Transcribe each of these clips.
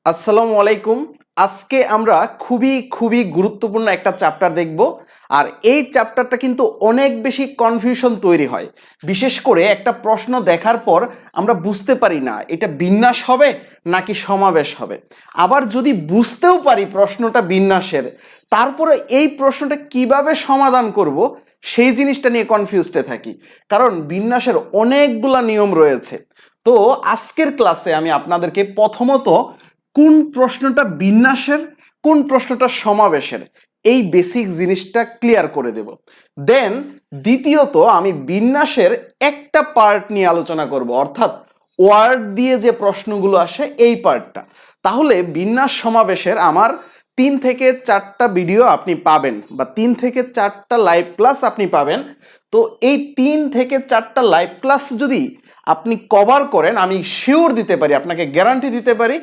আসসালামু আলাইকুম। আজকে আমরা খুবই গুরুত্বপূর্ণ একটা চ্যাপ্টার দেখব। আর এই চ্যাপ্টারটা কিন্তু অনেক বেশি কনফিউশন তৈরি হয়। বিশেষ করে একটা প্রশ্ন দেখার পর আমরা বুঝতে পারি না এটা বিন্যাস হবে নাকি সমাবেশ হবে। আবার যদি বুঝতেও পারি প্রশ্নটা বিন্যাসের, তারপরে এই প্রশ্নটা কিভাবে সমাধান করব সেই জিনিসটা নিয়ে কনফিউজডে থাকি, কারণ বিন্যাসের অনেকগুলা নিয়ম রয়েছে। তো আজকের ক্লাসে আমি আপনাদেরকে প্রথমত কোন প্রশ্নটা বিন্যাসের, কোন প্রশ্নটা সমাবেশের, এই বেসিক জিনিসটা ক্লিয়ার করে দেব। দেন দ্বিতীয়ত আমি বিন্যাসের একটা পার্ট নিয়ে আলোচনা করব, অর্থাৎ ওয়ার্ড দিয়ে যে প্রশ্নগুলো আসে এই পার্টটা। তাহলে বিন্যাস সমাবেশের আমার 3 থেকে 4টা ভিডিও আপনি পাবেন, বা 3 থেকে 4টা লাইভ ক্লাস আপনি পাবেন। তো এই 3 থেকে 4টা লাইভ ক্লাস যদি আপনি কভার করেন, আমি শিওর দিতে পারি, আপনাকে গ্যারান্টি দিতে পারি,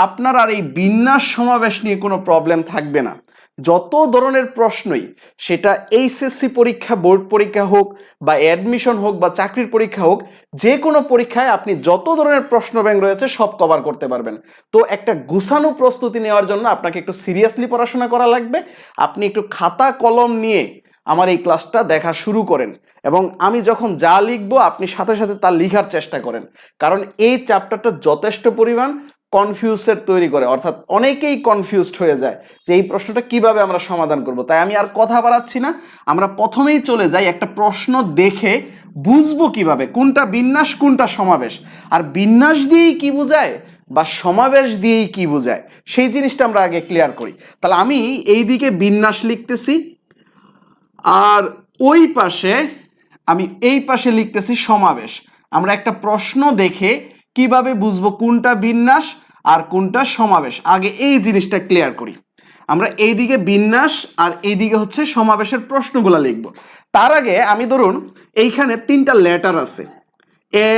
আপনার আর এই বিন্যাস সমাবেশ নিয়ে কোনো প্রবলেম থাকবে না। যত ধরনের প্রশ্নই, সেটা এইচএসসি পরীক্ষা, বোর্ড পরীক্ষা হোক, বা অ্যাডমিশন হোক, বা চাকরির পরীক্ষা হোক, যে কোনো পরীক্ষায় আপনি যত ধরনের প্রশ্ন ব্যাংক রয়েছে সব কভার করতে পারবেন। তো একটা গুছানো প্রস্তুতি নেওয়ার জন্য আপনাকে একটু সিরিয়াসলি পড়াশোনা করা লাগবে। আপনি একটু খাতা কলম নিয়ে আমার এই ক্লাসটা দেখা শুরু করেন, এবং আমি যখন যা লিখবো আপনি সাথে সাথে তা লিখার চেষ্টা করেন, কারণ এই চ্যাপ্টারটা যথেষ্ট পরিমাণ কনফিউজের তৈরি করে, অর্থাৎ অনেকেই কনফিউজড হয়ে যায় যে এই প্রশ্নটা কিভাবে আমরা সমাধান করব। তাই আমি আর কথা বাড়াচ্ছি না, আমরা প্রথমেই চলে যাই একটা প্রশ্ন দেখে বুঝবো কিভাবে কোনটা বিন্যাস কোনটা সমাবেশ, আর বিন্যাস দিয়েই কি বোঝায় বা সমাবেশ দিয়েই কি বোঝায় সেই জিনিসটা আমরা আগে ক্লিয়ার করি। তাহলে আমি এই দিকে বিন্যাস লিখতেছি, আর ওই পাশে আমি এই পাশে লিখতেছি সমাবেশ। আমরা একটা প্রশ্ন দেখে কিভাবে বুঝবো কোনটা বিন্যাস আর কোনটা সমাবেশ, আগে এই জিনিসটা ক্লিয়ার করি। আমরা এইদিকে বিন্যাস আর এইদিকে হচ্ছে সমাবেশের প্রশ্নগুলো লিখব। তার আগে আমি ধরুন এইখানে 3টা লেটার আছে, এ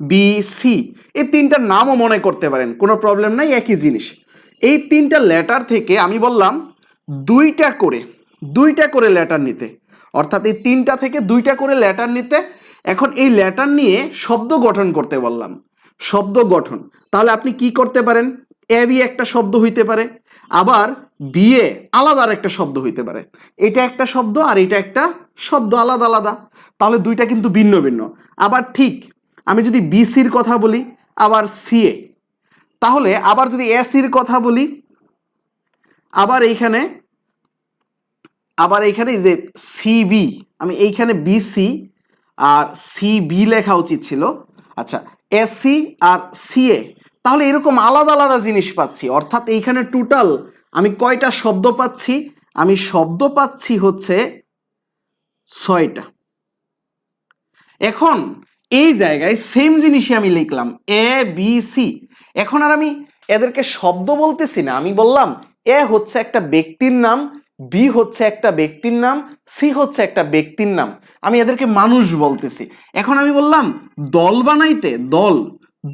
বি সি, এই 3টার নামও মনে করতে পারেন, কোনো প্রবলেম নাই, একই জিনিস। এই 3টা লেটার থেকে আমি বললাম দুইটা করে লেটার নিতে, অর্থাৎ এই 3টা থেকে 2টা করে লেটার নিতে। এখন এই লেটার নিয়ে শব্দ গঠন করতে বললাম, শব্দ গঠন। তাহলে আপনি কি করতে পারেন, এ বি একটা শব্দ হইতে পারে, আবার বিয়ে আলাদা আর একটা শব্দ হইতে পারে। এটা একটা শব্দ আর এটা একটা শব্দ, আলাদা আলাদা, তাহলে দুইটা কিন্তু ভিন্ন ভিন্ন। আবার ঠিক আমি যদি বিসির কথা বলি, আবার সিএ, তাহলে আবার যদি এসির কথা বলি, আবার এইখানে এই যে সিবি, আমি এইখানে বিসি আর সিবি লেখা উচিত ছিল, আচ্ছা এসি আর সিএ, তাহলে এরকম আলাদা আলাদা জিনিস পাচ্ছি। অর্থাৎ এইখানে টোটাল আমি কয়টা শব্দ পাচ্ছি, আমি শব্দ পাচ্ছি হচ্ছে 6টা। এখন এই জায়গায় সেম জিনিসই আমি লিখলাম এ বি সি। এখন আর আমি এদেরকে শব্দ বলতেছি না, আমি বললাম এ হচ্ছে একটা ব্যক্তির নাম, বি হচ্ছে একটা ব্যক্তির নাম, সি হচ্ছে একটা ব্যক্তির নাম, আমি এদেরকে মানুষ বলতেছি। এখন আমি বললাম দল বানাইতে, দল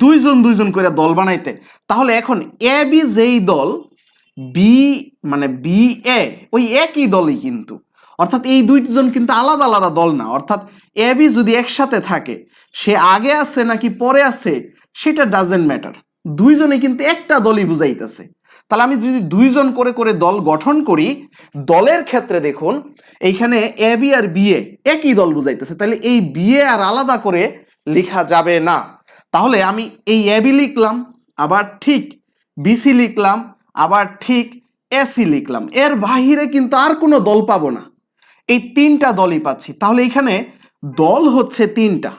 দুইজন করে দল বানাইতে, তাহলে এখন এ বি যেই দল, বি মানে বি এ ওই একই দলই কিন্তু, অর্থাৎ এই দুইজন কিন্তু আলাদা আলাদা দল না। অর্থাৎ এ বি যদি একসাথে থাকে, সে আগে আছে নাকি পরে আছে সেটা ডাজেন্ট ম্যাটার, দুইজনে কিন্তু একটা দলই বুঝাইতেছে। তাহলে আমি যদি দুইজন করে করে দল গঠন করি, দলের ক্ষেত্রে দেখুন এইখানে A B R B A একই দল বুঝাইতেছে, তাহলে এই বি এ আর আলাদা করে লেখা যাবে না। তাহলে আমি এই এ বি লিখলাম, আবার ঠিক বিসি লিখলাম, আবার ঠিক এসি লিখলাম, এর বাহিরে কিন্তু আর কোনো দল পাবো না, এই 3টা দলই পাচ্ছি। তাহলে এইখানে দল হচ্ছে 3টা,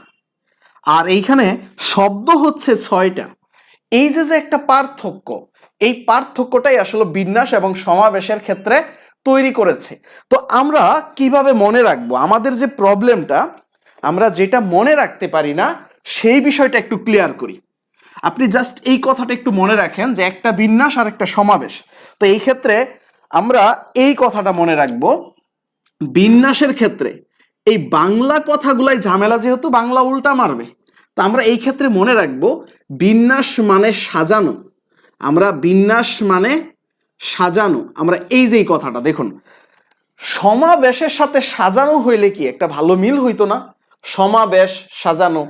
আর এইখানে শব্দ হচ্ছে 6টা। এই যে একটা পার্থক্য, এই পার্থক্যটাই আসলে বিন্যাস এবং সমাবেশের ক্ষেত্রে তৈরি করেছে। তো আমরা কিভাবে মনে রাখবো আমাদের যে প্রবলেমটা, আমরা যেটা মনে রাখতে পারি না সেই বিষয়টা একটু ক্লিয়ার করি। আপনি জাস্ট এই কথাটা একটু মনে রাখেন যে একটা বিন্যাস আর একটা সমাবেশ। তো এই ক্ষেত্রে আমরা এই কথাটা মনে রাখবো, বিন্যাসের ক্ষেত্রে এই বাংলা কথাগুলাই ঝামেলা, যেহেতু বাংলা উল্টা মারবে, তো আমরা এই ক্ষেত্রে মনে রাখবো বিন্যাস মানে সাজানো। আমরা বিন্যাস মানে সাজানো, আমরা এই যে কথাটা দেখুন, সমাবেশের সাথে সাজানো হইলে কি একটা ভালো মিল হইতো না? সমাবেশ সাজানো,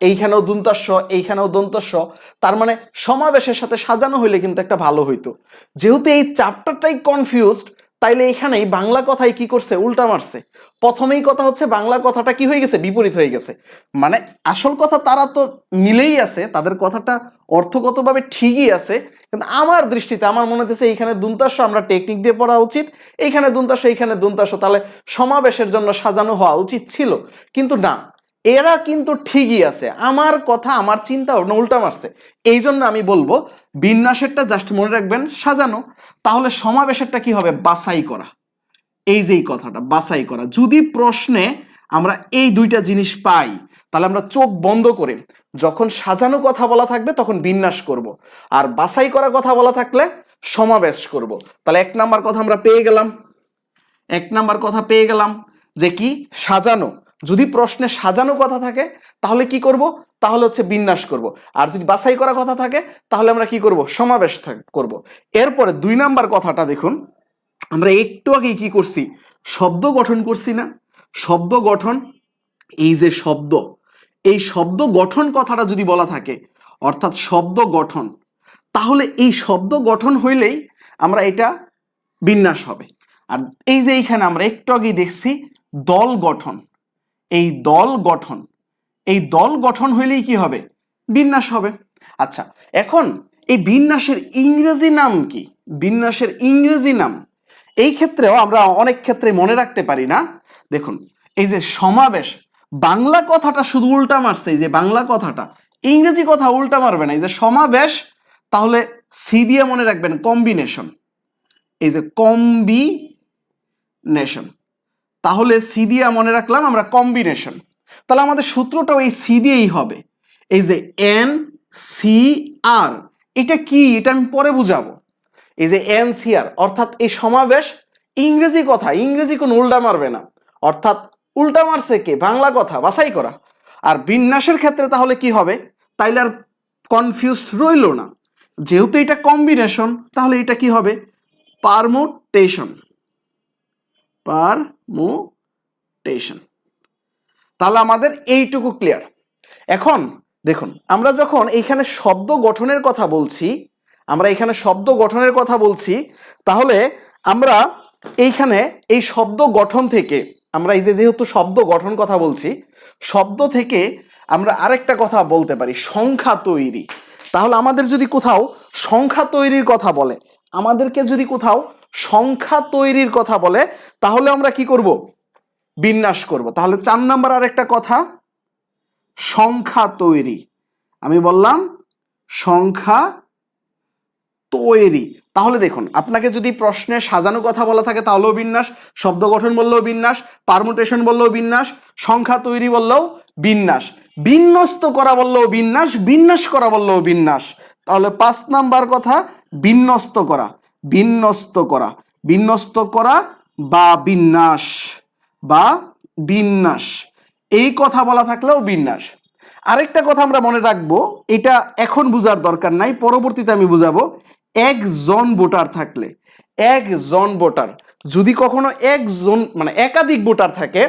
এইখানেও দন্তাস্য, এইখানেও দন্তস্য, তার মানে সমাবেশের সাথে সাজানো হইলে কিন্তু একটা ভালো হইতো। যেহেতু এই চ্যাপ্টারটাই কনফিউজড, তাইলে এখানেই বাংলা কথাই কি করছে, উল্টা মারছে। প্রথমেই কথা হচ্ছে বাংলা কথাটা কি হয়ে গেছে, বিপরীত হয়ে গেছে। মানে আসল কথা তারা তো মিলেই আছে, তাদের কথাটা অর্থগতভাবে ঠিকই আছে, কিন্তু আমার দৃষ্টিতে আমার মনে হচ্ছে এইখানে দন্তাস্য আমরা টেকনিক দিয়ে পড়া উচিত, এইখানে দন্তাস্য, এইখানে দন্তাস্য, তাহলে সমাবেশের জন্য সাজানো হওয়া উচিত ছিল। কিন্তু না, এরা কিন্তু ঠিকই আছে, আমার কথা আমার চিন্তা উল্টা মারছে। এই জন্য আমি বলবো বিন্যাসেরটা জাস্ট মনে রাখবেন সাজানো, তাহলে সমাবেশেরটা কি হবে, বাছাই করা। এই যে এই কথাটা বাছাই করা, যদি প্রশ্নে আমরা এই দুইটা জিনিস পাই তাহলে আমরা চোখ বন্ধ করে যখন সাজানো কথা বলা থাকবে তখন বিন্যাস করব, আর বাছাই করা কথা বলা থাকলে সমাবেশ করব। তাহলে 1 নাম্বার কথা আমরা পেয়ে গেলাম, 1 নাম্বার কথা পেয়ে গেলাম যে কি, সাজানো। যদি প্রশ্নে সাজানো কথা থাকে তাহলে কি করব, তাহলে হচ্ছে বিন্যাস করব। আর যদি বাছাই করা কথা থাকে তাহলে আমরা কি করব, সমাবেশ করব। এরপরে 2 নাম্বার কথাটা দেখুন, আমরা একটু আগেই কি করছি, শব্দ গঠন করছি না, শব্দ গঠন। এই যে শব্দ, এই শব্দ গঠন কথাটা যদি বলা থাকে, অর্থাৎ শব্দ গঠন, তাহলে এই শব্দ গঠন হইলেই আমরা এটা বিন্যাস হবে। আর এই যে এইখানে আমরা একটু আগেই দেখছি দল গঠন, এই দল গঠন, এই দল গঠন হইলেই কি হবে, বিন্যাস হবে। আচ্ছা, এখন এই বিন্যাসের ইংরেজি নাম কি, বিন্যাসের ইংরেজি নাম এই ক্ষেত্রেও আমরা অনেক ক্ষেত্রে মনে রাখতে পারি না। দেখুন এই যে সমাবেশ, বাংলা কথাটা শুধু উল্টা মারছে, এই যে বাংলা কথাটা, ইংরেজি কথা উল্টা মারবে না। এই যে সমাবেশ, তাহলে সি দিয়ে মনে রাখবেন কম্বিনেশন, এই যে কম্বিনেশন, তাহলে সি দিয়ে মনে রাখলাম আমরা কম্বিনেশন। তাহলে আমাদের সূত্রটাও এই সি দিয়েই হবে। এই যে এন সি আর, এটা কি, এটা আমি পরে বুঝাবো। এই যে এন সি আর অর্থাৎ এই সমাবেশ ইংরেজি কথা, ইংরেজি কোনো উল্টা মারবে না, অর্থাৎ উল্টা মারছে কে, বাংলা কথা বাছাই করা। আর বিন্যাসের ক্ষেত্রে তাহলে কি হবে, তাইলে আর কনফিউজড রইল না, যেহেতু এটা কম্বিনেশন তাহলে এটা কি হবে, পারমুটেশন, পারমুটেশন। তাহলে আমাদের এইটুকু ক্লিয়ার। এখন দেখুন, আমরা যখন এইখানে শব্দ গঠনের কথা বলছি, আমরা এখানে শব্দ গঠনের কথা বলছি, তাহলে আমরা এইখানে এই শব্দ গঠন থেকে আমরা এই যে যেহেতু শব্দ গঠন কথা বলছি, শব্দ থেকে আমরা আরেকটা কথা বলতে পারি, সংখ্যা তৈরি। তাহলে আমাদের যদি কোথাও সংখ্যা তৈরির কথা বলে, আমাদেরকে যদি কোথাও সংখ্যা তৈরির কথা বলে, তাহলে আমরা কি করব, বিন্যাস করব। তাহলে 4 নাম্বার আরেকটা কথা, সংখ্যা তৈরি। আমি বললাম সংখ্যা তৈরি। তাহলে দেখুন, আপনাকে যদি প্রশ্নে সাজানো কথা বলা থাকে তাহলেও বিন্যাস, শব্দ গঠন বললেও বিন্যাস, পারমুটেশন বললেও বিন্যাস, সংখ্যা তৈরি বললেও বিন্যাস, বিন্যস্ত করা বললেও বিন্যাস, বিন্যাস করা বললেও বিন্যাস। তাহলে 5 নাম্বার কথা, বিন্যস্ত করা, বিন্যস্ত করা, বিন্যস্ত করা বা বিন্যাস, বা বিন্যাস, এই কথা বলা থাকলেও বিন্যাস। আরেকটা কথা আমরা মনে রাখবো, এটা এখন বুঝার দরকার নাই, পরবর্তীতে আমি বুঝাবো। একজন ভোটার থাকলে, একজন ভোটার, যদি কখনো একজন মানে একাধিক ভোটার থাকে,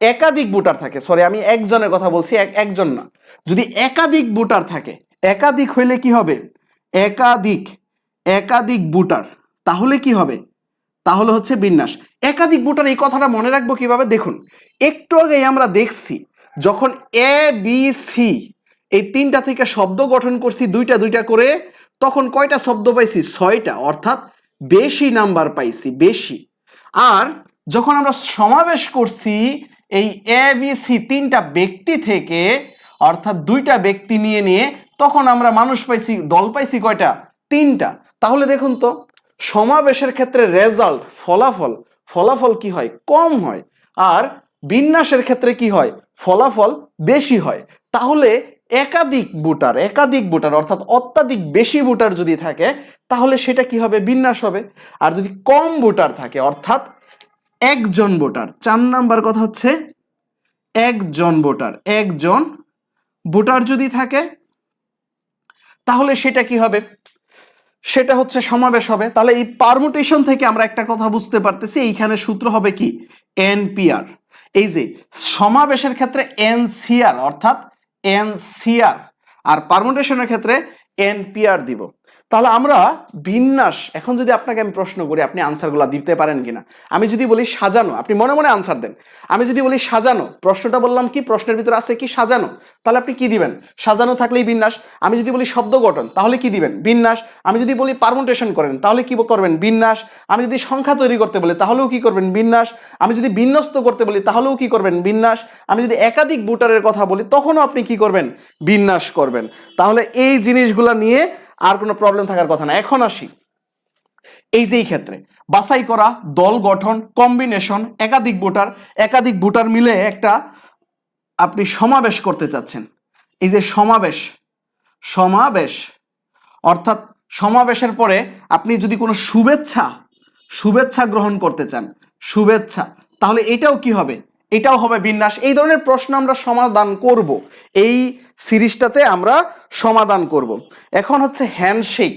একাধিক ভোটার থাকে, সরি আমি একজনের কথা বলছি, একজন না, যদি একাধিক ভোটার থাকে, একাধিক হইলে কি হবে, একাধিক, একাধিক ভোটার, তাহলে কি হবে, তাহলে হচ্ছে বিন্যাস। একাধিক ভোটার, এই কথাটা মনে রাখবো কিভাবে, দেখুন একটু আগেই আমরা দেখছি যখন এ বি সি এই 3টা থেকে শব্দ গঠন করছি দুইটা দুইটা করে, তখন কয়টা শব্দ পাইছি, 6টা, অর্থাৎ বেশি নাম্বার পাইছি, বেশি। আর যখন আমরা সমাবেশ করছি এই এ বি সি 3টা ব্যক্তি থেকে, অর্থাৎ 2টা ব্যক্তি নিয়ে নিয়ে, তখন আমরা মানুষ পাইছি, দল পাইছি কয়টা, 3টা। তাহলে দেখুন তো, সমাবেশের ক্ষেত্রে রেজাল্ট, ফলাফল, ফলাফল কি হয়, কম হয়, আর বিন্যাসের ক্ষেত্রে কি হয়, ফলাফল বেশি হয়। তাহলে একাধিক ভোটার, একাধিক ভোটার অর্থাৎ অত্যাধিক বেশি ভোটার যদি থাকে তাহলে সেটা কি হবে, বিন্যাস হবে। আর যদি কম ভোটার থাকে, অর্থাৎ একজন ভোটার, 4 নাম্বার কথা হচ্ছে একজন ভোটার, একজন ভোটার যদি থাকে তাহলে সেটা কি হবে, সেটা হচ্ছে সমাবেশ হবে। তাহলে এই পারমুটেশন থেকে আমরা একটা কথা বুঝতে পারতেছি, এইখানে সূত্র হবে কি, এনপিআর। এই যে সমাবেশের ক্ষেত্রে এনসিআর, অর্থাৎ NCR, আর পারমুটেশনের ক্ষেত্রে NPR দিব। তাহলে আমরা বিন্যাস, এখন যদি আপনাকে আমি প্রশ্ন করি আপনি আনসারগুলো দিতে পারেন কিনা। আমি যদি বলি সাজানো, আপনি মনে মনে আনসার দেন। আমি যদি বলি সাজানো, প্রশ্নটা বললাম কি, প্রশ্নের ভিতরে আছে কি সাজানো, তাহলে আপনি কি দিবেন? সাজানো থাকলেই বিন্যাস। আমি যদি বলি শব্দ গঠন, তাহলে কি দিবেন? বিন্যাস। আমি যদি বলি পারমুটেশন করেন, তাহলে কি করবেন? বিন্যাস। আমি যদি সংখ্যা তৈরি করতে বলি, তাহলেও কি করবেন? বিন্যাস। আমি যদি বিন্যস্ত করতে বলি, তাহলেও কি করবেন? বিন্যাস। আমি যদি একাধিক বুটারের কথা বলি, তখনও আপনি কি করবেন? বিন্যাস করবেন। তাহলে এই জিনিসগুলা নিয়ে আর কোনো প্রবলেম থাকার কথা না। এখন আসি এই যে এই ক্ষেত্রে বাছাই করা, দল গঠন, কম্বিনেশন, একাধিক ভোটার মিলে একটা আপনি সমাবেশ করতে চাচ্ছেন। এই যে সমাবেশ অর্থাৎ সমাবেশের পরে আপনি যদি কোনো শুভেচ্ছা গ্রহণ করতে চান, শুভেচ্ছা, তাহলে এটাও কি হবে? এটাও হবে বিন্যাস। এই ধরনের প্রশ্ন আমরা সমাধান করব, এই সিরিজটাতে আমরা সমাধান করব। এখন হচ্ছে হ্যান্ডশেক,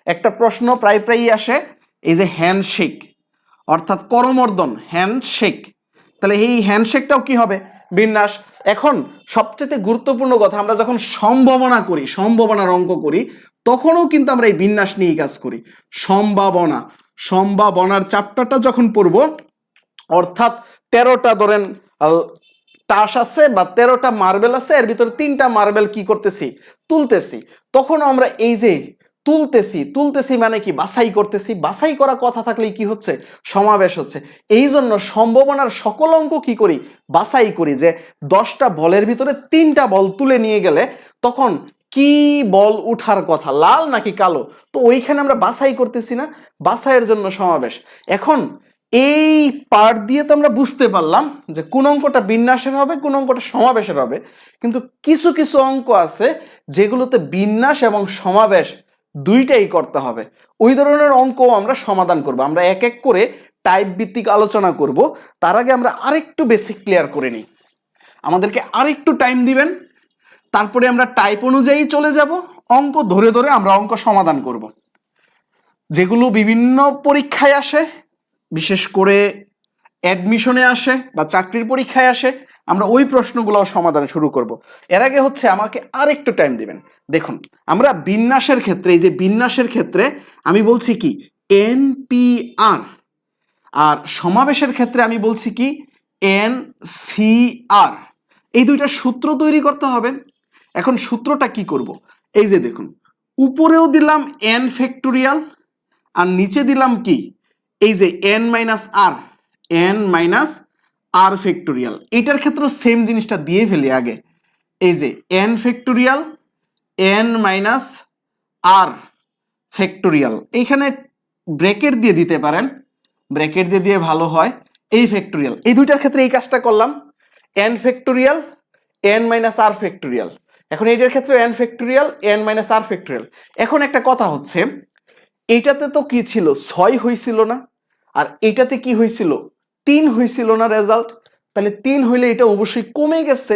একটা প্রশ্ন প্রায়ই আসে, এই যে হ্যান্ডশেক অর্থাৎ করমর্দন, হ্যান্ডশেক, তাহলে এই হ্যান্ডশেকটাও কি হবে? বিন্যাস। এখন সবচেয়ে গুরুত্বপূর্ণ কথা, আমরা যখন সম্ভাবনার অঙ্ক করি, তখনও কিন্তু আমরা এই বিন্যাস নিয়ে কাজ করি। সম্ভাবনার চ্যাপ্টারটা যখন পড়ব, অর্থাৎ 13টা ধরেন টাস আছে বা 13টা মার্বেল আছে, এর ভিতরে 3টা মার্বেল কি করতেছি? তুলতেছি। তখন আমরা এই যে তুলতেছি মানে কি? বাছাই করতেছি। বাছাই করা কথা থাকলেই কি হচ্ছে? সমাবেশ হচ্ছে। এই জন্য সম্ভাবনার সকল অঙ্ক কি করি? বাছাই করি। যে 10টা বলের ভিতরে 3টা বল তুলে নিয়ে গেলে তখন কি বল উঠার কথা, লাল নাকি কালো? তো ওইখানে আমরা বাছাই করতেছি না, বাছাইয়ের জন্য সমাবেশ। এখন এই পার্ট দিয়ে তো আমরা বুঝতে পারলাম যে কোন অঙ্কটা বিন্যাসের হবে, কোন অঙ্কটা সমাবেশের হবে। কিন্তু কিছু কিছু অঙ্ক আছে যেগুলোতে বিন্যাস এবং সমাবেশ দুইটাই করতে হবে। ওই ধরনের অঙ্ক আমরা সমাধান করব। আমরা এক এক করে টাইপ ভিত্তিক আলোচনা করব। তার আগে আমরা আরেকটু বেসিক ক্লিয়ার করে নিই। আমাদেরকে আরেকটু টাইম দিবেন, তারপরে আমরা টাইপ অনুযায়ী চলে যাব। অঙ্ক ধরে ধরে আমরা অঙ্ক সমাধান করব, যেগুলো বিভিন্ন পরীক্ষায় আসে, বিশেষ করে অ্যাডমিশনে আসে বা চাকরির পরীক্ষায় আসে। আমরা ওই প্রশ্নগুলো সমাধান শুরু করব। এর আগে হচ্ছে আমাকে আরেকটু টাইম দিবেন। দেখুন, আমরা বিন্যাসের ক্ষেত্রে, এই যে বিন্যাসের ক্ষেত্রে আমি বলছি কি? NPR। আর সমাবেশের ক্ষেত্রে আমি বলছি কি? NCR। এই দুইটা সূত্র তৈরি করতে হবে। এখন সূত্রটা কি করব? এই যে দেখুন, উপরেও দিলাম n ফ্যাক্টোরিয়াল আর নিচে দিলাম কি? এই যে n মাইনাস r ফ্যাক্টোরিয়াল। এটার ক্ষেত্রে সেম জিনিসটা দিয়ে ফেলি আগে। এই যে n factorial n minus r factorial, এইখানে ব্র্যাকেট দিয়ে দিতে পারেন, ব্র্যাকেট দিয়ে ভালো হয়। এই ফ্যাক্টোরিয়াল, এই দুইটার ক্ষেত্রে এই কাজটা করলাম, n factorial n minus r factorial. এখন এইটার ক্ষেত্রে n factorial n minus r factorial. এখন একটা কথা হচ্ছে, এইটাতে তো কি ছিল? 6 হয়েছিল না? আর এইটাতে কি হয়েছিল? 3 হয়েছিল না রেজাল্ট? তাহলে 3 হইলে এটা অবশ্যই কমে গেছে।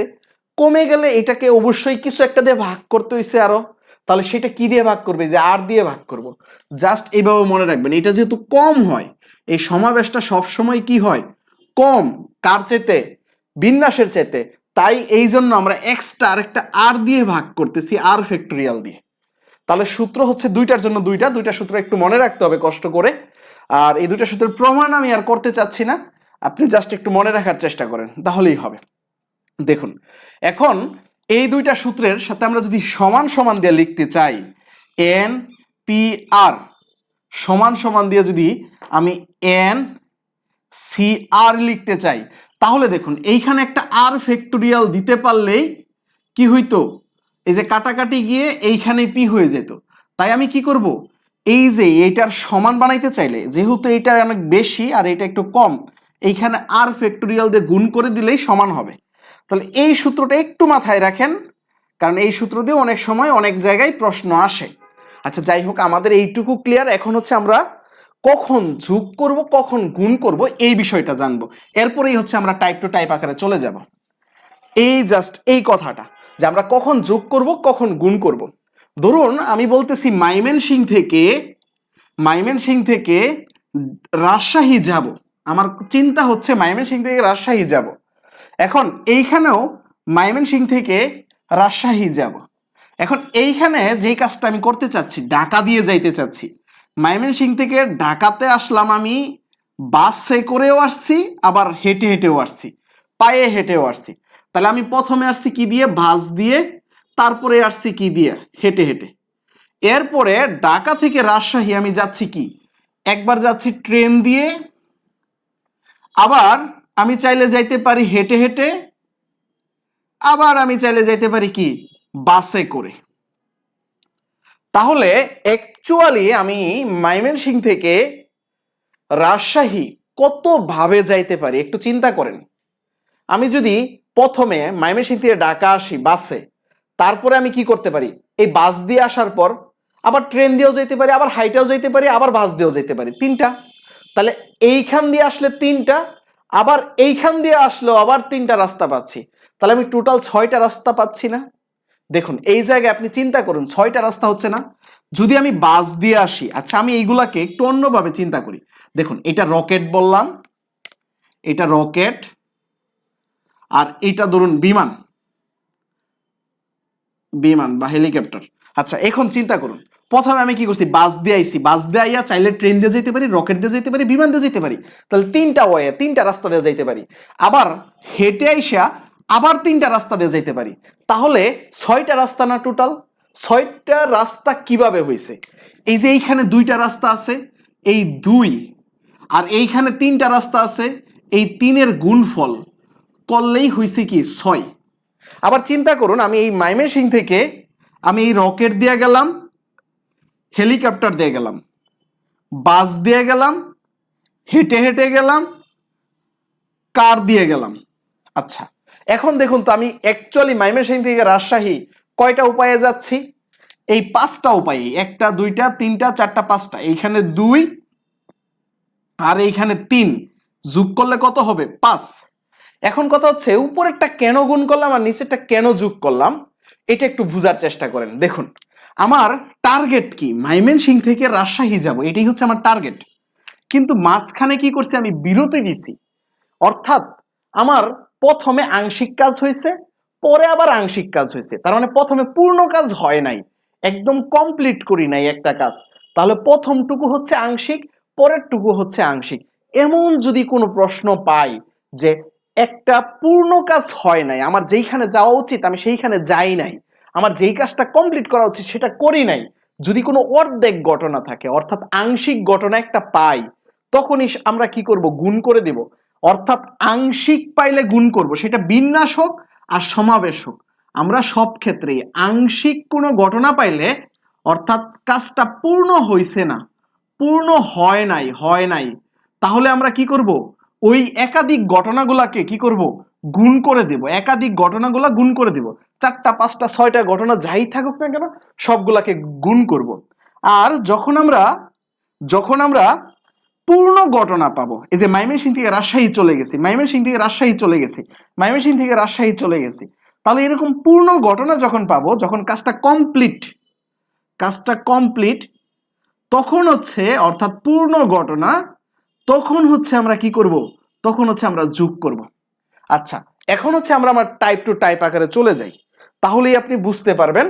কমে গেলে এটাকে অবশ্যই কিছু একটা দিয়ে ভাগ করতে হয়েছে আরো। তাহলে সেটা কি দিয়ে ভাগ করবে? যে আর দিয়ে ভাগ করব। জাস্ট এইভাবে মনে রাখবেন, এটা যেহেতু কম হয়, এই সমাবেশটা সবসময় কি হয়? কম। কার চাইতে? বিন্যাসের চাইতে। তাই এই জন্য আমরা এক্সট্রা আরেকটা আর দিয়ে ভাগ করতেছি, আর ফ্যাক্টোরিয়াল দিয়ে। তাহলে সূত্র হচ্ছে দুইটার জন্য দুইটা সূত্র একটু মনে রাখতে হবে কষ্ট করে। আর এই দুইটা সূত্রের প্রমাণ আমি আর করতে চাচ্ছি না, আপনি জাস্ট একটু মনে রাখার চেষ্টা করেন, তাহলেই হবে। দেখুন, এখন এই দুইটা সূত্রের সাথে আমরা যদি সমান সমান দিয়ে লিখতে চাই, NPR সমান সমান দিয়ে যদি আমি NCR লিখতে চাই, তাহলে দেখুন এইখানে একটা আর ফ্যাক্টোরিয়াল দিতে পারলেই কি হইতো? এই যে কাটাকাটি গিয়ে এইখানে পি হয়ে যেত। তাই আমি কি করব? এই যে এইটার সমান বানাইতে চাইলে, যেহেতু এটা অনেক বেশি আর এটা একটু কম, এইখানে আর ফ্যাক্টোরিয়াল দিয়ে গুণ করে দিলেই সমান হবে। তাহলে এই সূত্রটা একটু মাথায় রাখেন, কারণ এই সূত্র দিয়ে অনেক সময় অনেক জায়গায় প্রশ্ন আসে। আচ্ছা, যাই হোক, আমাদের এইটুকু ক্লিয়ার। এখন হচ্ছে আমরা কখন যোগ করব, কখন গুণ করব, এই বিষয়টা জানবো। এরপরেই হচ্ছে আমরা টাইপ টু টাইপ আকারে চলে যাব। এই জাস্ট এই কথাটা, যে আমরা কখন যোগ করব, কখন গুণ করব। ধরুন আমি বলতেছি মাইমেনসিং থেকে রাজশাহী যাব। আমার চিন্তা হচ্ছে মাইমেনসিং থেকে রাজশাহী যাব। এখন এইখানেও মাইমেনসিং থেকে রাজশাহী যাব। এখন এইখানে যেই কাজটা আমি করতে চাচ্ছি, ঢাকা দিয়ে যাইতে চাচ্ছি, ময়মনসিংহ থেকে ঢাকাতে আসলাম আমি, বাসে করেও আসছি, আবার হেঁটে হেঁটেও আসছি, পায়ে হেঁটেও আসছি। তাহলে আমি প্রথমে আসছি কি দিয়ে? বাস দিয়ে। তারপরে আসছি কি দিয়ে? হেঁটে হেঁটে। এরপরে ঢাকা থেকে রাজশাহী আমি যাচ্ছি কি? একবার যাচ্ছি ট্রেন দিয়ে, আবার আমি চাইলে যাইতে পারি হেঁটে হেঁটে, আবার আমি চাইলে যাইতে পারি কি? বাসে করে। তাহলে অ্যাকচুয়ালি আমি ময়মনসিংহ থেকে রাজশাহী কতভাবে যাইতে পারি একটু চিন্তা করেন। আমি যদি প্রথমে ময়মনসিংহ থেকে ঢাকা আসি বাসে, তারপরে আমি কি করতে পারি? এই বাস দিয়ে আসার পর আবার ট্রেন দিয়েও যেতে পারি, আবার হাইটেও যেতে পারি, আবার বাস দিয়েও যেতে পারি, তিনটা। তাহলে এইখান দিয়ে আসলে তিনটা, আবার এইখান দিয়ে আসলেও আবার তিনটা রাস্তা পাচ্ছি। তাহলে আমি টোটাল 6টা রাস্তা পাচ্ছি না? দেখুন এই জায়গায় আপনি চিন্তা করুন, 6টা রাস্তা হচ্ছে না? যদি আমি বাস দিয়ে আসি, আচ্ছা আমি এইগুলাকে একটু অন্যভাবে চিন্তা করি। দেখুন এটা রকেট বললাম, এটা রকেট, আর এটা ধরুন বিমান, বিমান বা হেলিকপ্টার। আচ্ছা এখন চিন্তা করুন, প্রথমে আমি কি করছি? বাস দিয়ে আইছি, বাস দিয়ে আইয়া চাইলে ট্রেন দিয়ে যেতে পারি, রকেট দিয়ে যেতে পারি, বিমান দিয়ে যেতে পারি। তাহলে তিনটা ওয়ে, তিনটা রাস্তা দিয়ে যাইতে পারি। আবার হেঁটে আইসা আবার তিনটা রাস্তা দিয়ে যাইতে পারি। তাহলে 6টা রাস্তা না টোটাল? 6টা রাস্তা কিভাবে হয়েছে? এই যে এইখানে 2টা রাস্তা আছে, এই 2, আর এইখানে 3টা রাস্তা আছে, এই 3-এর গুণফল করলেই হয়েছে কি? 6। আবার চিন্তা করুন, আমি এই ময়মনসিংহ থেকে আমি এই রকেট দিয়ে গেলাম, হেলিকপ্টার দিয়ে গেলাম, বাস দিয়ে গেলাম, হেঁটে হেঁটে গেলাম, কার দিয়ে গেলাম। আচ্ছা এখন দেখুন তো আমি অ্যাকচুয়ালি ময়মনসিংহ থেকে রাজশাহী কয়টা উপায়ে যাচ্ছি? এই 5টা উপায়ে, 1টা 2টা 3টা 4টা 5টা। এইখানে 2 আর এইখানে 3 যোগ করলে কত হবে? 5। এখন কথা হচ্ছে উপরেরটা কেন গুণ করলাম আর নিচেরটা কেন যোগ করলাম, এটা একটু বোঝার চেষ্টা করেন। দেখুন আমার টার্গেট কি? ময়মনসিংহ থেকে রাজশাহী যাব, এটাই হচ্ছে আমার টার্গেট। কিন্তু মাঝখানে কি করছি? আমি বিরতি দিছি। অর্থাৎ আমার প্রথমে আংশিক কাজ হয়েছে, পরে আবার আংশিক কাজ হয়েছে। তার মানে প্রথমে পূর্ণ কাজ হয় নাই, একদম কমপ্লিট করি নাই একটা কাজ। তাহলে প্রথমটুকু হচ্ছে আংশিক, পরের টুকু হচ্ছে আংশিক। এমন যদি কোনো প্রশ্ন পাই যে একটা পূর্ণ কাজ হয় নাই, আমার যেইখানে যাওয়া উচিত আমি সেইখানে যাই নাই, আমার যেই কাজটা কমপ্লিট করা উচিত সেটা করি নাই, যদি কোনো অর্ধেক ঘটনা থাকে অর্থাৎ আংশিক ঘটনা একটা পাই, তখনই আমরা কি করব? গুণ করে দেব। অর্থাৎ আংশিক পাইলে গুণ করব, সেটা বিন্যাস হোক আর সমাবেশ হোক। আমরা সব ক্ষেত্রেই আংশিক কোনো ঘটনা পাইলে অর্থাৎ কাজটা পূর্ণ হইছে না, পূর্ণ হয় নাই, তাহলে আমরা কি করব? ওই একাধিক ঘটনাগুলাকে কি করব? গুণ করে দেব। একাধিক ঘটনাগুলা গুণ করে দেব। 4টা 5টা 6টা ঘটনা যাই থাকুক না কেন সবগুলাকে গুণ করব। আর যখন আমরা পূর্ণ ঘটনা পাবো, এই যে ময়মনসিংহ থেকে রাজশাহী চলে গেছি, ময়মনসিংহ থেকে রাজশাহী চলে গেছি, ময়মনসিংহ থেকে রাজশাহী চলে গেছি, তাহলে এরকম পূর্ণ ঘটনা যখন পাবো, যখন কাজটা কমপ্লিট, তখন হচ্ছে অর্থাৎ পূর্ণ ঘটনা, তখন হচ্ছে আমরা কি করব? তখন হচ্ছে আমরা যোগ করব। আচ্ছা এখন হচ্ছে আমরা আমার টাইপ টু টাইপ আকারে চলে যাই, তাহলেই আপনি বুঝতে পারবেন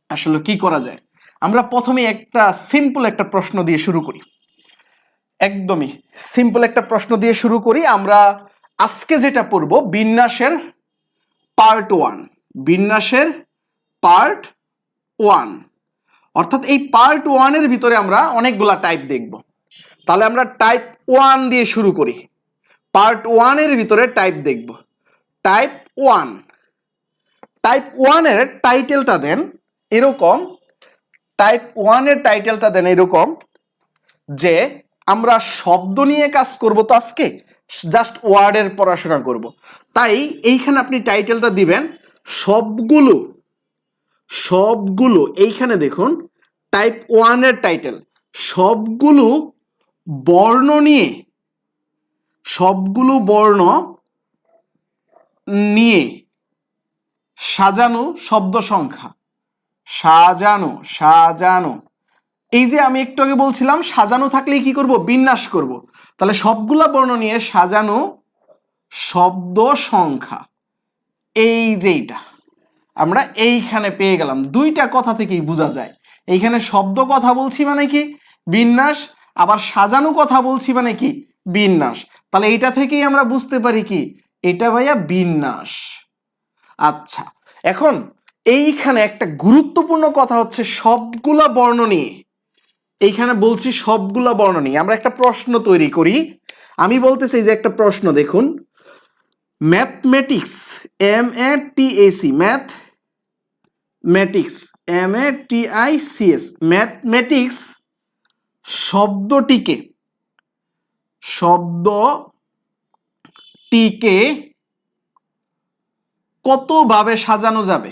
আসলে কি করা যায়। আমরা প্রথমে একটা সিম্পল একটা প্রশ্ন দিয়ে শুরু করি, একদমই সিম্পল একটা প্রশ্ন দিয়ে শুরু করি। আমরা আজকে যেটা পড়ব বিন্যাসের পার্ট 1, বিন্যাসের পার্ট 1। অর্থাৎ এই পার্ট 1-এর ভিতরে আমরা অনেকগুলা টাইপ দেখব। তাহলে আমরা টাইপ 1 দিয়ে শুরু করি। পার্ট 1-এর ভিতরে টাইপ দেখব। টাইপ 1, টাইপ 1-এর টাইটেলটা দেন এরকম, টাইপ 1-এর টাইটেলটা দেন এরকম যে আমরা শব্দ নিয়ে কাজ করব, তো আজকে জাস্ট ওয়ার্ডের পড়াশোনা করব। তাই এইখানে আপনি টাইটেলটা দিবেন সবগুলো এইখানে দেখুন টাইপ 1-এর টাইটেল সবগুলো বর্ণ নিয়ে সাজানো শব্দ সংখ্যা, সাজানো। এই যে আমি একটু আগে বলছিলাম সাজানো থাকলেই কি করব? বিন্যাস করব। তাহলে সবগুলা বর্ণ নিয়ে সাজানো শব্দ সংখ্যা, এই যে এইটা। আমরা এইখানে পেয়ে গেলাম। দুইটা কথা থেকেই বোঝা যায় এইখানে শব্দ কথা বলছি মানে কি বিন্যাস, আবার সাজানো কথা বলছি মানে কি বিন্যাস। তাহলে এইটা থেকেই আমরা বুঝতে পারি কি এটা ভাইয়া বিন্যাস। আচ্ছা, এখন এইখানে একটা গুরুত্বপূর্ণ কথা হচ্ছে সবগুলা বর্ণ নিয়ে। এইখানে বলছি সবগুলা বর্ণ নিয়ে আমরা একটা প্রশ্ন তৈরি করি। আমি বলতেছি যে একটা প্রশ্ন দেখুন, mathematics MATAC mathematics MATICS mathematics শব্দটিকে কত ভাবে সাজানো যাবে?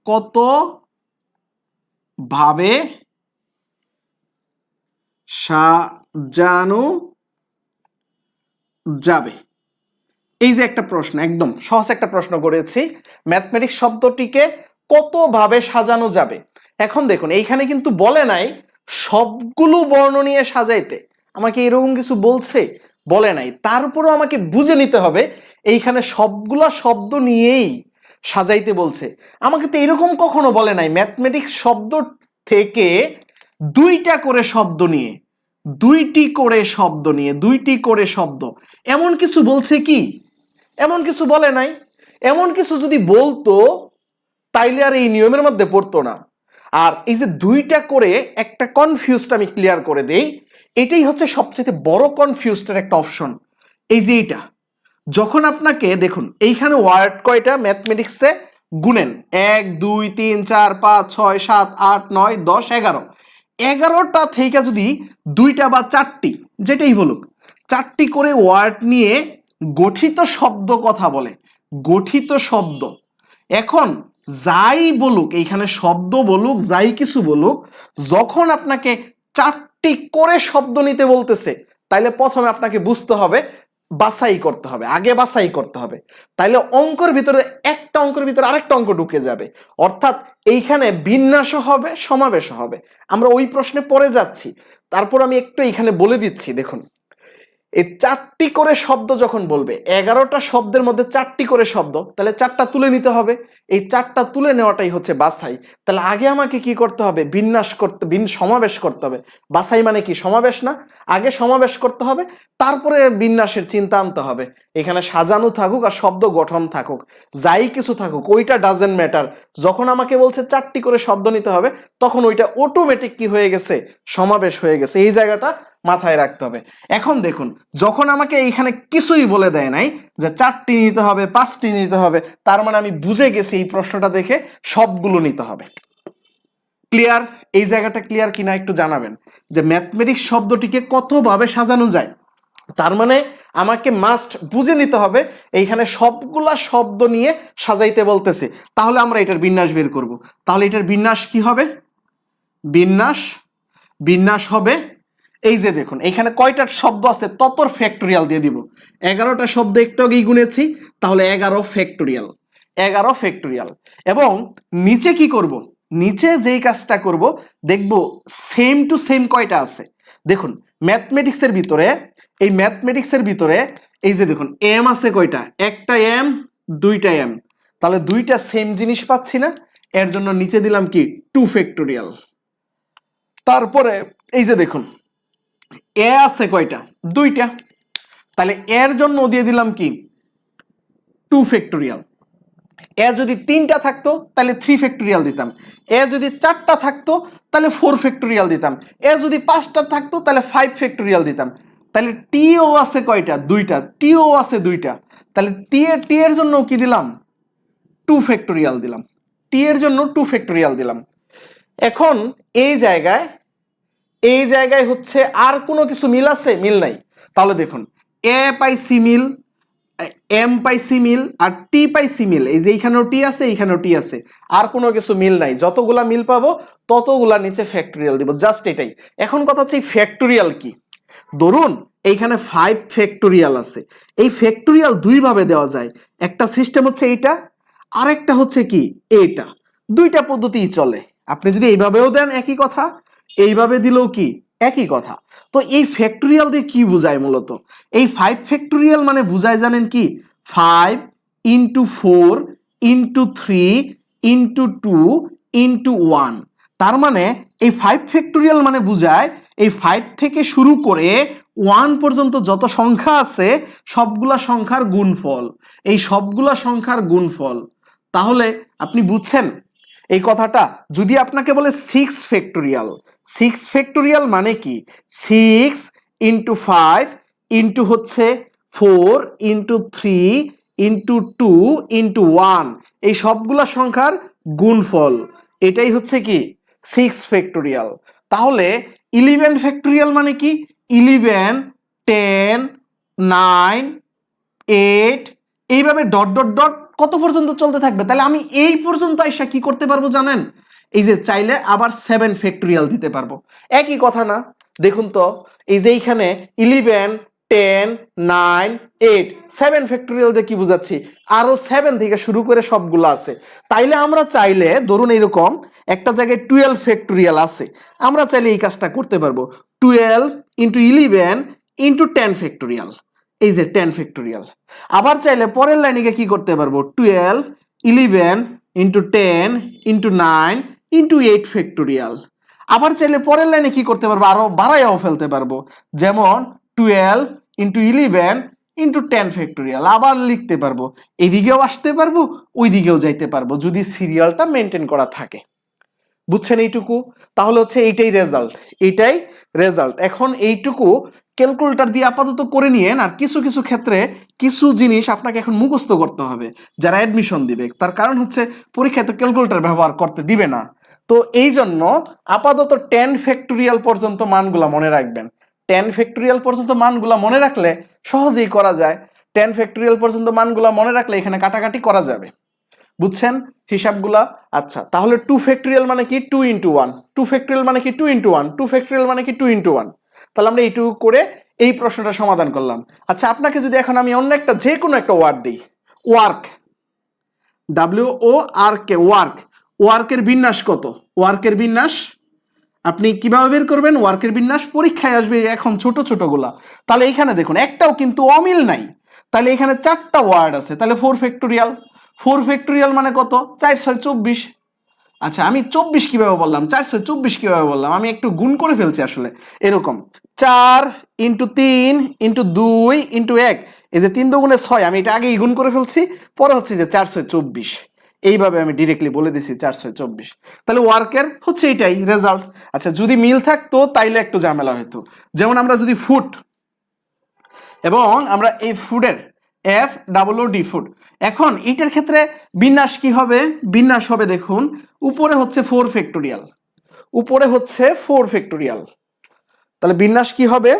কত ভাবে সাজানো যাবে? এই যে একটা প্রশ্ন, একদম সহজ একটা প্রশ্ন করেছি, ম্যাথমেটিক্স শব্দটিকে কত ভাবে সাজানো যাবে। এখন দেখুন এইখানে কিন্তু বলে নাই সবগুলো বর্ণ নিয়ে সাজাইতে, আমাকে এরকম কিছু বলছে বলে নাই, তারপরও আমাকে বুঝে নিতে হবে এইখানে সবগুলা শব্দ নিয়েই সাজাইতে বলছে। আমাকে তো এরকম কখনো বলে নাই ম্যাথমেটিক্স শব্দ থেকে দুইটা করে শব্দ নিয়ে, দুইটি করে শব্দ, এমন কিছু বলছে কি? এমন কিছু বলে নাই। এমন কিছু যদি বলতো তাইলে আর এই নিয়মের মধ্যে পড়তো না। আর এই যে দুইটা করে একটা কনফিউজড আমি ক্লিয়ার করে দেই, এটাই হচ্ছে সবচেয়ে বড় কনফিউজডের একটা অপশন। এই যে এইটা যখন আপনাকে দেখুন এইখানে ওয়ার্ড কয়টা ম্যাথমেটিক্সে গুনেন 1 2 3 4 5 6 7 8 9 10 11, 11টা থেকে যদি দুইটা বা চারটি যেটাই বলুক চারটি করে ওয়ার্ড নিয়ে গঠিত শব্দ কথা বলে, গঠিত শব্দ। এখন যাই বলুক এইখানে শব্দ বলুক যাই কিছু বলুক, যখন আপনাকে চারটি করে শব্দ নিতে বলতেছে তাইলে প্রথমে আপনাকে বুঝতে হবে বাছাই করতে হবে, আগে বাছাই করতে হবে। তাইলে অঙ্কের ভিতরে একটা অঙ্কের ভিতরে আরেকটা অঙ্ক ঢুকে যাবে, অর্থাৎ এইখানে বিন্যাসও হবে সমাবেশও হবে। আমরা ওই প্রশ্নে পড়ে যাচ্ছি, তারপর আমি একটু এইখানে বলে দিচ্ছি। দেখুন এই চারটি করে শব্দ যখন বলবে 11টা শব্দের মধ্যে চারটি করে শব্দ, তাহলে চারটা তুলে নিতে হবে। এই চারটা তুলে নেওয়াটাই হচ্ছে বাছাই। তাহলে আগে আমাকে কি করতে হবে? বিন্যাস করতে, সমাবেশ করতে হবে। বাছাই মানে কি? সমাবেশ না? আগে সমাবেশ করতে হবে, তারপরে বিন্যাসের চিন্তা আনতে হবে। এখানে সাজানো থাকুক আর শব্দ গঠন থাকুক, যাই কিছু থাকুক, ওইটা ডাজেন্ট ম্যাটার। যখন আমাকে বলছে চারটি করে শব্দ নিতে হবে, তখন ওইটা অটোমেটিক কি হয়ে গেছে? সমাবেশ হয়ে গেছে। এই জায়গাটা মাথায় রাখতে হবে। এখন দেখুন যখন আমাকে এইখানে কিছুই বলে দেয় নাই যে চারটি নিতে হবে 5টি নিতে হবে, তার মানে আমি বুঝে গেছি এই প্রশ্নটা দেখে সবগুলো নিতে হবে। ক্লিয়ার? এই জায়গাটা ক্লিয়ার কিনা একটু জানাবেন যে ম্যাথমেটিক্স শব্দটিকে কতভাবে সাজানো যায়। তার মানে আমাকে মাস্ট বুঝে নিতে হবে এইখানে সবগুলা শব্দ নিয়ে সাজাইতে বলতেছে। তাহলে আমরা এটার বিন্যাস বের করব। তাহলে এটার বিন্যাস কি হবে? বিন্যাস হবে এই যে দেখুন এখানে কয়টা শব্দ আছে ততর ফ্যাক্টোরিয়াল দিয়ে দিব। 11টা শব্দ একটু আগেই গুনেছি, তাহলে 11 ফ্যাক্টোরিয়াল। এবং নিচে কি করব? নিচে যেই কাজটা করব দেখব সেম টু সেম কয়টা আছে। দেখুন ম্যাথমেটিক্সের ভিতরে এই যে দেখুন এম আছে কয়টা? একটা এম, দুইটা এম, তাহলে দুইটা সেম জিনিস পাচ্ছি না? এর জন্য নিচে দিলাম কি 2 ফ্যাক্টোরিয়াল। তারপরে এই যে দেখুন এ আছে কয়টা? দুইটা, তাহলে এর জন্য দিয়ে দিলাম কি 2 ফ্যাক্টোরিয়াল। এ যদি 3টা থাকতো তাহলে 3 ফ্যাক্টোরিয়াল দিতাম, এ যদি 4টা থাকতো তাহলে 4 ফ্যাক্টোরিয়াল দিতাম, এ যদি 5টা থাকতো তাহলে 5 ফ্যাক্টোরিয়াল দিতাম। তাহলে টিও আছে কয়টা? দুইটা, টিও আছে দুইটা, তাহলে টি এর জন্য কি দিলাম? 2 ফ্যাক্টোরিয়াল দিলাম, টি এর জন্য 2 ফ্যাক্টোরিয়াল দিলাম। এখন এই জায়গায় হচ্ছে আর কোনো কিছু মিল আছে? মিল নাই। তাহলে দেখুন এ পাইছি মিল, এম পাইছি মিল, আর টি পাইছি মিল। এই যে এইখানেও টি আছে, এইখানেও টি আছে, আর কোনো কিছু মিল নাই। যতগুলা মিল পাবো ততগুলা নিচে ফ্যাক্টোরিয়াল দিব, জাস্ট এটাই। এখন কথা হচ্ছে ফ্যাক্টোরিয়াল কি? ধরুন এইখানে 5 ফ্যাক্টোরিয়াল আছে। এই ফ্যাক্টোরিয়াল দুই ভাবে দেওয়া যায়, একটা সিস্টেম হচ্ছে এইটা, আরেকটা হচ্ছে কি এইটা। দুইটা পদ্ধতিই চলে। আপনি যদি এইভাবেও দেন একই কথা, এইভাবে দিলেও কি একই কথা। তো এই ফ্যাক্টোরিয়াল দিয়ে কি বোঝায়? মূলত এই 5 ফ্যাক্টোরিয়াল মানে বুঝায় জানেন কি? 5 × 4 × 3 ইন্টু 2 ইন্টু 1। তার মানে এই 5 ফ্যাক্টোরিয়াল মানে বোঝায় এই 5 থেকে শুরু করে 1 পর্যন্ত যত সংখ্যা আছে সবগুলা সংখ্যার গুণফল, এই সবগুলা সংখ্যার গুণফল। তাহলে আপনি বুঝছেন এই কথাটা? যদি আপনাকে বলে 6 ফ্যাক্টোরিয়াল, 6 ফ্যাক্টোরিয়াল মানে কি 6 ইন্টু 5 ইন্টু হচ্ছে 4 ইন্টু 3 ইন্টু 2 ইন্টু 1, এই সবগুলা সংখ্যার গুণফল, এটাই হচ্ছে কি 6 ফ্যাক্টোরিয়াল। তাহলে 11 ফ্যাক্টোরিয়াল মানে কি 11 10 9 8, এইভাবে ডট ডট ডট কত পর্যন্ত চলতে থাকবে। তাহলে আমি এই পর্যন্ত আইসা কি করতে পারবো জানেন? এই যে চাইলে আবার 7 ফ্যাক্টোরিয়াল দিতে পারবো। একই কথা না? দেখুন তো, এই যে এইখানে 11 10 9 8 7 ফ্যাক্টোরিয়াল দিয়ে কি বুঝাচ্ছি? আরো 7 থেকে শুরু করে সবগুলো আছে। তাইলে আমরা চাইলে ধরুন এরকম একটা জায়গায় 12 ফ্যাক্টোরিয়াল আছে, আমরা চাইলে এই কাজটা করতে পারবো 12 ইন্টু 11 ইন্টু 10 ফ্যাক্টোরিয়াল, এই যে 10 ফ্যাক্টোরিয়াল। আবার চাইলে পরের লাইনে গিয়ে কি করতে পারবো 12 11 ইন্টু 10 ইন্টু 9 ইন্টু 8 ফ্যাক্টোরিয়াল। আবার চাইলে পরের লাইনে কি করতে পারবো আরো বাড়াইয়াও ফেলতে পারবো, যেমন 12 ইন্টু 11 ইন্টু 10 ফ্যাক্টোরিয়াল। আবার লিখতে পারবো, এইদিকেও আসতে পারবো ওই দিকেও যাইতে পারবো যদি সিরিয়ালটা মেনটেন করা থাকে। বুঝছেন এইটুকু? তাহলে হচ্ছে এইটাই রেজাল্ট, এইটাই রেজাল্ট। এখন এইটুকু ক্যালকুলেটর দিয়ে আপাতত করে নিয়েন, আর কিছু কিছু ক্ষেত্রে কিছু জিনিস আপনাকে এখন মুখস্থ করতে হবে যারা অ্যাডমিশন দিবে। তার কারণ হচ্ছে পরীক্ষায় তো ক্যালকুলেটর ব্যবহার করতে দিবে না, তো এই জন্য আপাতত 10 ফ্যাক্টোরিয়াল পর্যন্ত মানগুলা মনে রাখবেন। 10 ফ্যাক্টোরিয়াল পর্যন্ত মানগুলা মনে রাখলে সহজেই করা যায়। 10 ফ্যাক্টোরিয়াল পর্যন্ত মানগুলা মনে রাখলে এখানে কাটাকাটি করা যাবে। বুঝছেন হিসাবগুলা? আচ্ছা, তাহলে 2 ফ্যাক্টোরিয়াল মানে কি 2 ইন্টু 1, 2 ফ্যাক্টোরিয়াল মানে কি 2 ইন্টু 1, 2 ফ্যাক্টোরিয়াল মানে কি 2 ইন্টু 1। তাহলে আমরা এইটুকু করে এই প্রশ্নটা সমাধান করলাম। আচ্ছা, আপনাকে যদি এখন আমি অন্য একটা যে কোনো একটা ওয়ার্ড দিই, ওয়ার্ক, WORK, ওয়ার্ক, ওয়ার্কের বিন্যাস কত? ওয়ার্কের বিন্যাস আপনি কিভাবে বের করবেন? ওয়ার্কের বিন্যাস পরীক্ষায় আসবে এখন ছোট ছোটগুলা। তাহলে এইখানে দেখুন একটাও কিন্তু অমিল নাই, তাহলে এখানে 4টা ওয়ার্ড আছে, তাহলে 4 ফ্যাক্টোরিয়াল। 4 ফ্যাক্টোরিয়াল মানে কত? 4 6 24। আচ্ছা, আমি 24 কিভাবে বললাম, 4 6 24 কিভাবে বললাম? আমি একটু গুণ করে ফেলছি আসলে। এরকম 4 ইন্টু 3 ইন্টু 2 ইন্টু 1, এই যে 3 দুগুণে 6, আমি এটা আগেই গুণ করে ফেলছি, পরে হচ্ছে যে 4 6 24, এইভাবে আমি ডিরেক্টলি বলে দিছি 4 6 24। তাহলে ওয়ার্কের হচ্ছে এইটাই রেজাল্ট। আচ্ছা, যদি মিল থাকতো তাইলে একটু ঝামেলা হতো। যেমন আমরা যদি ফুড এবং আমরা এই ফুডের FOOD ফুড, এখন এইটার ক্ষেত্রে বিন্যাস কি হবে? বিন্যাস হবে দেখুন, উপরে হচ্ছে 4 ফ্যাক্টোরিয়াল, উপরে হচ্ছে 4 ফ্যাক্টোরিয়াল। তাহলে বিন্যাস কি হবে?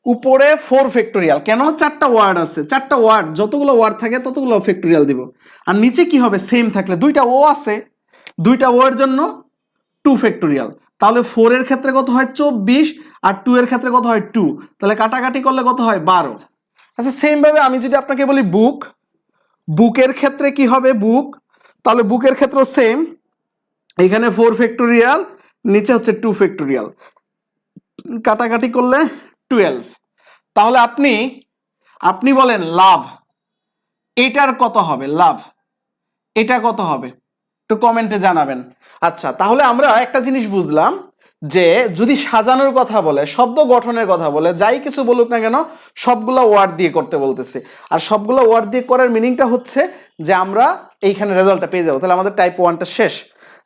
উপরে 4 ফ্যাক্টোরিয়াল। কেন? 4টা ওয়ার্ড আছে, 4টা ওয়ার্ড, যতগুলো ওয়ার্ড থাকে ততগুলো ফ্যাক্টোরিয়াল দিব। আর নিচে কি হবে? সেম থাকলে, 2টা ও আছে, 2টা ও এর জন্য 2 ফ্যাক্টোরিয়াল। তাহলে 4 এর ক্ষেত্রে কত হয়? 24, আর 2 এর ক্ষেত্রে কত হয়? 2। তাহলে কাটাকাটি করলে কত হয়? 12। আচ্ছা, সেম ভাবে আমি যদি আপনাকে বলি বুক, বুকের ক্ষেত্রে কি হবে? বুক, তাহলে বুকের ক্ষেত্রে সেম, এখানে 4 ফ্যাক্টোরিয়াল, নিচে হচ্ছে 2 ফ্যাক্টোরিয়াল, কাটাকাটি করলে 12। তাহলে আপনি বলেন লাভ, এটার কত হবে? লাভ এটা কত হবে? একটু কমেন্টে জানাবেন। আচ্ছা, তাহলে আমরা একটা জিনিস বুঝলাম যে যদি সাজানোর কথা বলে, শব্দ গঠনের কথা বলে, যাই কিছু বলুক না কেন সবগুলো ওয়ার্ড দিয়ে করতে বলতেছে। আর সবগুলো ওয়ার্ড দিয়ে করার মিনিংটা হচ্ছে যে আমরা এইখানে রেজাল্টটা পেয়ে যাবো। তাহলে আমাদের টাইপ 1টা শেষ,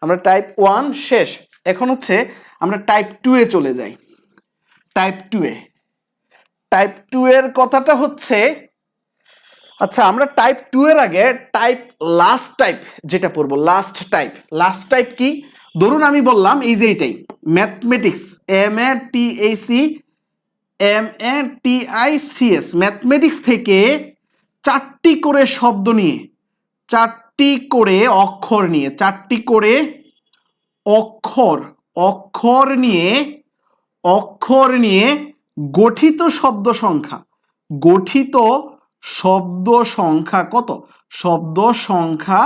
আমরা টাইপ 1 শেষ। এখন হচ্ছে আমরা টাইপ 2 এ চলে যাই। টাইপ 2 এ, টাইপ 2 এর কথাটা হচ্ছে, আচ্ছা আমরা টাইপ 2 এর আগে টাইপ লাস্ট টাইপ যেটা পড়বো, লাস্ট টাইপ। লাস্ট টাইপ কি? ধরুন আমি বললাম এই যে এইটাই ম্যাথমেটিক্স, MATHMATICS, ম্যাথমেটিক্স থেকে 4টি করে শব্দ নিয়ে, 4টি করে অক্ষর নিয়ে, 4টি করে অক্ষর নিয়ে, অক্ষর নিয়ে গঠিত শব্দ সংখ্যা, গঠিত শব্দ সংখ্যা কত? শব্দ সংখ্যা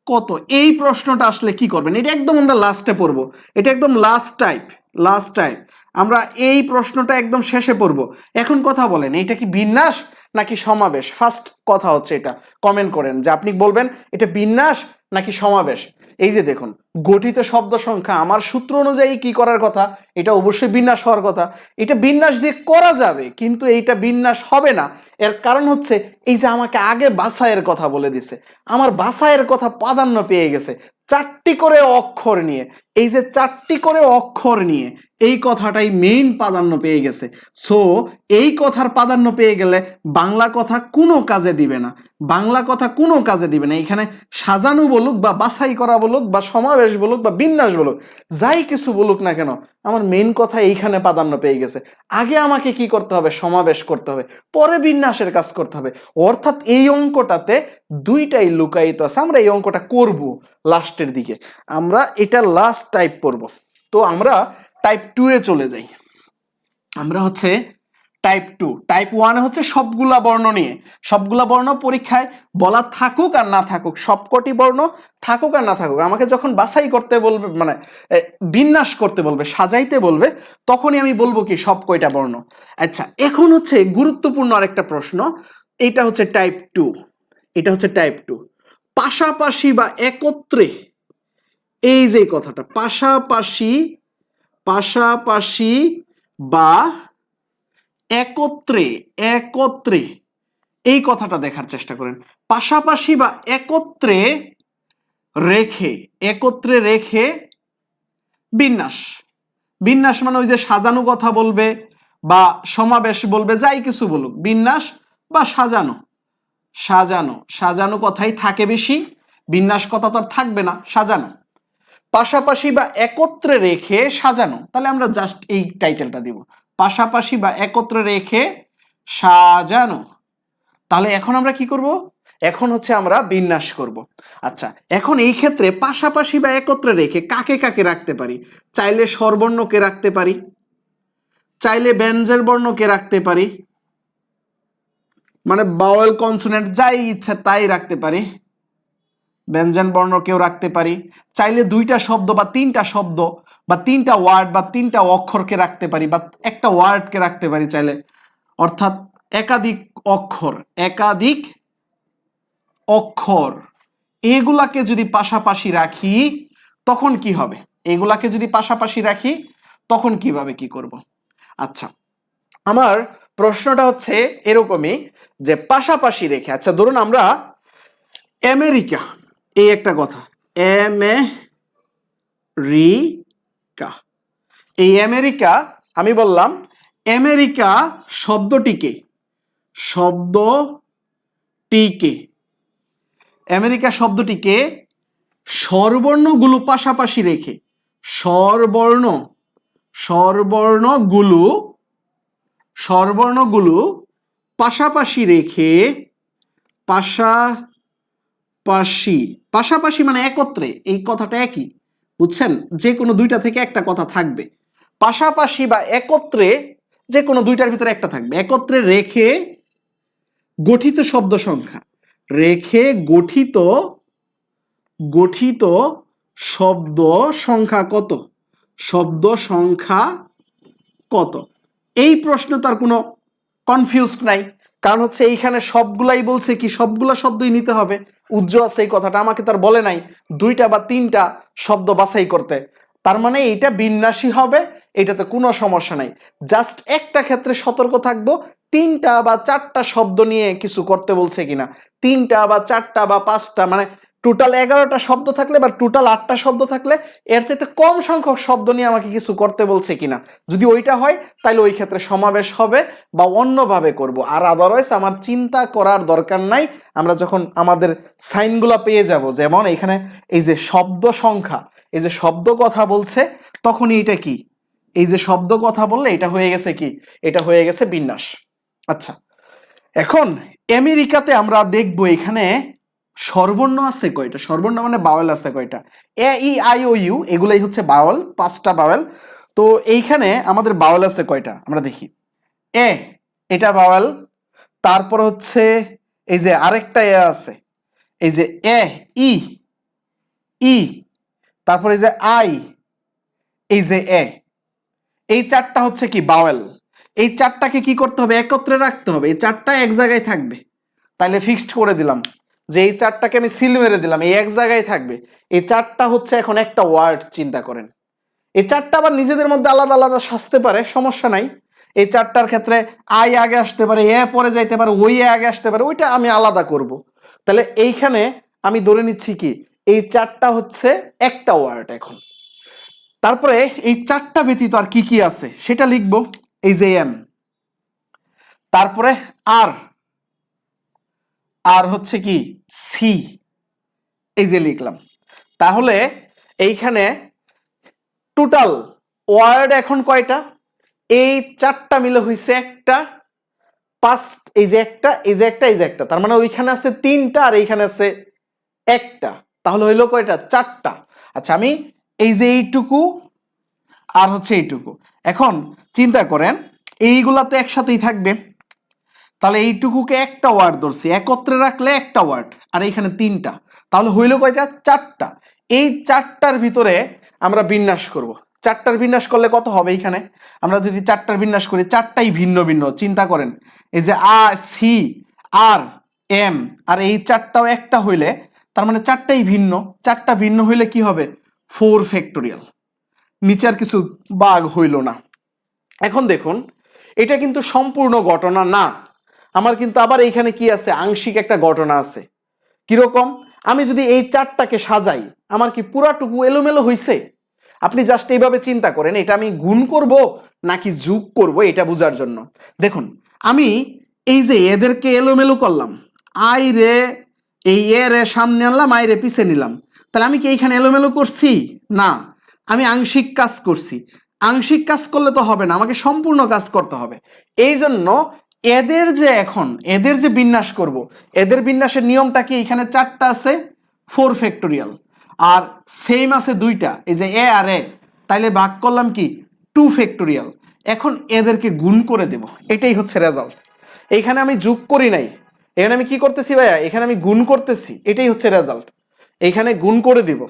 কত? এই প্রশ্নটা আসলে কি করবেন? এটা একদম আমরা লাস্টে পড়বো, এটা একদম লাস্ট টাইপ, লাস্ট টাইপ। আমরা এই প্রশ্নটা একদম শেষে পড়বো। এখন কথা বলেন, এটা কি বিন্যাস নাকি সমাবেশ? ফার্স্ট কথা হচ্ছে এটা, কমেন্ট করেন যে আপনি বলবেন এটা বিন্যাস নাকি সমাবেশ? এই যে দেখুন, গঠিত শব্দ সংখ্যা আমার সূত্র অনুযায়ী কি করার কথা, এটা অবশ্যই বিন্যাস হওয়ার কথা। এটা বিন্যাস দিয়ে করা যাবে, কিন্তু এইটা বিন্যাস হবে না। এর কারণ হচ্ছে এই যে আমাকে আগে বাছাইয়ের কথা বলে দিছে, আমার বাছাইয়ের কথা প্রাধান্য পেয়ে গেছে চারটি করে অক্ষর নিয়ে। এই যে চারটি করে অক্ষর নিয়ে এই কথাটাই মেইন প্রাধান্য পেয়ে গেছে। সো এই কথার প্রাধান্য পেয়ে গেলে বাংলা কথা কোনো কাজে দিবে না, বাংলা কথা কোনো কাজে দিবে না। এখানে সাজানো বলুক বা বাছাই করা বলুক বা সমাবেশ বলুক বা বিন্যাস বলুক, যাই কিছু বলুক না কেন, আমার মেইন কথা এইখানে প্রাধান্য পেয়ে গেছে। আগে আমাকে কি করতে হবে? সমাবেশ করতে হবে, পরে বিন্যাসের কাজ করতে হবে। অর্থাৎ এই অঙ্কটাতে দুইটাই লুকায়িত আছে। আমরা এই অঙ্কটা করব লাস্টের দিকে, আমরা এটা লাস্ট টাইপ করব। তো আমরা টাইপ 2 এ চলে যাই। আমরা হচ্ছে টাইপ 2। টাইপ 1 হচ্ছে সবগুলা বর্ণ নিয়ে। সবগুলা বর্ণ পরীক্ষায় বলা থাকুক আর না থাকুক, সবকটি বর্ণ থাকুক আর না থাকুক, আমাকে যখন বাছাই করতে বলবে, মানে বিন্যাস করতে বলবে, সাজাইতে বলবে, তখনই আমি বলবো কি সব কয়টা বর্ণ। আচ্ছা, এখন হচ্ছে গুরুত্বপূর্ণ আরেকটা প্রশ্ন। এটা হচ্ছে টাইপ 2। এটা হচ্ছে টাইপ 2। পাশাপাশি বা একত্রে, এই যে কথাটা পাশাপাশি, পাশাপাশি বা একত্রে, একত্রে, এই কথাটা দেখার চেষ্টা করেন। পাশাপাশি বা একত্রে রেখে, একত্রে রেখে বিন্যাস। বিন্যাস মানে ওই যে সাজানো কথা বলবে বা সমাবেশ বলবে, যাই কিছু বলুক, বিন্যাস বা সাজানো। সাজানো, সাজানো কথাই থাকে বেশি, বিন্যাস কথা তো আর থাকবে না, সাজানো। পাশাপাশি বা একত্রে রেখে সাজানো, তাহলে আমরা জাস্ট এই টাইটেলটা দিব, পাশাপাশি বা একত্রে রেখে সাজানো। তাহলে এখন আমরা কি করব? এখন হচ্ছে আমরা বিন্যাস করব। আচ্ছা, এখন এই ক্ষেত্রে পাশাপাশি বা একত্রে রেখে কাকে কাকে রাখতে পারি? চাইলে স্বরবর্ণকে রাখতে পারি, চাইলে ব্যঞ্জন বর্ণকে রাখতে পারি, মানে বাওয়েল কনসোনেন্ট যাই ইচ্ছা তাই রাখতে পারি, ব্যঞ্জন বর্ণকেও রাখতে পারি, চাইলে দুইটা শব্দ বা তিনটা শব্দ বা তিনটা ওয়ার্ড বা তিনটা অক্ষরকে রাখতে পারি, বা একটা ওয়ার্ডকে রাখতে পারি চাইলে। অর্থাৎ একাধিক অক্ষর, একাধিক অক্ষর, এগুলাকে যদি পাশাপাশি রাখি তখন কি হবে? এগুলাকে যদি পাশাপাশি রাখি তখন কিভাবে কি করব? আচ্ছা, আমার প্রশ্নটা হচ্ছে এরকমই যে পাশাপাশি রেখে, আচ্ছা ধরুন আমরা আমেরিকা, এই একটা কথা, আমেরিকা, এই আমেরিকা, আমি বললাম আমেরিকা শব্দটিকে, শব্দটিকে, আমেরিকা শব্দটিকে স্বরবর্ণগুলো পাশাপাশি রেখে, স্বরবর্ণ, স্বরবর্ণগুলো, স্বরবর্ণগুলো পাশাপাশি রেখে, পাশাপাশি, পাশাপাশি মানে একত্রে, এই কথাটা একই, বুঝছেন? যে কোনো দুইটা থেকে একটা কথা থাকবে। পাশাপাশি বা একত্রে যে কোনো দুইটার ভিতরে একটা থাকবে। একত্রে রেখে গঠিত শব্দ সংখ্যা, রেখে গঠিত, গঠিত শব্দ সংখ্যা কত? শব্দ সংখ্যা কত? এই প্রশ্ন তার কোনো কনফিউজড নাই, কারণ হচ্ছে এইখানে সবগুলাই বলছে কি সবগুলা শব্দই নিতে হবে। উজ্জ্ব আছে এই কথাটা, আমাকে তার বলে নাই দুইটা বা তিনটা শব্দ বাছাই করতে। তার মানে এইটা বিন্যাসী হবে, এটাতে কোনো সমস্যা নাই। জাস্ট একটা ক্ষেত্রে সতর্ক থাকবো, তিনটা বা চারটা শব্দ নিয়ে কিছু করতে বলছে কিনা। তিনটা বা চারটা বা পাঁচটা, মানে টোটাল 11টা শব্দ থাকলে বা টোটাল 8টা শব্দ থাকলে এর চাইতে কম সংখ্যক শব্দ নিয়ে আমাকে কিছু করতে বলছে কিনা। যদি ওইটা হয় তাহলে ওই ক্ষেত্রে সমাবেশ হবে বা অন্যভাবে করব। আর আদারওয়াইজ আমার চিন্তা করার দরকার নাই। আমরা যখন আমাদের সাইনগুলা পেয়ে যাব, যেমন এখানে এই যে শব্দ সংখ্যা, এই যে শব্দ কথা বলছে, তখনই এটা কি, এই যে শব্দ কথা বললে এটা হয়ে গেছে কি, এটা হয়ে গেছে বিন্যাস। আচ্ছা, এখন আমেরিকাতে আমরা দেখব এখানে স্বরবর্ণ আছে কয়টা? স্বরবর্ণ মানে বাওয়েল আছে কয়টা? এ ই আই ও ইউ, এগুলাই হচ্ছে বাওয়েল, 5টা বাওয়েল। তো এইখানে আমাদের বাওয়েল আছে কয়টা আমরা দেখি। এ, এটা বাওয়েল। তারপর হচ্ছে এই যে আরেকটা এ আছে, এই যে এ, ই, ই, তারপর এই যে আই, এই যে এ, এই চারটা হচ্ছে কি বাওয়েল। এই চারটাকে কি করতে হবে? একত্রে রাখতে হবে। এই চারটা এক জায়গায় থাকবে। তাইলে ফিক্সড করে দিলাম, যে এই চারটাকে আমি সিল মেরে দিলাম, এই এক জায়গায় থাকবে, এই চারটা হচ্ছে এখন একটা ওয়ার্ড। চিন্তা করেন, এই চারটা আবার নিজেদের মধ্যে আলাদা আলাদা সাজতে পারে, সমস্যা নাই। এই চারটার ক্ষেত্রে আই আগে আসতে পারে, এ পরে যাইতে পারে, ওই আগে আসতে পারে, ওইটা আমি আলাদা করব। তাহলে এইখানে আমি ধরে নিচ্ছি কি এই চারটা হচ্ছে একটা ওয়ার্ড। এখন তারপরে এই চারটা ব্যতীত আর কি কি আছে সেটা লিখব। এই যে এম, তারপরে আর, আর হচ্ছে কি সি, এই যে লিখলাম। তাহলে এইখানে টোটাল ওয়ার্ড এখন কয়টা? এই চারটা মিলে হইছে একটা, পাঁচ, এই যে একটা, এই যে একটা, এই যে একটা, তার মানে ওইখানে আছে তিনটা আর এইখানে আছে একটা, তাহলে হইলো কয়টা? চারটা। আচ্ছা, আমি এই যে এইটুকু আর হচ্ছে এইটুকু, এখন চিন্তা করেন এইগুলা তো একসাথেই থাকবে, তাহলে এইটুকুকে একটা ওয়ার্ড ধরছি, একত্রে রাখলে একটা ওয়ার্ড, আর এইখানে তিনটা, তাহলে হইলো কয়টা? চারটা। এই চারটার ভিতরে আমরা বিন্যাস করব। চারটার বিন্যাস করলে কত হবে? এইখানে আমরা যদি চারটার বিন্যাস করি, চারটাই ভিন্ন ভিন্ন। চিন্তা করেন, এই যে সি, আর, এম, আর এই চারটাও একটা হইলে তার মানে চারটাই ভিন্ন। চারটা ভিন্ন হইলে কি হবে? 4 ফ্যাক্টোরিয়াল। নিচে আর কিছু বাগ হইল না। এখন দেখুন, এটা কিন্তু সম্পূর্ণ ঘটনা না, আমার কিন্তু আবার এইখানে কি আছে? আংশিক একটা ঘটনা আছে। কিরকম? আমি যদি এই চারটাকে সাজাই, আমার কি পুরাটুকু এলোমেলো হইছে? আপনি জাস্ট এইভাবে চিন্তা করেন, এটা আমি গুণ করব নাকি যোগ করব এটা বোঝার জন্য। দেখুন, আমি এই যে এদেরকে এলোমেলো করলাম, আই রে এই এ রে সামনে আনলাম, আই রে পিছে নিলাম, তাহলে আমি কি এইখানে এলোমেলো করছি? না, আমি আংশিক কাজ করছি। আংশিক কাজ করলে তো হবে না, আমাকে সম্পূর্ণ কাজ করতে হবে। এই জন্য এদের যে এখন এদের যে বিন্যাস করব, এদের বিন্যাসের নিয়মটা কি? এখানে চারটা আছে, 4 ফ্যাক্টোরিয়াল, আর সেম আছে দুইটা, এই যে এ আর এ, তাইলে ভাগ করলাম কি 2 ফ্যাক্টোরিয়াল। এখন এদেরকে গুণ করে দেব, এটাই হচ্ছে রেজাল্ট। এইখানে আমি যোগ করি নাই, এখানে আমি কি করতেছি ভাইয়া? এখানে আমি গুণ করতেছি, এটাই হচ্ছে রেজাল্ট। এইখানে গুণ করে দিব,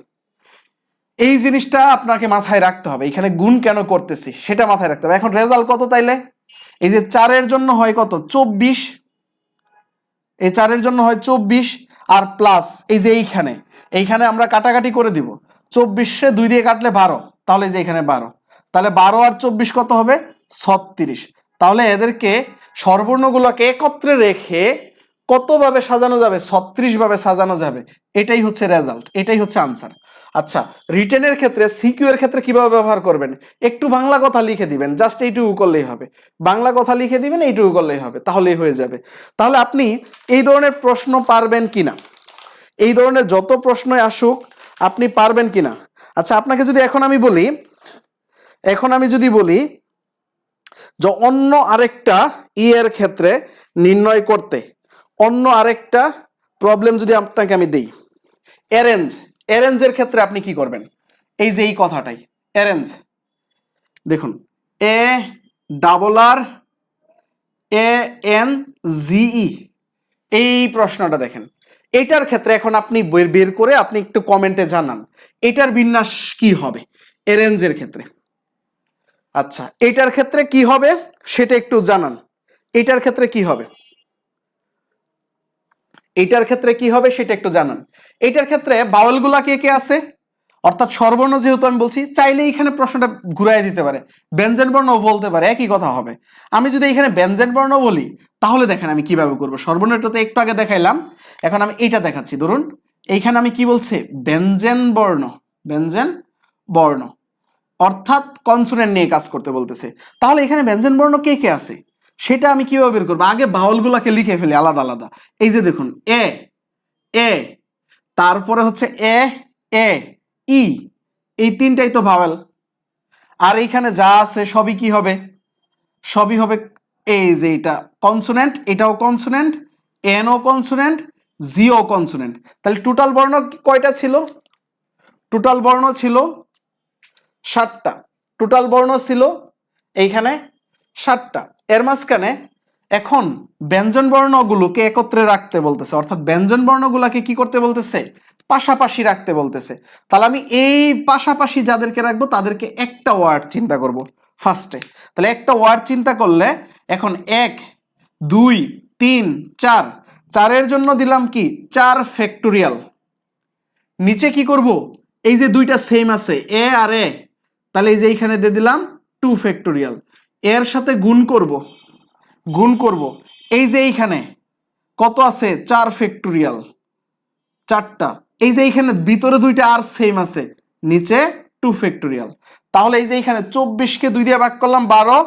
এই জিনিসটা আপনাকে মাথায় রাখতে হবে। এখানে গুণ কেন করতেছি সেটা মাথায় রাখতে হবে। এখন রেজাল্ট কত? তাইলে এই যে 4-এর জন্য হয় কত? 24, এই 4-এর জন্য হয় 24, আর প্লাস এই যে এইখানে, এইখানে আমরা কাটাকাটি করে দিব, 24-এ 2 দিয়ে কাটলে 12, তাহলে এই যে এখানে 12, তাহলে 12 আর 24 কত হবে? 36। তাহলে এদেরকে স্বরবর্ণগুলোকে একত্রে রেখে কতভাবে সাজানো যাবে? 36 ভাবে সাজানো যাবে। এটাই হচ্ছে রেজাল্ট, এটাই হচ্ছে আনসার। আচ্ছা, রিটেনের ক্ষেত্রে, সিকিউ এর ক্ষেত্রে কিভাবে ব্যবহার করবেন? একটু বাংলা কথা লিখে দিবেন, জাস্ট এইটুকু করলেই হবে। বাংলা কথা লিখে দিবেন, এইটুকু করলেই হবে, তাহলেই হয়ে যাবে। তাহলে আপনি এই ধরনের প্রশ্ন পারবেন কিনা, এই ধরনের যত প্রশ্নই আসুক আপনি পারবেন কিনা? আচ্ছা, আপনাকে যদি এখন আমি বলি যে অন্য আরেকটা এর ক্ষেত্রে নির্ণয় করতে, অন্য আরেকটা প্রবলেম যদি আপনাকে আমি দেই, অ্যারেঞ্জের ক্ষেত্রে আপনি কি করবেন? এই যে এই কথাটাই অ্যারেঞ্জ, দেখুন A double R A N G E, এই প্রশ্নটা দেখেন। এটার ক্ষেত্রে এখন আপনি বের করে আপনি একটু কমেন্টে জানান এটার বিন্যাস কি হবে অ্যারেঞ্জের ক্ষেত্রে। আচ্ছা, এটার ক্ষেত্রে কি হবে সেটা একটু জানান। এটার ক্ষেত্রে কি হবে, এটার ক্ষেত্রে কি হবে সেটা একটু জানান। এটার ক্ষেত্রে বাউলগুলা কে কে আছে? অর্থাৎ স্বরবর্ণ যেহেতু আমি বলছি, চাইলে এখানে প্রশ্নটা ঘুরাই দিতে পারে, ব্যঞ্জন বর্ণ বলতে পারে, একই কথা হবে। আমি যদি এখানে ব্যঞ্জন বর্ণ বলি, তাহলে দেখেন আমি কিভাবে করব। স্বরবর্ণটা তো একটু আগে দেখাইলাম, এখন আমি এইটা দেখাচ্ছি। ধরুন এইখানে আমি কি বলছি? ব্যঞ্জন বর্ণ, ব্যঞ্জন বর্ণ, অর্থাৎ কনসোনেন্ট নিয়ে কাজ করতে বলতেছে। তাহলে এখানে ব্যঞ্জন বর্ণ কে কে আছে সেটা আমি কিভাবে বের করবো? আগে বাউলগুলাকে লিখে ফেলি আলাদা আলাদা। এই যে দেখুন এ এ, তারপরে হচ্ছে এ এ ই, এই তিনটাই তো ভাওয়েল। আর এইখানে যা আছে সবই কি হবে? সবই হবে এই যে এটা কনসোনেন্ট, এটাও consonant, NO consonant, Jio consonant. তাহলে টোটাল বর্ণ কয়টা ছিল? টোটাল বর্ণ ছিল 7টা, টোটাল বর্ণ ছিল এইখানে 7টা। এর মাঝখানে এখন ব্যঞ্জন বর্ণগুলোকে একত্রে রাখতে বলতেছে, অর্থাৎ ব্যঞ্জন বর্ণগুলোকে কি করতে বলতেছে? পাশাপাশি রাখতে বলতেছে। তাহলে আমি এই পাশাপাশি যাদেরকে রাখবো তাদেরকে একটা ওয়ার্ড চিন্তা করব ফার্স্টে। তাহলে একটা ওয়ার্ড চিন্তা করলে এখন 1 2 3 4, 4-এর জন্য দিলাম কি 4 ফ্যাক্টোরিয়াল। নিচে কি করব, এই যে দুইটা সেম আছে এ আর এ, তাহলে এই যে এইখানে দিয়ে দিলাম 2 ফ্যাক্টোরিয়াল। এর সাথে গুণ করব এই যে এইখানে কত আছে 4 ফ্যাক্টোরিয়াল, 4টা। এই যে এইখানে ভিতরে দুইটা আর সেম আছে, নিচে 2 ফ্যাক্টোরিয়াল। তাহলে এই যে এইখানে 24কে 2 দিয়ে ভাগ করলাম 12,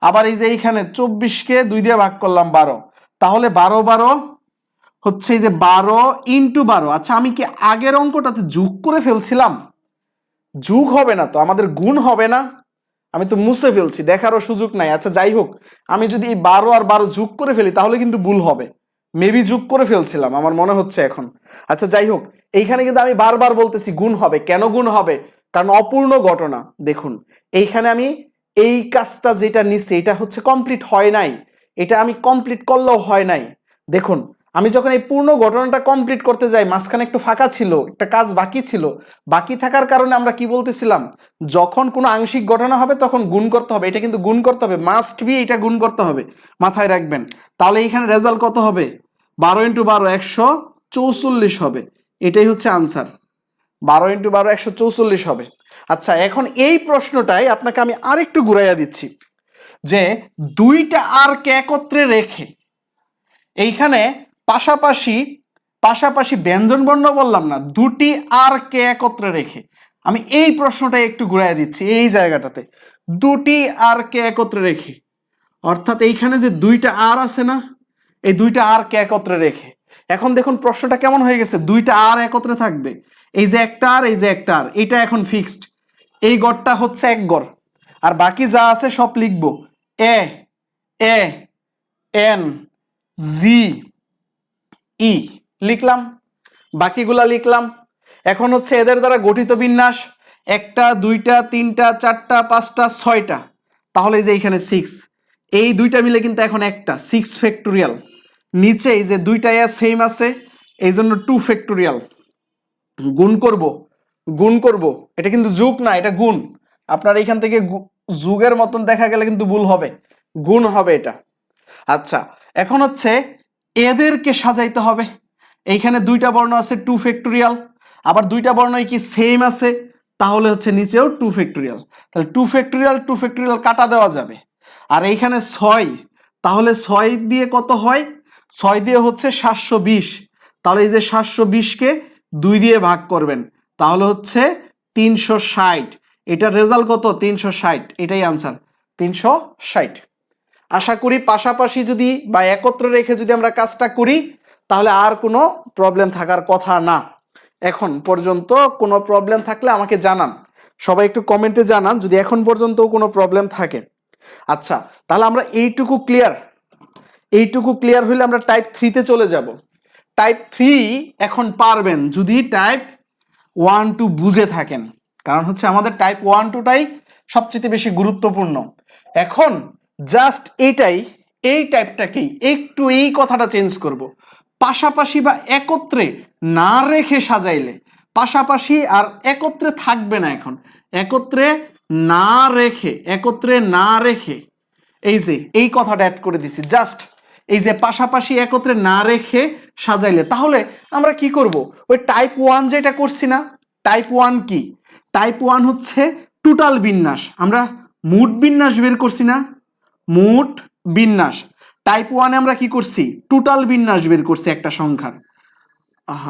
আবার এই যে এইখানে 24কে 2 দিয়ে ভাগ করলাম 12, তাহলে 12 হচ্ছে এই যে 12 ইন্টু 12। আচ্ছা আমি কি আগের অঙ্কটাতে যোগ করে ফেলছিলাম? যোগ হবে না তো, আমাদের গুণ হবে না? আমি তো মুছে ফেলছি, দেখারও সুযোগ নাই। আচ্ছা যাই হোক, আমি যদি এই 12 আর 12 যোগ করে ফেলি তাহলে কিন্তু ভুল হবে। মেবি যোগ করে ফেলছিলাম আমার মনে হচ্ছে এখন। আচ্ছা যাই হোক, এইখানে কিন্তু আমি বারবার বলতেছি গুণ হবে। কেন গুণ হবে? কারণ অপূর্ণ ঘটনা। দেখুন এইখানে আমি এই কাজটা যেটা নিচ্ছি এটা হচ্ছে কমপ্লিট হয় নাই, এটা আমি কমপ্লিট করলেও হয় নাই। দেখুন আমি যখন এই পূর্ণ ঘটনাটা কমপ্লিট করতে যাই মাঝখানে একটু ফাঁকা ছিল, একটা কাজ বাকি ছিল। বাকি থাকার কারণে আমরা কি বলতেছিলাম, যখন কোনো আংশিক ঘটনা হবে তখন গুণ করতে হবে। এটা কিন্তু গুণ করতে হবে, মাস্ট বি, এটা গুণ করতে হবে, মাথায় রাখবেন। তাহলে এইখানে রেজাল্ট কত হবে? 12 ইন্টু 12 144 হবে। এটাই হচ্ছে আনসার। 12 ইন্টু 12 144 হবে। আচ্ছা এখন এই প্রশ্নটাই আপনাকে আমি আরেকটু ঘুরাইয়া দিচ্ছি, যে দুইটা আর কে একত্রে রেখে এইখানে পাশাপাশি পাশাপাশি ব্যঞ্জন বর্ণ বললাম না, দুটি আর কে একত্রে রেখে আমি এই প্রশ্নটাই একটু ঘুরাইয়া দিচ্ছি। এই জায়গাটাতে দুটি আর কে একত্রে রেখে, অর্থাৎ এইখানে যে দুইটা আর আছে না, এই দুইটা আর কে একত্রে রেখে। এখন দেখুন প্রশ্নটা কেমন হয়ে গেছে, দুইটা আর একত্রে থাকবে, এই যে একটা আর এই যে একটা আর, এটা এখন ফিক্সড। এই গড়টা হচ্ছে এক গড়, আর বাকি যা আছে সব লিখবো এ এ এন জি ই লিখলাম, বাকিগুলা লিখলাম। এখন হচ্ছে এদের দ্বারা গঠিত বিন্যাস 1টা 2টা 3টা 4টা 5টা 6টা, তাহলে এই যে এইখানে 6, এই দুইটা মিলে কিন্তু এখন একটা 6 ফ্যাক্টোরিয়াল। নিচে এই যে দুইটা সেম আছে এই জন্য 2 ফ্যাক্টোরিয়াল। গুণ করব, এটা কিন্তু যোগ না, এটা গুণ। আপনার এইখান থেকে যোগের মতন দেখা গেলে কিন্তু ভুল হবে, গুণ হবে এটা। আচ্ছা এখন হচ্ছে এদেরকে সাজাইতে হবে। এইখানে দুইটা বর্ণ আছে 2 ফ্যাক্টোরিয়াল, আবার দুইটা বর্ণই কি সেম আছে, তাহলে হচ্ছে নিচেও 2 ফ্যাক্টোরিয়াল। তাহলে 2 ফ্যাক্টোরিয়াল কাটা দেওয়া যাবে। আর এইখানে 6, তাহলে 6 দিয়ে কত হয়, 6 দিয়ে হচ্ছে 720। তাহলে এই যে 720কে 2 দিয়ে ভাগ করবেন, তাহলে হচ্ছে 360। এটার রেজাল্ট কত? 360, এটাই আনসার 360। আশা করি পাশাপাশি যদি বা একত্রে রেখে যদি আমরা কাজটা করি তাহলে আর কোনো প্রবলেম থাকার কথা না। এখন পর্যন্ত কোনো প্রবলেম থাকলে আমাকে জানান, সবাই একটু কমেন্টে জানান যদি এখন পর্যন্ত কোনো প্রবলেম থাকে। আচ্ছা তাহলে আমরা এইটুকু ক্লিয়ার হইলে আমরা টাইপ 3-তে চলে যাব। টাইপ 3 এখন পারবেন যদি টাইপ 1 2 বুঝে থাকেন, কারণ হচ্ছে আমাদের টাইপ 1 2টাই সবচেয়ে বেশি গুরুত্বপূর্ণ। এখন জাস্ট এই টাইপটাকেই একটু এই কথাটা চেঞ্জ করব, পাশাপাশি বা একত্রে না রেখে সাজাইলে, পাশাপাশি আর একত্রে থাকবে না। এখন একত্রে না রেখে এই যে এই কথাটা অ্যাড করে দিছি, জাস্ট এই যে পাশাপাশি একত্রে না রেখে সাজাইলে, তাহলে আমরা কি করব, ওই টাইপ 1 যেটা করছি না, টাইপ 1 কি, টাইপ 1 হচ্ছে টোটাল বিন্যাস। আমরা মোট বিন্যাস বের করছি না, মোট বিন্যাস। টাইপ 1 আমরা কি করছি, টোটাল বিন্যাস বের করছি একটা সংখ্যার।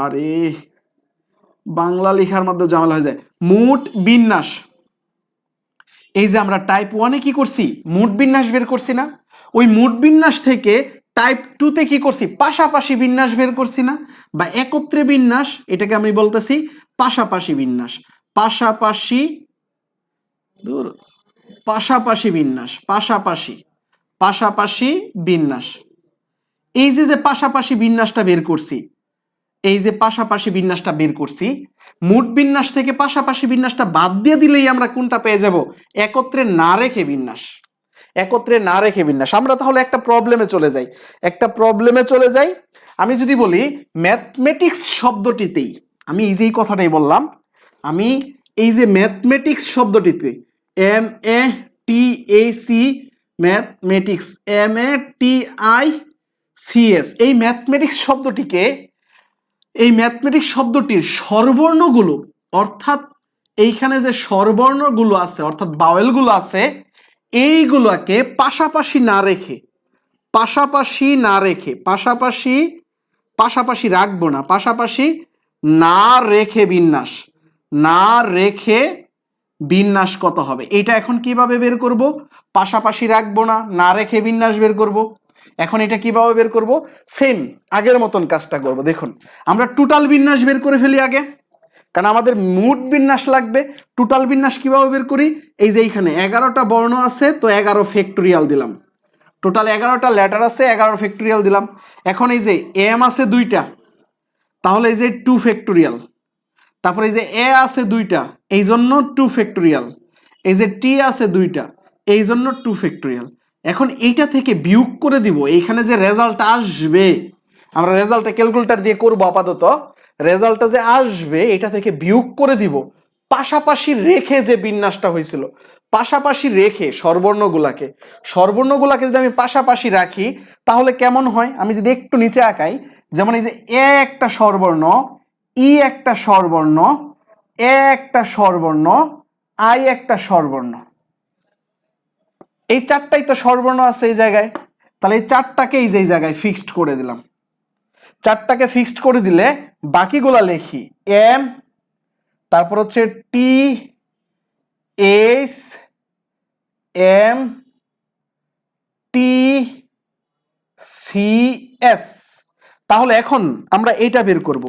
আরে বাংলা লেখার মধ্যে ঝামেলা হয়ে যায়। মোট বিন্যাস, এই যে আমরা টাইপ 1-এ কি করছি, মোট বিন্যাস বের করছি না, ওই মোট বিন্যাস থেকে টাইপ 2-তে কি করছি, পাশাপাশি বিন্যাস বের করছি না, বা একত্রে বিন্যাস, এটাকে আমি বলতেছি পাশাপাশি বিন্যাস। পাশাপাশি বিন্যাস, পাশাপাশি বিন্যাস। এই যে পাশাপাশি বিন্যাসটা বের করছি, এই যে পাশাপাশি বিন্যাসটা বের করছি, মোট বিন্যাস থেকে পাশাপাশি বিন্যাসটা বাদ দিয়ে দিলেই আমরা কোনটা পেয়ে যাব, একত্রে না রেখে বিন্যাস। একত্রে না রেখে বিন্যাস। আমরা তাহলে একটা প্রবলেমে চলে যাই। আমি যদি বলি ম্যাথমেটিক্স শব্দটিতেই, আমি এই যে কথাটাই বললাম, আমি এই যে ম্যাথমেটিক্স শব্দটিতে MATAC ম্যাথমেটিক্স, MATICS সিএস। এই ম্যাথমেটিক্স শব্দটির স্বরবর্ণগুলো, অর্থাৎ এইখানে যে স্বরবর্ণগুলো আছে অর্থাৎ বাওয়েলগুলো আছে, এইগুলোকে পাশাপাশি না রেখে বিন্যাস কত হবে? এটা এখন কিভাবে বের করব? পাশাপাশি রাখবো না, না রেখে বিন্যাস বের করব। এখন এটা কিভাবে বের করব? সেম আগের মতন কাজটা করব। দেখুন, আমরা টোটাল বিন্যাস বের করে ফেলি আগে, কারণ আমাদের মোট বিন্যাস লাগবে। টোটাল বিন্যাস কিভাবে বের করি? এই যে এইখানে 11টা বর্ণ আছে, তো 11 ফ্যাক্টোরিয়াল দিলাম। টোটাল 11টা লেটার আছে, 11 ফ্যাক্টোরিয়াল দিলাম। এখন এই যে এম আছে 2টা, তাহলে এই যে 2 ফ্যাক্টোরিয়াল। তারপরে এই যে এ আছে 2টা, এই জন্য 2 ফ্যাক্টোরিয়াল। এই যে টি আছে 2টা, এই জন্য 2 ফ্যাক্টোরিয়াল। এখন এইটা থেকে বিয়োগ করে দিব, এইখানে যে রেজাল্ট আসবে, আমরা রেজাল্টটা ক্যালকুলেটর দিয়ে করব আপাতত। রেজাল্টটা যে আসবে এটা থেকে বিয়োগ করে দিব পাশাপাশি রেখে যে বিন্যাসটা হয়েছিল। পাশাপাশি রেখে স্বরবর্ণগুলাকে যদি আমি পাশাপাশি রাখি তাহলে কেমন হয়? আমি যদি একটু নিচে আঁকাই, যেমন এই যে এ একটা স্বরবর্ণ, ই একটা স্বরবর্ণ, এ একটা স্বরবর্ণ, আই একটা স্বরবর্ণ। এই 4টাই তো স্বরবর্ণ আছে এই জায়গায়, তাহলে এই 4টাকে এই যে জায়গায় ফিক্সড করে দিলাম। 4টাকে ফিক্সড করে দিলে বাকিগুলা লিখি এম, তারপর হচ্ছে টি, এস, এম, টি, সি, এস। তাহলে এখন আমরা এইটা বের করব।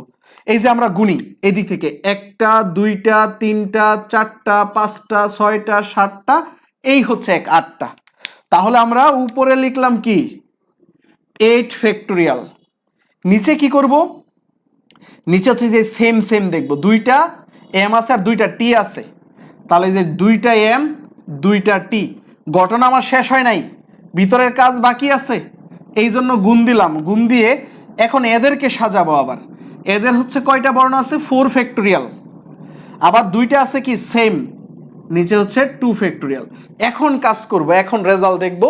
এই যে আমরা গুনি এদিক থেকে 1টা 2টা 3টা 4টা 5টা 6টা 7টা, এই হচ্ছে 8টা। তাহলে আমরা উপরে লিখলাম কি 8 ফ্যাক্টোরিয়াল। নিচে কি করব? নিচে হচ্ছে যে সেম দেখব, 2টা এম আছে আর 2টা টি আছে, তাহলে যে 2টা এম 2টা টি। ঘটনা আমার শেষ হয় নাই, ভিতরের কাজ বাকি আছে, এই জন্য গুণ দিলাম। গুণ দিয়ে এখন এদেরকে সাজাবো। আবার এদের হচ্ছে কয়টা বর্ণ আছে? 4 ফ্যাক্টোরিয়াল। আবার 2টা আছে কি সেম, নিচে হচ্ছে 2 ফ্যাক্টোরিয়াল। এখন কাজ করব, এখন রেজাল্ট দেখব,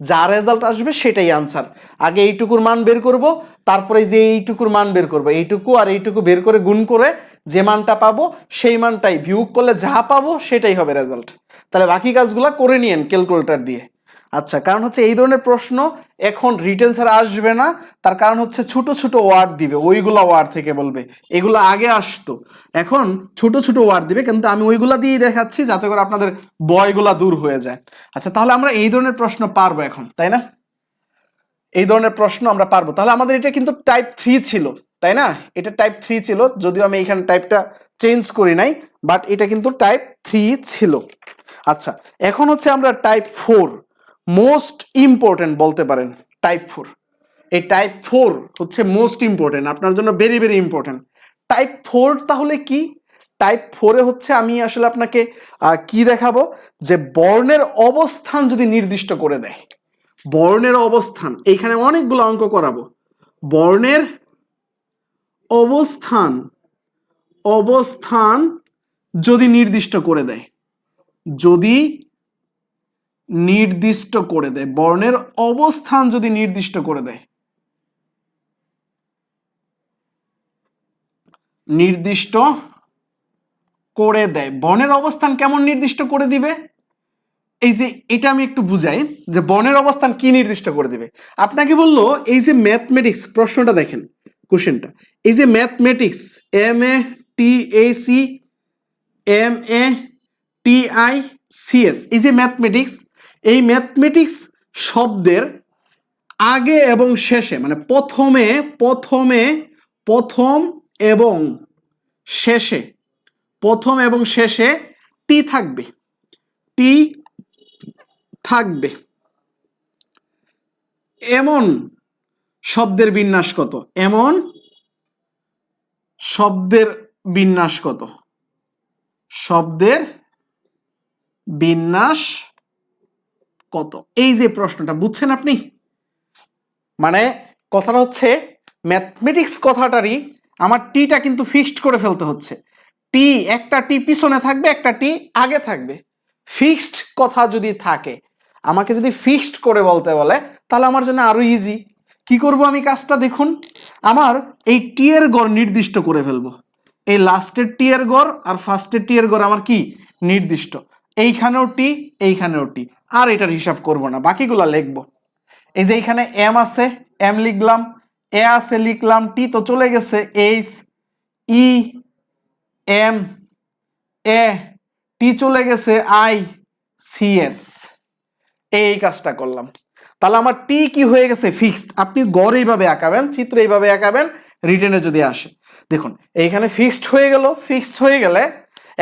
যা রেজাল্ট আসবে সেটাই আনসার। আগে এইটুকুর মান বের করব, তারপরে যে এইটুকুর মান বের করব, এইটুকু আর এইটুকু বের করে গুণ করে যে মানটা পাবো সেই মানটাই বিয়োগ করলে যা পাবো সেটাই হবে রেজাল্ট। তাহলে বাকি কাজগুলো করে নিয়েন ক্যালকুলেটর দিয়ে। আচ্ছা, কারণ হচ্ছে এই ধরনের প্রশ্ন এখন রিটেন ছাড়া আসবে না। তার কারণ হচ্ছে ছোট ছোট ওয়ার্ড দিবে, ওইগুলা ওয়ার্ড থেকে বলবে। এগুলো আগে আসতো, এখন ছোট ছোট ওয়ার্ড দিবে, কিন্তু আমি ওইগুলা দিয়েই দেখাচ্ছি যাতে করে আপনাদের বয়গুলা দূর হয়ে যায়। আচ্ছা, তাহলে আমরা এই ধরনের প্রশ্ন পারবো এখন, তাই না? এই ধরনের প্রশ্ন আমরা পারবো। তাহলে আমাদের এটা কিন্তু টাইপ 3 ছিল, তাই না? এটা টাইপ 3 ছিল, যদিও আমি এখানে টাইপটা চেঞ্জ করি নাই, বাট এটা কিন্তু টাইপ 3 ছিল। আচ্ছা, এখন হচ্ছে আমরা টাইপ 4, মোস্ট ইম্পর্টেন্ট বলতে পারেন টাইপ 4। এই টাইপ 4 হচ্ছে মোস্ট ইম্পর্টেন্ট, আপনার জন্য ভেরি ভেরি ইম্পর্টেন্ট। টাইপ 4 তাহলে কি? টাইপ 4-এ হচ্ছে আমি আসলে আপনাকে কি দেখাবো, যে বর্ণের অবস্থান যদি নির্দিষ্ট করে দেয়। বর্ণের অবস্থান, এইখানে অনেকগুলো অঙ্ক করাবো। বর্ণের অবস্থান যদি নির্দিষ্ট করে দেয়, বর্ণের অবস্থান যদি নির্দিষ্ট করে দেয়, বর্ণের অবস্থান কেমন নির্দিষ্ট করে দিবে? এই যে এটা আমি একটু বুঝাই, যে বর্ণের অবস্থান কি নির্দিষ্ট করে দিবে। আপনাকে বললো এই যে ম্যাথমেটিক্স, প্রশ্নটা দেখেন, কোশ্চেনটা, এই যে ম্যাথমেটিক্স, MATHMATICS, এই যে ম্যাথমেটিক্স, এই ম্যাথমেটিক্স শব্দের আগে এবং শেষে, মানে প্রথম এবং শেষে টি থাকবে। এমন শব্দের বিন্যাস কত? শব্দের বিন্যাস কত? এই যে প্রশ্নটা, বুঝছেন আপনি? মানে কথাটা হচ্ছে ম্যাথমেটিক্স কথাটারই আমার টিটা কিন্তু ফিক্সড করে ফেলতে হচ্ছে। একটা টি পিছনে থাকবে, একটা টি আগে থাকবে। ফিক্সড কথা যদি থাকে, আমাকে যদি ফিক্সড করে বলতে বলে, তাহলে আমার জন্য আরো ইজি। কি করব আমি কাজটা দেখুন, আমার এই টি এর গড় নির্দিষ্ট করে ফেলবো। এই লাস্টের টি এর গড় আর ফার্স্টের টি এর গড় আমার কি নির্দিষ্ট, এইখানেও টি এইখানেও টি, আর এটার হিসাব করব না, বাকিগুলা লিখবো। এই যে এইখানে এম আছে, এম লিখলাম, এ আছে লিখলাম, টি তো চলে গেছে, এইচ ই এম এ, টি চলে গেছে, আই সি এস, এই কাজটা করলাম। তাহলে আমার টি কি হয়ে গেছে ফিক্সড। আপনি গড় এইভাবে আঁকাবেন, চিত্র এইভাবে আঁকাবেন, রিটেনে যদি আসে দেখুন এইখানে ফিক্সড হয়ে গেল। ফিক্সড হয়ে গেলে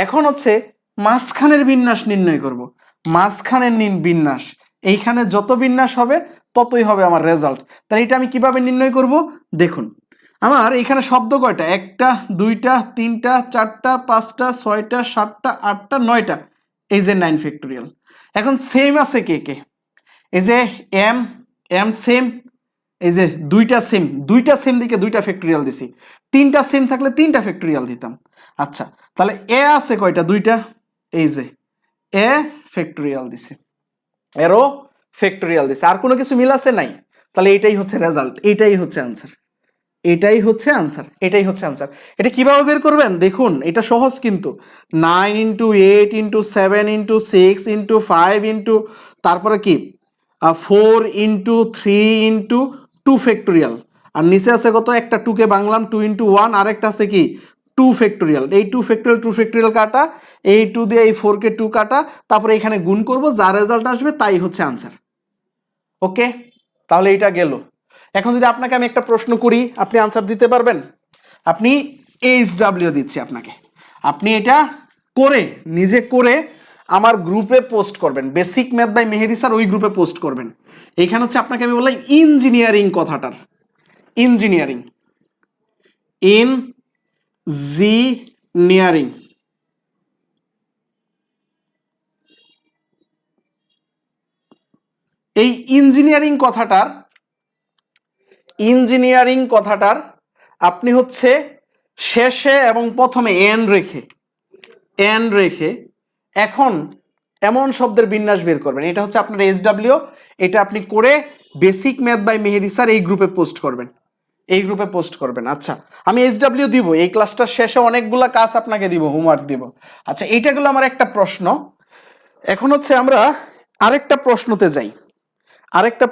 এখন হচ্ছে মাঝখানের বিন্যাস নির্ণয় করব। মাঝখানের বিন্যাস, এইখানে যত বিন্যাস হবে ততই হবে আমার রেজাল্ট। তাহলে এটা আমি কিভাবে নির্ণয় করব দেখুন, আমার এইখানে শব্দ কয়টা, একটা দুইটা তিনটা চারটা পাঁচটা ছয়টা সাতটা আটটা নয়টা, এই যে 9 ফ্যাক্টোরিয়াল। এখন সেম আছে কে কে, এই যে এম এম সেম, এই যে দুইটা সেম দিকে দুইটা ফ্যাক্টোরিয়াল দিছি, তিনটা সেম থাকলে তিনটা ফ্যাক্টোরিয়াল দিতাম। আচ্ছা তাহলে এ আছে কয়টা, দুইটা, এই যে এ ফ্যাক্টোরিয়াল দিছি, এরও ফ্যাক্টোরিয়াল দিছে, আর কোনো কিছু মিল আছে নাই। তাহলে এটাই হচ্ছে রেজাল্ট, এটাই হচ্ছে আনসার, এটাই হচ্ছে আনসার, এটাই হচ্ছে আনসার। এটা কিভাবে বের করবেন দেখুন, এটা সহজ কিন্তু। 9 into 8 into 7 into 6 into 5 into তারপরে কি 4 ইন্টু 3 ইন্টু 2 ফ্যাক্টোরিয়াল, আর নিচে আছে কত, একটা 2 কে বাংলাম 2 ইন্টু 1, আর একটা আছে কি 2 ফ্যাক্টোরিয়াল। এই 2 ফ্যাক্টোরিয়াল কাটা, এই 2 দিয়ে এই 4 কে 2 কাটা, তারপরে এখানে গুণ করব, যা রেজাল্ট আসবে তাই হচ্ছে আনসার। ওকে, তাহলে এটা গেল। এখন যদি আপনাকে আমি একটা প্রশ্ন করি, আপনি আনসার দিতে পারবেন? আপনি এইচডব্লিউ দিচ্ছি আপনাকে, আপনি এটা করে নিজে করে আমার গ্রুপে পোস্ট করবেন, basic math by Mehedi sir, ওই গ্রুপে পোস্ট করবেন। এইখানে হচ্ছে আপনাকে আমি বললাম ইঞ্জিনিয়ারিং কথাটার, ইঞ্জিনিয়ারিং, ইঞ্জিনিয়ারিং, এই ইঞ্জিনিয়ারিং কথাটার আপনি হচ্ছে শেষে এবং প্রথমে এন রেখে এখন এমন শব্দের বিন্যাস বের করবেন। এটা হচ্ছে আপনার এইচডব্লিউ, এটা আপনি করে basic math by Mehedi sir এই গ্রুপে পোস্ট করবেন, এই গ্রুপে পোস্ট করবেন। আচ্ছা আমি এইচডব্লিউ দিব, এই ক্লাসটার শেষে অনেকগুলা কাজ আপনাকে দিব, হোমওয়ার্ক দিব। আচ্ছা এইটা গেল আমার একটা প্রশ্ন। এখন হচ্ছে আমরা আরেকটা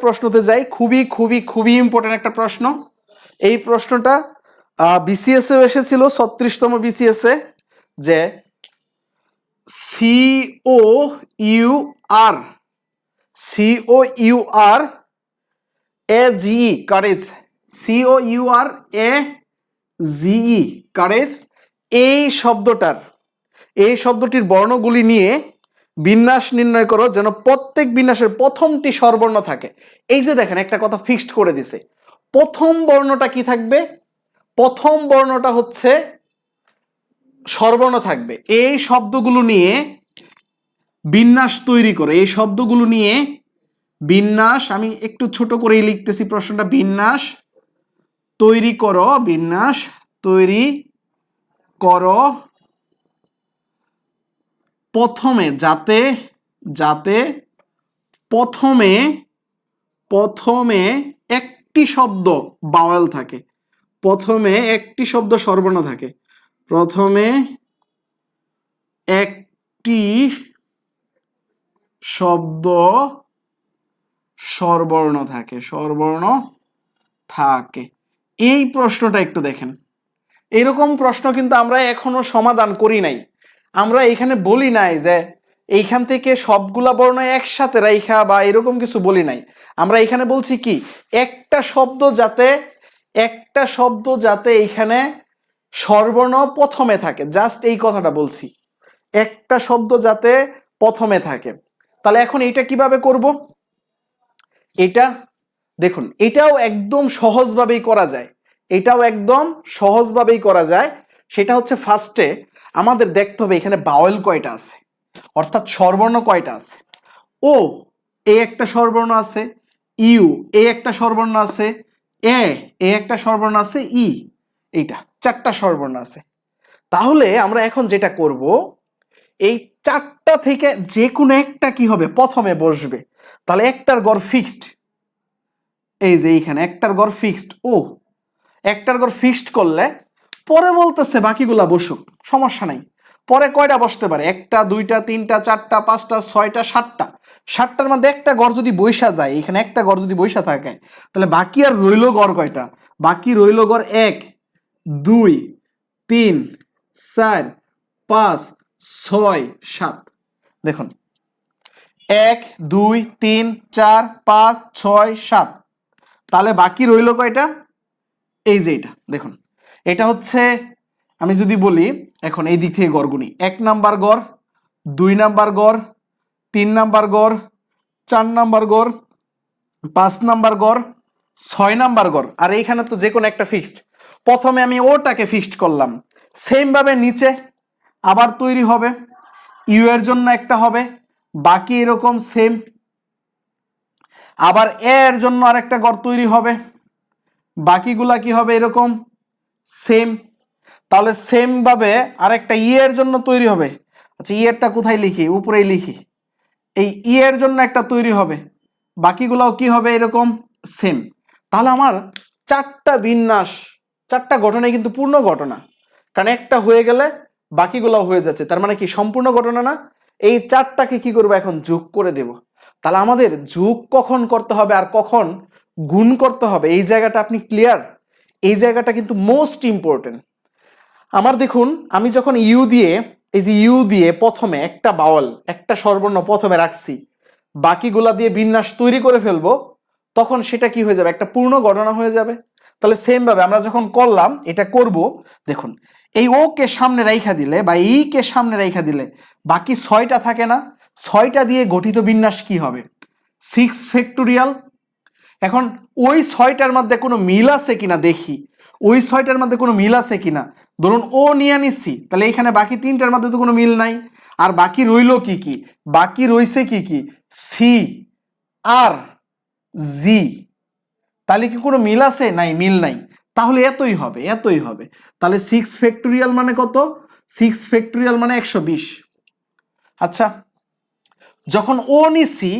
প্রশ্নতে যাই, খুবই খুবই খুবই ইম্পর্টেন্ট একটা প্রশ্ন। এই প্রশ্নটা বিসিএস এও এসেছিল, 36তম বিসিএস এ, যে COUR AGE courage, COUR AGE courage, এই শব্দটির বর্ণগুলি নিয়ে বিন্যাস নির্ণয় করো যেন প্রত্যেক বিন্যাসের প্রথমটি স্বরবর্ণ থাকে। এই যে দেখেন একটা কথা ফিক্সড করে দিছে, প্রথম বর্ণটা কি থাকবে, প্রথম বর্ণটা হচ্ছে স্বরবর্ণ থাকবে। এই শব্দগুলো নিয়ে বিন্যাস তৈরি করে, এই শব্দগুলো নিয়ে বিন্যাস, আমি একটু ছোট করেই লিখতেছি প্রশ্নটা, বিন্যাস তৈরি করো, বিন্যাস তৈরি করো প্রথমে, যাতে প্রথমে একটি শব্দ বাওয়েল থাকে, প্রথমে একটি শব্দ স্বরবর্ণ থাকে, প্রথমে একটি শব্দ স্বরবর্ণ থাকে। এই প্রশ্নটা একটু দেখেন, এরকম প্রশ্ন কিন্তু আমরা এখনো সমাধান করি নাই। আমরা এখানে বলি নাই যে এইখান থেকে সবগুলা বর্ণ একসাথে রাইখা বা এরকম কিছু বলি নাই। আমরা এখানে বলছি কি, একটা শব্দ যাতে এইখানে স্বরবর্ণ প্রথমে থাকে, জাস্ট এই কথাটা বলছি, একটা শব্দ যাতে প্রথমে থাকে। তাহলে এখন এটা কিভাবে করব, এটা দেখুন, এটাও একদম সহজভাবেই করা যায়, সেটা হচ্ছে ফার্স্টে আমাদের দেখতে হবে এখানে বাওয়েল কয়টা আছে, অর্থাৎ স্বরবর্ণ কয়টা আছে। ও এ একটা স্বরবর্ণ আছে, ইউ এ একটা স্বরবর্ণ আছে, এ একটা স্বরবর্ণ আছে, ই এইটা চারটা স্বরবর্ণ আছে। তাহলে আমরা এখন যেটা করব, এই চারটা থেকে যে কোনো একটা কি হবে প্রথমে বসবে, তাহলে একটার গড় ফিক্সড, এই যে এইখানে একটার ঘর ফিক্সড, ও একটার ঘর ফিক্সড করলে পরে বলতেছে বাকিগুলা বসুক, সমস্যা নাই। পরে কয়টা বসতে পারে? একটা, দুইটা, তিনটা, চারটা, পাঁচটা, ছয়টা, সাতটা। সাতটার মধ্যে একটা ঘর যদি বৈশা যায়, এখানে একটা ঘর যদি বৈশা থাকে, তাহলে বাকি আর রইল ঘর কয়টা? বাকি রইল ঘর 1, 2, 3, 4, 5, 6, 7। দেখুন 1, 2, 3, 4, 5, 6, 7। তাহলে বাকি রইল কয়টা? এই যে এটা দেখুন, এটা হচ্ছে, আমি যদি বলি এখন এই দিক থেকে গড় গুনি, 1 নাম্বার গড়, 2 নাম্বার গড়, 3 নাম্বার গড়, 4 নাম্বার গড়, 5 নাম্বার গড়, 6 নাম্বার গড়। আর এইখানে তো যে কোনো একটা ফিক্সড। প্রথমে আমি ওটাকে ফিক্সড করলাম, সেম ভাবে নিচে আবার তৈরি হবে, ইউ এর জন্য একটা হবে, বাকি এরকম সেম, আবার এ এর জন্য আরেকটা গড় তৈরি হবে, বাকিগুলা কি হবে? এরকম সেম। তাহলে সেম ভাবে আরেকটা ই এর জন্য তৈরি হবে। আচ্ছা, ই এরটা কোথায় লিখি? উপরেই লিখি। এই ই এর জন্য একটা তৈরি হবে, বাকিগুলাও কি হবে? এরকম সেম। তাহলে আমার চারটা বিন্যাস, চারটা ঘটনাই কিন্তু পূর্ণ ঘটনা, কারণ একটা হয়ে গেলে বাকিগুলাও হয়ে যাচ্ছে, তার মানে কি সম্পূর্ণ ঘটনা না? এই চারটাকে কি করবো? এখন যোগ করে দেব। তাহলে আমাদের যোগ কখন করতে হবে আর কখন গুণ করতে হবে, এই জায়গাটা আপনি ক্লিয়ার? এই জায়গাটা কিন্তু মোস্ট ইম্পর্টেন্ট। আমার দেখুন, আমি যখন ইউ দিয়ে, এই যে ইউ দিয়ে প্রথমে একটা বাওয়াল, একটা স্বরবর্ণ প্রথমে রাখছি, বাকিগুলা দিয়ে বিন্যাস তৈরি করে ফেলবো, তখন সেটা কি হয়ে যাবে? একটা পূর্ণ ঘটনা হয়ে যাবে। তাহলে সেম ভাবে আমরা যখন করলাম, এটা করব, দেখুন এই ও কে সামনে রাইখা দিলে বা ই কে সামনে রাইখা দিলে বাকি 6টা থাকে না? 6টা দিয়ে গঠিত বিন্যাস কি হবে? 6 ফ্যাক্টোরিয়াল। এখন ওই 6টার মধ্যে কোনো মিল আছে কিনা দেখি, ওই 6টার মধ্যে কোনো মিল আছে কিনা। ধরুন ও নিয়ে নিচ্ছি, তাহলে এখানে বাকি 3টার মধ্যে তো কোনো মিল নাই। আর বাকি রইল কি কি? বাকি রইছে কি কি? সি আর জি। তাহলে কি কোনো মিল আছে? নাই, মিল নাই। তাহলে এতই হবে, এতই হবে। তাহলে 6 ফ্যাক্টোরিয়াল মানে কত? 6 ফ্যাক্টোরিয়াল মানে 120। আচ্ছা, যখন ও নিছি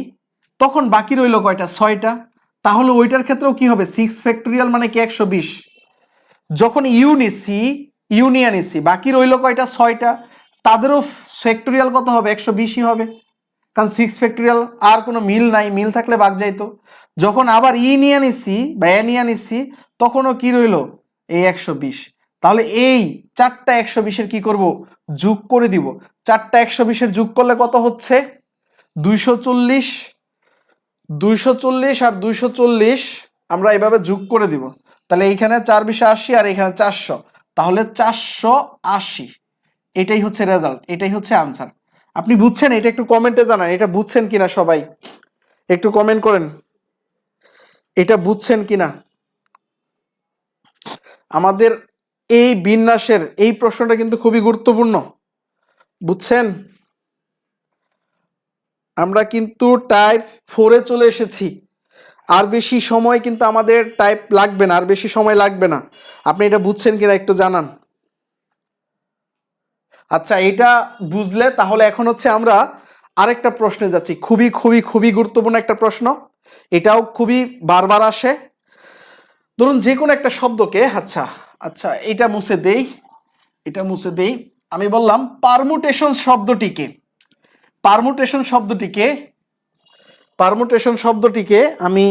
তখন বাকি রইল কয়টা? 6টা। তাহলে ওইটার ক্ষেত্রেও কি হবে? 6 ফ্যাক্টোরিয়াল মানে কি 120। যখন ইউ নিছি, ইউ নিয়ে নিছি, বাকি রইল কয়টা? 6টা। তাদেরও ফ্যাক্টোরিয়াল কত হবে? 120ই হবে, কারণ 6 ফ্যাক্টোরিয়াল আর কোনো মিল নাই, মিল থাকলে ভাগ যাইতো। যখন আবার ই নিয়ে নিছি বা এ নিয়ে নিছি, তখনও কি রইল? এই 120। তাহলে এই চারটা 120-এর কি করব? যোগ করে দিব। চারটা 120-এর যোগ করলে কত হচ্ছে? 240। 240 আর 240 আমরা এইভাবে যোগ করে দিব। তাহলে এইখানে 4×20 = 80 আর এখানে 400, তাহলে 480। এটাই হচ্ছে রেজাল্ট, এটাই হচ্ছে আনসার। আপনি বুঝছেন? এটা একটু কমেন্টে জানান, এটা বুঝছেন কিনা সবাই একটু কমেন্ট করেন, এটা বুঝছেন কিনা। আমাদের এই বিন্যাসের এই প্রশ্নটা কিন্তু খুবই গুরুত্বপূর্ণ, বুঝছেন? আমরা কিন্তু টাইপ 4-এ চলে এসেছি, আর বেশি সময় কিন্তু আমাদের টাইপ লাগবে না, আর বেশি সময় লাগবে না। আপনি এটা বুঝছেন কিনা একটু জানান। আচ্ছা, এটা বুঝলে তাহলে এখন হচ্ছে আমরা আরেকটা প্রশ্নে যাচ্ছি, খুবই খুবই খুবই গুরুত্বপূর্ণ একটা প্রশ্ন, এটাও খুবই বারবার আসে। ধরুন যে কোনো একটা শব্দকে, আচ্ছা আচ্ছা এটা মুছে দেই, এটা মুছে দেই। আমি বললাম পারমুটেশন শব্দটিকে, পারমুটেশন শব্দটিকে, পারমুটেশন শব্দটিকে আমি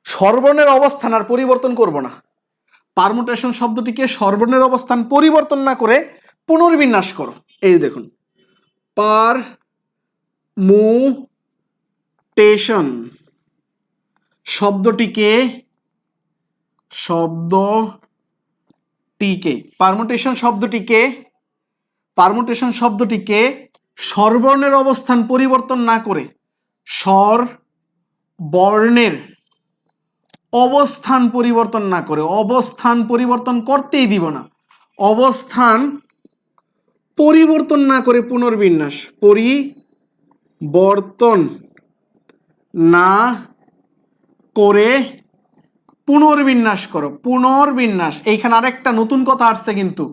স্বরবর্ণের অবস্থান আর পরিবর্তন করব না। পারমুটেশন শব্দটিকে স্বরবর্ণের অবস্থান পরিবর্তন না করে পুনর্বিন্যাস করো। এই দেখুন, পারমুটেশন শব্দটিকে, পারমুটেশন শব্দটিকে, পারমুটেশন শব্দটিকে স্বরবর্ণের অবস্থান পরিবর্তন না করে স্বরবর্ণের অবস্থান পরিবর্তন না করে, অবস্থান পরিবর্তন করতেই দিব না, অবস্থান পরিবর্তন না করে পুনর্বিন্যাস, পরিবর্তন না করে পুনর্বিন্যাস করো। পুনর্বিন্যাস, এইখানে আরেকটা নতুন কথা আসছে কিন্তু,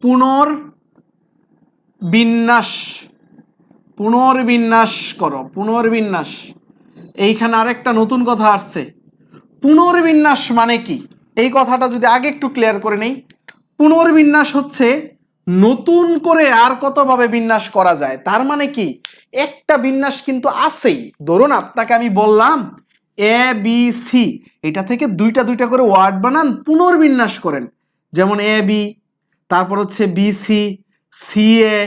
পুনর্বিন্যাস, পুনর্বিন্যাস করো, পুনর্বিন্যাস। এইখানে আরেকটা নতুন কথা আসছে, পুনর্বিন্যাস মানে কি? এই কথাটা যদি আগে একটু ক্লিয়ার করে নেই। পুনর্বিন্যাস হচ্ছে নতুন করে আর কতভাবে বিন্যাস করা যায়। তার মানে কি, একটা বিন্যাস কিন্তু আছেই। ধরুন আপনাকে আমি বললাম এ বি সি, এটা থেকে দুইটা দুইটা করে ওয়ার্ড বানান, পুনর্বিন্যাস করেন। যেমন এ বি, তারপর হচ্ছে বি সি, সি এ,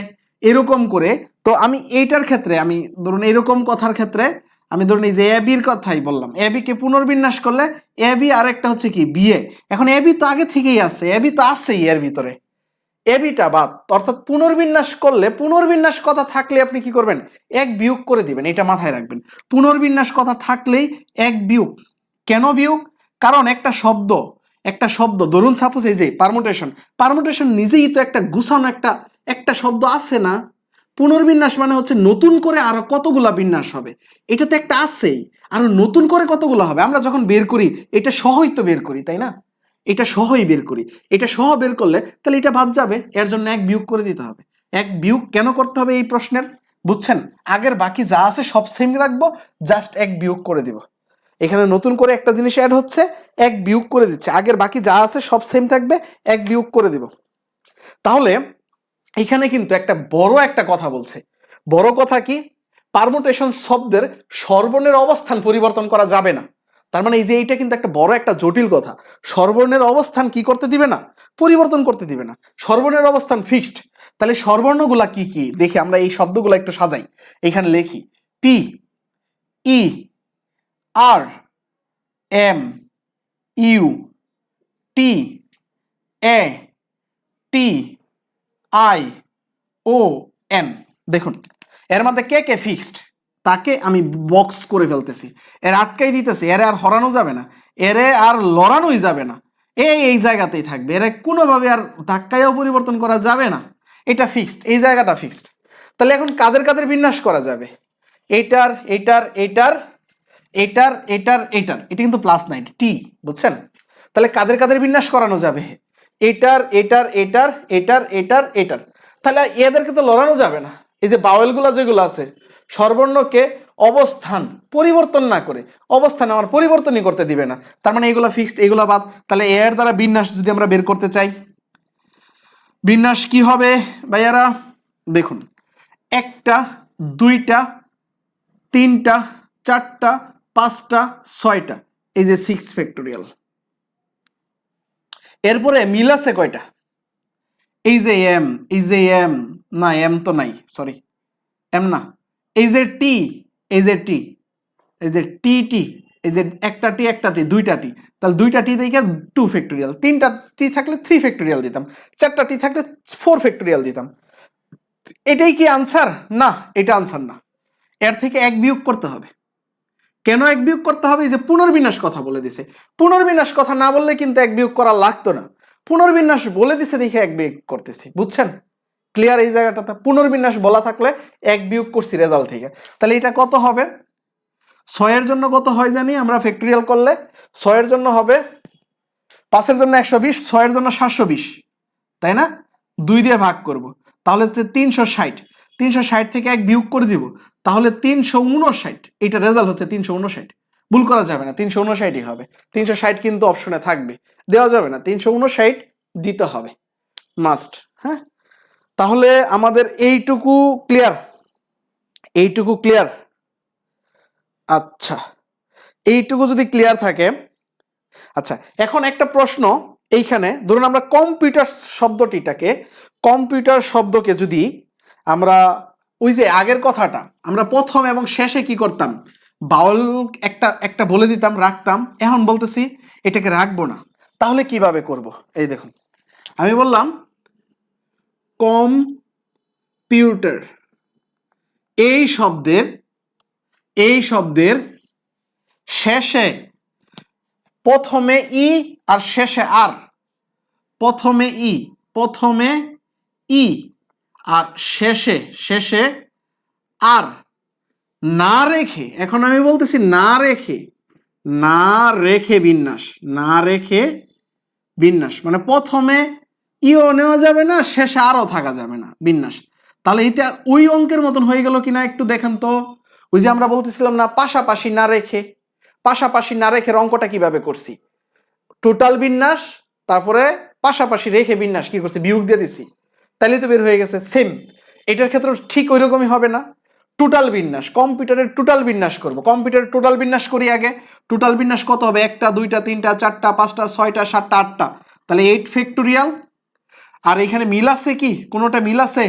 এরকম করে। তো আমি এইটার ক্ষেত্রে, আমি ধরুন এরকম কথার ক্ষেত্রে আমি ধরুন এই যে এ বির কথাই বললাম, এ বি কে পুনর্বিন্যাস করলে এ বি আর একটা হচ্ছে কি বি এ। এখন এ বি তো আগে থেকেই আছে, এ বি তো আছেই এর ভিতরে, এ বিটা বাদ। অর্থাৎ পুনর্বিন্যাস করলে, পুনর্বিন্যাস কথা থাকলে আপনি কি করবেন, এক বিয়োগ করে দিবেন। এটা মাথায় রাখবেন, পুনর্বিন্যাস কথা থাকলেই এক বিয়োগ। কেন বিয়োগ? কারণ একটা শব্দ ধরুন সাপোজ এই যে পারমুটেশন, পারমুটেশন নিজেই তো একটা গুছানো একটা শব্দ আছে না? পুনর্বিন্যাস মানে হচ্ছে নতুন করে আরো কতগুলা বিন্যাস হবে, এটা তো একটা আছেই, আর নতুন করে কতগুলো হবে। আমরা যখন বের করি এটা সহই তো বের করি, তাই না? এটা সহই বের করি, এটা সহ বের করলে তাহলে এটা বাদ যাবে, এর জন্য এক বিয়োগ করে দিতে হবে। এক বিয়োগ কেন করতে হবে এই প্রশ্নের, বুঝছেন? আগের বাকি যা আছে সব সেম রাখবো, জাস্ট এক বিয়োগ করে দিব। এখানে নতুন করে একটা জিনিস অ্যাড হচ্ছে, এক বিয়োগ করে দিচ্ছে। আগের বাকি যা আছে সব সেম থাকবে, এক বিয়োগ করে দিব। তাহলে এখানে কিন্তু একটা বড় একটা কথা বলছে। বড় কথা কি, পারমুটেশন শব্দের স্বরবর্ণের অবস্থান পরিবর্তন করা যাবে না। তার মানে এই যে এইটা কিন্তু একটা বড় একটা জটিল কথা। স্বরবর্ণের অবস্থান কি করতে দিবে না, পরিবর্তন করতে দিবে না। স্বরবর্ণের অবস্থান ফিক্সড। তাহলে স্বরবর্ণগুলা কি কি দেখি, আমরা এই শব্দগুলো একটু সাজাই। এখানে লিখি P, E, R, M, U, T, A, T, I, O, N. দেখুন এর মধ্যে কে কে ফিক্সড তাকে আমি বক্স করে ফেলতেছি, এর আটকাই দিতেছি, এরে আর হরানো যাবে না, এরে আর লড়ানোই যাবে না, এই জায়গাতেই থাকবে, এরে কোনোভাবে আর ধাক্কায়ও পরিবর্তন করা যাবে না। এটা ফিক্সড, এই জায়গাটা ফিক্সড। তাহলে এখন কাদের কাদের বিন্যাস করা যাবে, এইটার এইটার এইটার এইটার এইটার এইটার, এটা কিন্তু প্লাস নাইন টি, বুঝছেন? তাহলে কাদের কাদের বিন্যাস করানো যাবে, এটার এটার এটার এটার এটার এটার। তাহলে এদেরকে তো লড়ানো যাবে না। এই যে বাওয়েলগুলো যেগুলো আছে, স্বরবর্ণকে অবস্থান পরিবর্তন না করে অবস্থান আমার পরিবর্তনই করতে দিবে না। তার মানে এগুলো ফিক্সড, এগুলো বাদ। তাহলে এর দ্বারা বিন্যাস যদি আমরা বের করতে চাই, বিন্যাস কি হবে ভাইয়ারা? দেখুন, একটা, দুইটা, তিনটা, চারটা, পাঁচটা, ছয়টা, এই যে 6 ফ্যাক্টোরিয়াল। এরপরে মিল আছে কয়টা, এই যে এম, এই যে এম, না এম তো নাই, সরি এম না, এই যে টি, এই যে টি, এই যে টি টি, এই যে একটা টি একটা টি, দুইটা টি, তাহলে দুইটা টি দেখে 2 ফ্যাক্টোরিয়াল, তিনটা টি থাকলে 3 ফ্যাক্টোরিয়াল দিতাম, চারটা টি থাকলে 4 ফ্যাক্টোরিয়াল দিতাম। এটাই কি আনসার? না, এটা আনসার না। এর থেকে এক বিয়োগ করতে হবে। কেন এক বিয়োগ করতে হবে? এই যে পুনর্বিন্যাস কথা বলে দিছে, পুনর্বিন্যাস কথা না বললে কিন্তু এক বিয়োগ করা লাগতো না, পুনর্বিন্যাস বলে দিছে দেখে এক বিয়োগ করতেছি, বুঝছেন? ক্লিয়ার এই জায়গাটাতে? পুনর্বিন্যাস বলা থাকলে এক বিয়োগ করছি রেজাল্ট থেকে। তাহলে এটা কত হবে, 6 এর জন্য কত হয় জানি আমরা ফ্যাক্টোরিয়াল করলে, 6 এর জন্য হবে 5 এর জন্য 120, 6 এর জন্য 720, তাই না? 2 দিয়ে ভাগ করব, তাহলে 360, 360 থেকে এক বিয়োগ করে দিব, তাহলে 359। এটা রেজাল্ট হচ্ছে 359, ভুল করা যাবে না, 359ই হবে। 360 কিন্তু অপশনে থাকবে, দেওয়া যাবে না, 359 দিতে হবে মাস্ট। হ্যাঁ, তাহলে আমাদের এইটুকু ক্লিয়ার, এইটুকু ক্লিয়ার। আচ্ছা, এইটুকু যদি ক্লিয়ার থাকে, আচ্ছা এখন একটা প্রশ্ন এইখানে, ধরুন আমরা কম্পিউটার শব্দটিটাকে, কম্পিউটার শব্দকে যদি আমরা ওই যে আগের কথাটা আমরা প্রথম এবং শেষে কি করতাম, বাউল একটা একটা বলে দিতাম, রাখতাম। এখন বলতেছি এটাকে রাখবো না, তাহলে কিভাবে করব? এই দেখুন, আমি বললাম কম্পিউটার, এই শব্দের শেষে প্রথমে ই আর শেষে আর, প্রথমে ই আর শেষে আর না রেখে, এখন আমি বলতেছি না রেখে বিন্যাস, না রেখে বিন্যাস মানে প্রথমে ইও নেওয়া যাবে না, শেষে আরও থাকা যাবে না বিন্যাস। তাহলে এটা ওই অঙ্কের মতন হয়ে গেল কিনা একটু দেখেন তো, ওই যে আমরা বলতেছিলাম না পাশাপাশি না রেখে অঙ্কটা কিভাবে করছি, টোটাল বিন্যাস তারপরে পাশাপাশি রেখে বিন্যাস কি করছি, বিয়োগ দিয়ে দিছি, তাইলে তো বের হয়ে গেছে। সেম এটার ক্ষেত্রে ঠিক ওই রকমই হবে না। টোটাল বিন্যাস, কম্পিউটারের টোটাল বিন্যাস করব, কম্পিউটারের টোটাল বিন্যাস করি আগে। টোটাল বিন্যাস কত হবে, 1টা 2টা 3টা 4টা 5টা 6টা 7টা 8টা, তাহলে 8 ফ্যাক্টোরিয়াল। আর এখানে মিল আছে কি, কোনোটা মিল আছে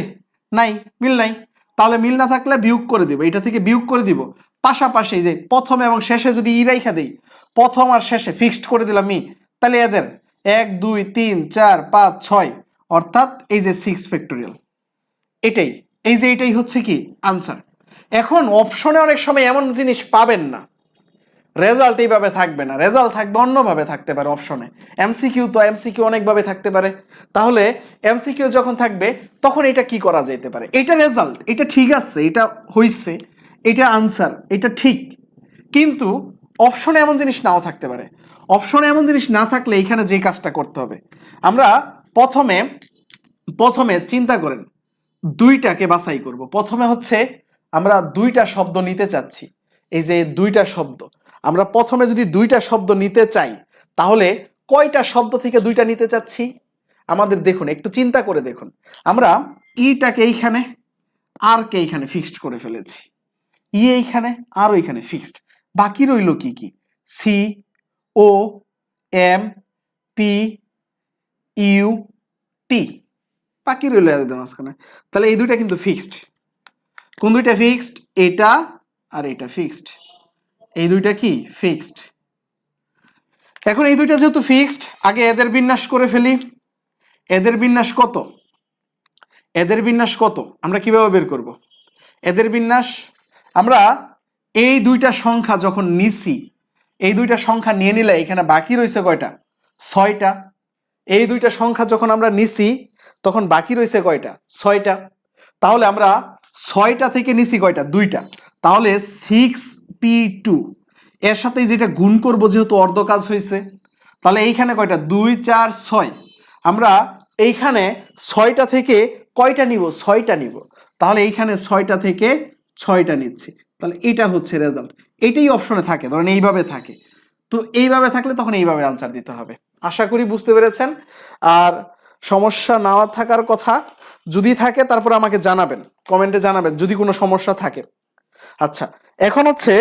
নাই, মিল নাই, তাহলে মিল না থাকলে বিয়োগ করে দিব, এটা থেকে বিয়োগ করে দিব। পাশাপাশি যে প্রথম এবং শেষে যদি ই রাইখা দেই, প্রথম আর শেষে ফিক্সড করে দিলাম ই, তাহলে এদের 1 2 3 4 5 6, অর্থাৎ এই যে 6 ফ্যাক্টোরিয়াল, এটাই, এই যে এটাই হচ্ছে কি আনসার। এখন অপশনে অনেক সময় এমন জিনিস পাবেন না, রেজাল্ট এইভাবে থাকবে না, রেজাল্ট থাকবে অন্যভাবে থাকতে পারে অপশনে। এমসিকিউ তো এমসিকিউ অনেকভাবে থাকতে পারে, তাহলে এমসিকিউ যখন থাকবে তখন এটা কি করা যেতে পারে, এটা রেজাল্ট, এটা ঠিক আছে, এটা হইছে, এটা আনসার, এটা ঠিক, কিন্তু অপশনে এমন জিনিস নাও থাকতে পারে। অপশনে এমন জিনিস না থাকলে এখানে যে কাজটা করতে হবে, আমরা প্রথমে চিন্তা করেন দুইটাকে বাছাই করব। প্রথমে হচ্ছে আমরা দুইটা শব্দ নিতে চাচ্ছি, এই যে দুইটা শব্দ, আমরা প্রথমে যদি দুইটা শব্দ নিতে চাই তাহলে কয়টা শব্দ থেকে দুইটা নিতে চাচ্ছি আমাদের, দেখুন একটু চিন্তা করে দেখুন, আমরা ইটাকে এইখানে আর কে এইখানে ফিক্সড করে ফেলেছি, ই এইখানে আর ওইখানে ফিক্সড, বাকি রইল কি কি, সি ও এম পি ইউ টি, বাকি রইল একদম মাঝখানে। তাহলে এই দুইটা কিন্তু ফিক্সড। কোন দুইটা ফিক্সড, এটা আর এটা ফিক্সড, এই দুইটা কি ফিক্সড। এখন এই দুইটা যেহেতু ফিক্সড, আগে এদের বিন্যাস করে ফেলি। এদের বিন্যাস কত, এদের বিন্যাস কত আমরা কিভাবে বের করব, এদের বিন্যাস আমরা এই দুইটা সংখ্যা যখন নিছি, এই দুইটা সংখ্যা নিয়ে নিলে এখানে বাকি রয়েছে কয়টা, 6টা। এই দুইটা সংখ্যা যখন আমরা নিছি তখন বাকি রয়েছে কয়টা, 6টা। তাহলে আমরা 6টা থেকে নিছি কয়টা, 2টা, তাহলে 6p2 এর সাথে যেটা গুণ করব যেহেতু অর্ধ কাজ হয়েছে, তাহলে এইখানে কয়টা, 2 4 6, আমরা এইখানে 6টা থেকে কয়টা নিব, 6টা নিব, তাহলে এইখানে 6টা থেকে 6টা নিচ্ছি, তাহলে এটা হচ্ছে রেজাল্ট। এটাই অপশনে থাকে, ধরেন এইভাবে থাকে, তো এইভাবে থাকলে তখন এইভাবে আনসার দিতে হবে। আশা করি বুঝতে পেরেছেন। আর সমস্যা না থাকার কথা যদি থাকে তারপর আমাকে জানাবেন, কমেন্টে জানাবেন যদি কোনো সমস্যা থাকে। আচ্ছা, এখন হচ্ছে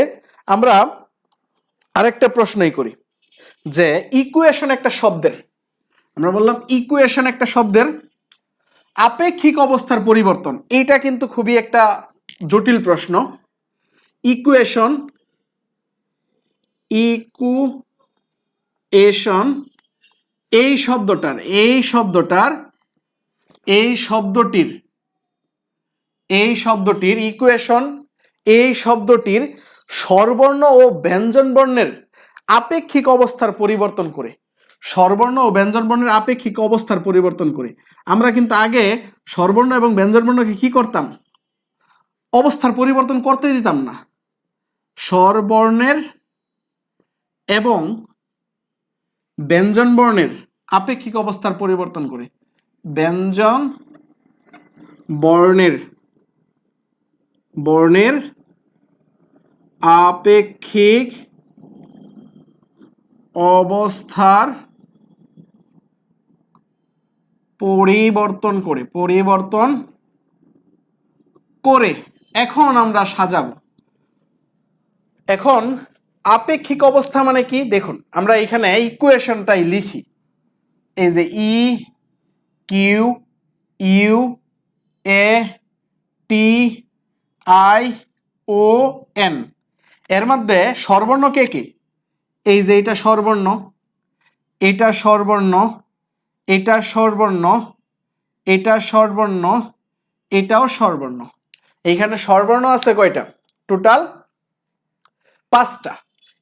আমরা আরেকটা প্রশ্নই করি, যে ইকুয়েশন একটা শব্দের, আমরা বললাম ইকুয়েশন একটা শব্দের আপেক্ষিক অবস্থার পরিবর্তন, এটা কিন্তু খুবই একটা জটিল প্রশ্ন। ইকুয়েশন, ইকুয়েশন এই শব্দটির ইকুয়েশন এই শব্দটির স্বরবর্ণ ও ব্যঞ্জন বর্ণের আপেক্ষিক অবস্থার পরিবর্তন করে, স্বরবর্ণ ও ব্যঞ্জন বর্ণের আপেক্ষিক অবস্থার পরিবর্তন করে। আমরা কিন্তু আগে স্বরবর্ণ এবং ব্যঞ্জন বর্ণকে কি করতাম, অবস্থার পরিবর্তন করতে দিতাম না, স্বরবর্ণের এবং ব্যঞ্জন বর্ণের আপেক্ষিক অবস্থার পরিবর্তন করে, ব্যঞ্জন বর্ণের আপেক্ষিক অবস্থার পরিবর্তন করে এখন আমরা সাজাবো। এখন আপেক্ষিক অবস্থা মানে কি, দেখুন আমরা এখানে ইকুয়েশনটাই লিখি, এই যে E Q U A T I O N, এর মধ্যে স্বরবর্ণ কে কে, এই যে এটা স্বরবর্ণ, এটা স্বরবর্ণ, এটা স্বরবর্ণ, এটা স্বরবর্ণ, এটাও স্বরবর্ণ। এইখানে স্বরবর্ণ আছে কয়টা, টোটাল 5টা।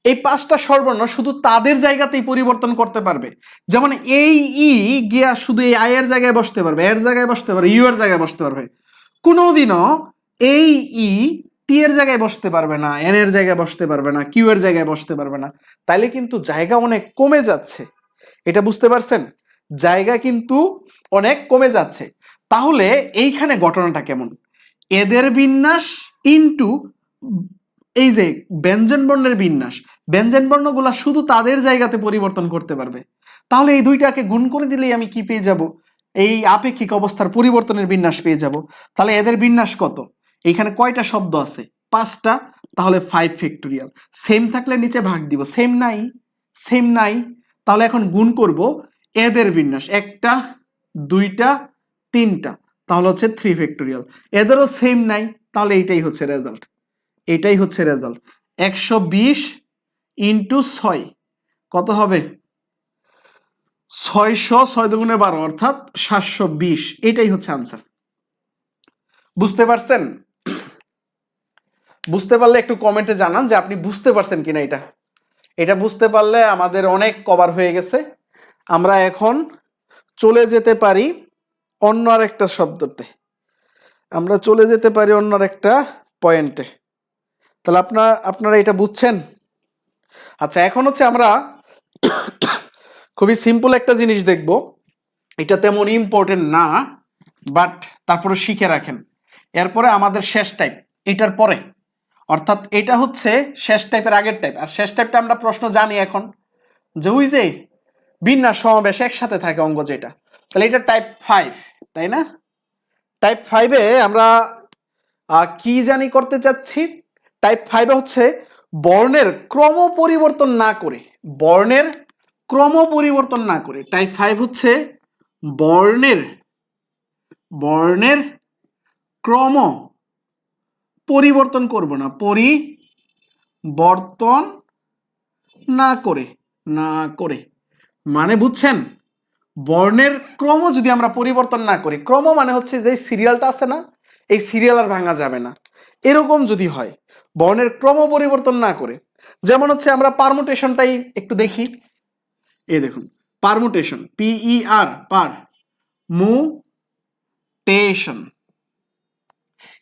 এই 5টা স্বরবর্ণ শুধু তাদের জায়গাতেই পরিবর্তন করতে পারবে, যেমন এই ই গিয়া শুধু এই আই এর জায়গায় বসতে পারবে, এর জায়গায় বসতে পারবে, ইউ এর জায়গায় বসতে পারবে, কোনোদিনও এই ই টি এর জায়গায় বসতে পারবে না, এন এর জায়গায় বসতে পারবে না, কিউ এর জায়গায় বসতে পারবে না। তাইলে কিন্তু জায়গা অনেক কমে যাচ্ছে, এটা বুঝতে পারছেন, জায়গা কিন্তু অনেক কমে যাচ্ছে। তাহলে এইখানে ঘটনাটা কেমন, এদের বিন্যাস ইনটু এই যে ব্যঞ্জন বর্ণের বিন্যাস, ব্যঞ্জন বর্ণগুলা শুধু তাদের জায়গাতে পরিবর্তন করতে পারবে। তাহলে এই দুইটাকে গুণ করে দিলেই আমি কি পেয়ে যাব? এই আপেক্ষিক অবস্থার পরিবর্তনের বিন্যাস পেয়ে যাব। তাহলে এদের বিন্যাস কত? এইখানে কয়টা শব্দ আছে? 5টা। তাহলে 5 ফ্যাক্টোরিয়াল। সেম থাকলে নিচে ভাগ দিব, সেম নাই, সেম নাই। তাহলে এখন গুণ করব এদের বিন্যাস, 1টা 2টা 3টা, তাহলে হচ্ছে 3 ফ্যাক্টোরিয়াল। এদেরও সেম নাই, তাহলে এইটাই হচ্ছে রেজাল্ট, এটাই হচ্ছে রেজাল্ট। 120 ইন্টু 6 কত হবে? 600, 6 দুগুণে 12, অর্থাৎ 720। এটাই হচ্ছে আনসার। বুঝতে পারছেন? বুঝতে পারলে একটু কমেন্টে জানান যে আপনি বুঝতে পারছেন কিনা। এটা বুঝতে পারলে আমাদের অনেক কভার হয়ে গেছে। আমরা এখন চলে যেতে পারি অন্য আরেকটা শব্দতে, আমরা চলে যেতে পারি অন্য আরেকটা পয়েন্টে। তাহলে আপনারা এটা বুঝছেন? আচ্ছা, এখন হচ্ছে আমরা খুবই সিম্পল একটা জিনিস দেখব, এটা তেমন ইম্পর্টেন্ট না, বাট তারপরে শিখে রাখেন। এরপরে আমাদের শেষ টাইপ, এটার পরে, অর্থাৎ এটা হচ্ছে শেষ টাইপের আগের টাইপ। আর শেষ টাইপটা আমরা প্রশ্ন জানি এখন, যে ওই যে বিন্যাস সমাবেশ একসাথে থাকে অঙ্গ যেটা, তাহলে এটা টাইপ 5, তাই না? টাইপ 5-এ আমরা কি জানি করতে চাচ্ছি? টাইপ 5-এ হচ্ছে বর্ণের ক্রম পরিবর্তন না করে, বর্ণের ক্রম পরিবর্তন না করে, টাইপ 5 হচ্ছে বর্ণের ক্রম পরিবর্তন করব না, পরিবর্তন না করে, মানে বুঝছেন? বর্ণের ক্রম যদি আমরা পরিবর্তন না করি, ক্রম মানে হচ্ছে যে সিরিয়ালটা আছে না, এই সিরিয়াল আর ভাঙা যাবে না, এরকম যদি হয়, বর্ণের ক্রম পরিবর্তন না করে। যেমন হচ্ছে আমরা পারমুটেশনটাই একটু দেখি। এই দেখুন, পারমুটেশন, PER, পারমুটেশন।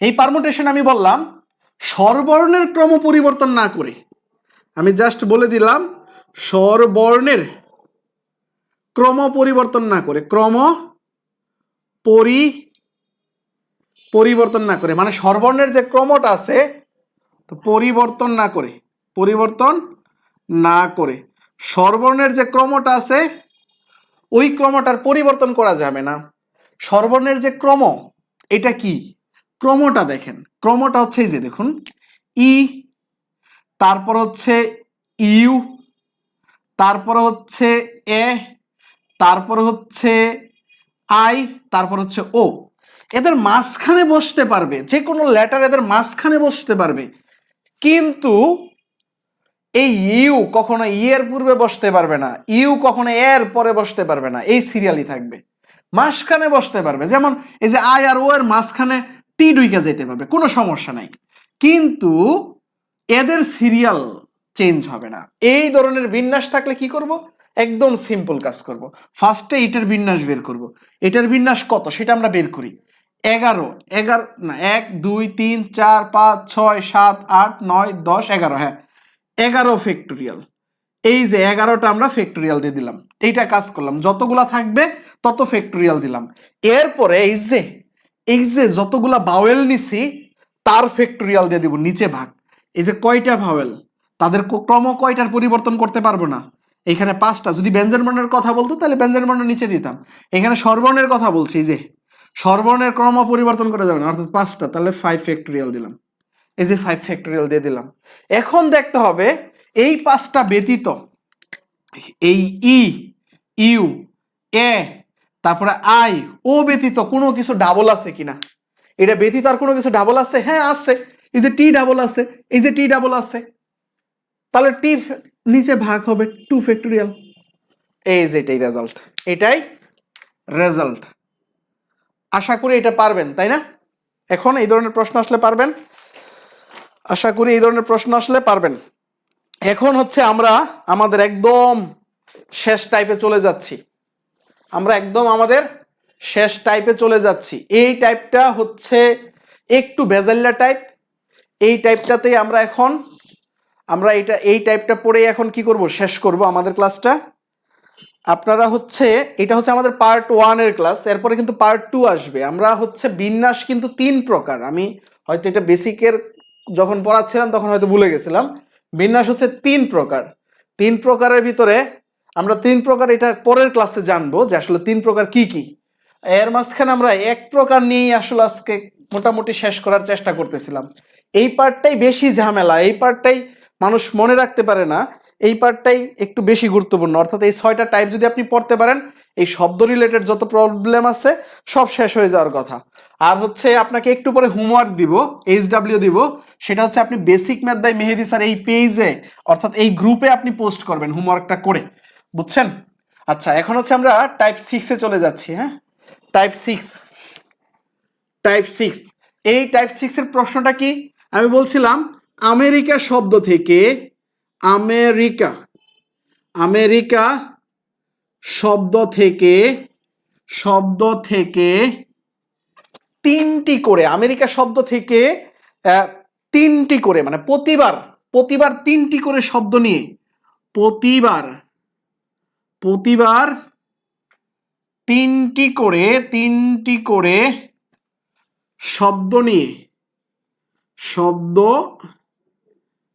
এই পারমুটেশন আমি বললাম স্বরবর্ণের ক্রম পরিবর্তন না করে, আমি জাস্ট বলে দিলাম স্বরবর্ণের ক্রম পরিবর্তন না করে, ক্রম পরিবর্তন না করে, মানে স্বরবর্ণের যে ক্রমটা আছে তো পরিবর্তন না করে স্বরবর্ণের যে ক্রমটা আছে ওই ক্রমটার পরিবর্তন করা যাবে না। স্বরবর্ণের যে ক্রম, এটা কি ক্রমটা দেখেন, ক্রমটা হচ্ছে এই যে দেখুন, ই, তারপর হচ্ছে ইউ, তারপর হচ্ছে এ, তারপর হচ্ছে আই, তারপর হচ্ছে ও। এদের মাঝখানে বসতে পারবে, যে কোনো লেটার এদের মাঝখানে বসতে পারবে, কিন্তু এই ইউ কখনো ই এর পূর্বে বসতে পারবে না, ইউ কখনো এর পরে বসতে পারবে না, এই সিরিয়ালই থাকবে। মাঝখানে বসতে পারবে, যেমন এই যে আই আর ও এর মাঝখানে টি ঢুকে যেতে পারবে, কোনো সমস্যা নাই, কিন্তু এদের সিরিয়াল চেঞ্জ হবে না। এই ধরনের বিন্যাস থাকলে কি করব? একদম সিম্পল কাজ করব। ফার্স্টে এটার বিন্যাস বের করব। এটার বিন্যাস কত সেটা আমরা বের করি। 11 না, 1 2 3 4 5 6 7 8 9 10 11, হ্যাঁ 11 ফ্যাক্টোরিয়াল। এই যে 11টা আমরা ফ্যাক্টোরিয়াল দিয়ে দিলাম, এইটা কাজ করলাম, যতগুলা থাকবে তত ফ্যাক্টোরিয়াল দিলাম। এরপরে এই যে যতগুলা ভাওয়েল নিছি তার ফ্যাক্টোরিয়াল দিয়ে দিব নিচে ভাগ। এই যে কয়টা ভাওয়েল, তাদের ক্রম কয়টার পরিবর্তন করতে পারবো না, এখানে 5টা। যদি ব্যঞ্জনবর্ণের কথা বলতো তাহলে ব্যঞ্জনবর্ণ নিচে দিতাম, এখানে স্বরবর্ণের কথা বলছি, এই যে স্বরবর্ণের ক্রম পরিবর্তন করা যাবে না, অর্থাৎ 5টা, তাহলে 5 ফ্যাক্টোরিয়াল দিলাম। এই যে 5 ফ্যাক্টোরিয়াল দিয়ে দিলাম। এখন দেখতে হবে এই 5টা ব্যতীত এই ই, ইউ, এ, তারপরে আই, ও ব্যতীত কোনো কিছু ডাবল আছে কিনা। এটা ব্যতীত আর কোনো কিছু ডাবল আছে? হ্যাঁ আছে, এই যে টি ডাবল আছে, এই যে টি ডাবল আছে, তাহলে টি নিচে ভাগ হবে 2 ফ্যাক্টোরিয়াল। এই যে এটাই রেজাল্ট, এটাই রেজাল্ট। আশা করি এটা পারবেন, তাই না? এখন এই ধরনের প্রশ্ন আসলে পারবেন, আশা করি এই ধরনের প্রশ্ন আসলে পারবেন। এখন হচ্ছে আমরা আমাদের একদম শেষ টাইপে চলে যাচ্ছি, আমরা একদম আমাদের শেষ টাইপে চলে যাচ্ছি। এই টাইপটা হচ্ছে একটু বেজাল্লা টাইপ। এই টাইপটাতেই আমরা এই টাইপটা পড়েই এখন কি করব? শেষ করব আমাদের ক্লাসটা। আপনারা হচ্ছে এটা হচ্ছে আমাদের পার্ট 1-এর ক্লাস, এরপরে কিন্তু পার্ট 2 আসবে। আমরা হচ্ছে বিন্যাস কিন্তু 3 প্রকার, আমি হয়তো এটা বেসিকের যখন পড়াচ্ছিলাম তখন হয়তো ভুলে গেছিলাম। বিন্যাস হচ্ছে 3 প্রকার। 3 প্রকারের ভিতরে আমরা 3 প্রকার এটা পরের ক্লাসে জানবো যে আসলে 3 প্রকার কি কি। এর মাঝখানে আমরা 1 প্রকার নিয়েই আসলে আজকে মোটামুটি শেষ করার চেষ্টা করতেছিলাম। এই পার্টটাই বেশি ঝামেলা, এই পার্টটাই মানুষ মনে রাখতে পারে না, এই পার্টটাই একটু বেশি গুরুত্বপূর্ণ। অর্থাৎ এই 6টা টাইপ যদি আপনি পড়তে পারেন, এই শব্দ রিলেটেড যত প্রবলেম আছে সব শেষ হয়ে যাওয়ার কথা। আর হচ্ছে আপনাকে একটু পরে হোমওয়ার্ক দিব, HW দিব, সেটা হচ্ছে আপনি basic math by Mehedi sir এই পেজে অর্থাৎ এই গ্রুপে আপনি পোস্ট করবেন হোমওয়ার্কটা করে, বুঝছেন? আচ্ছা, এখন হচ্ছে আমরা টাইপ 6-এ চলে যাচ্ছি। হ্যাঁ, টাইপ 6। এই টাইপ 6-এর প্রশ্নটা কি? আমি বলছিলাম আমেরিকা শব্দ থেকে আমেরিকা শব্দ থেকে 3টি করে, আমেরিকা শব্দ থেকে 3টি করে, মানে প্রতিবার 3টি করে শব্দ নিয়ে, প্রতিবার 3টি করে শব্দ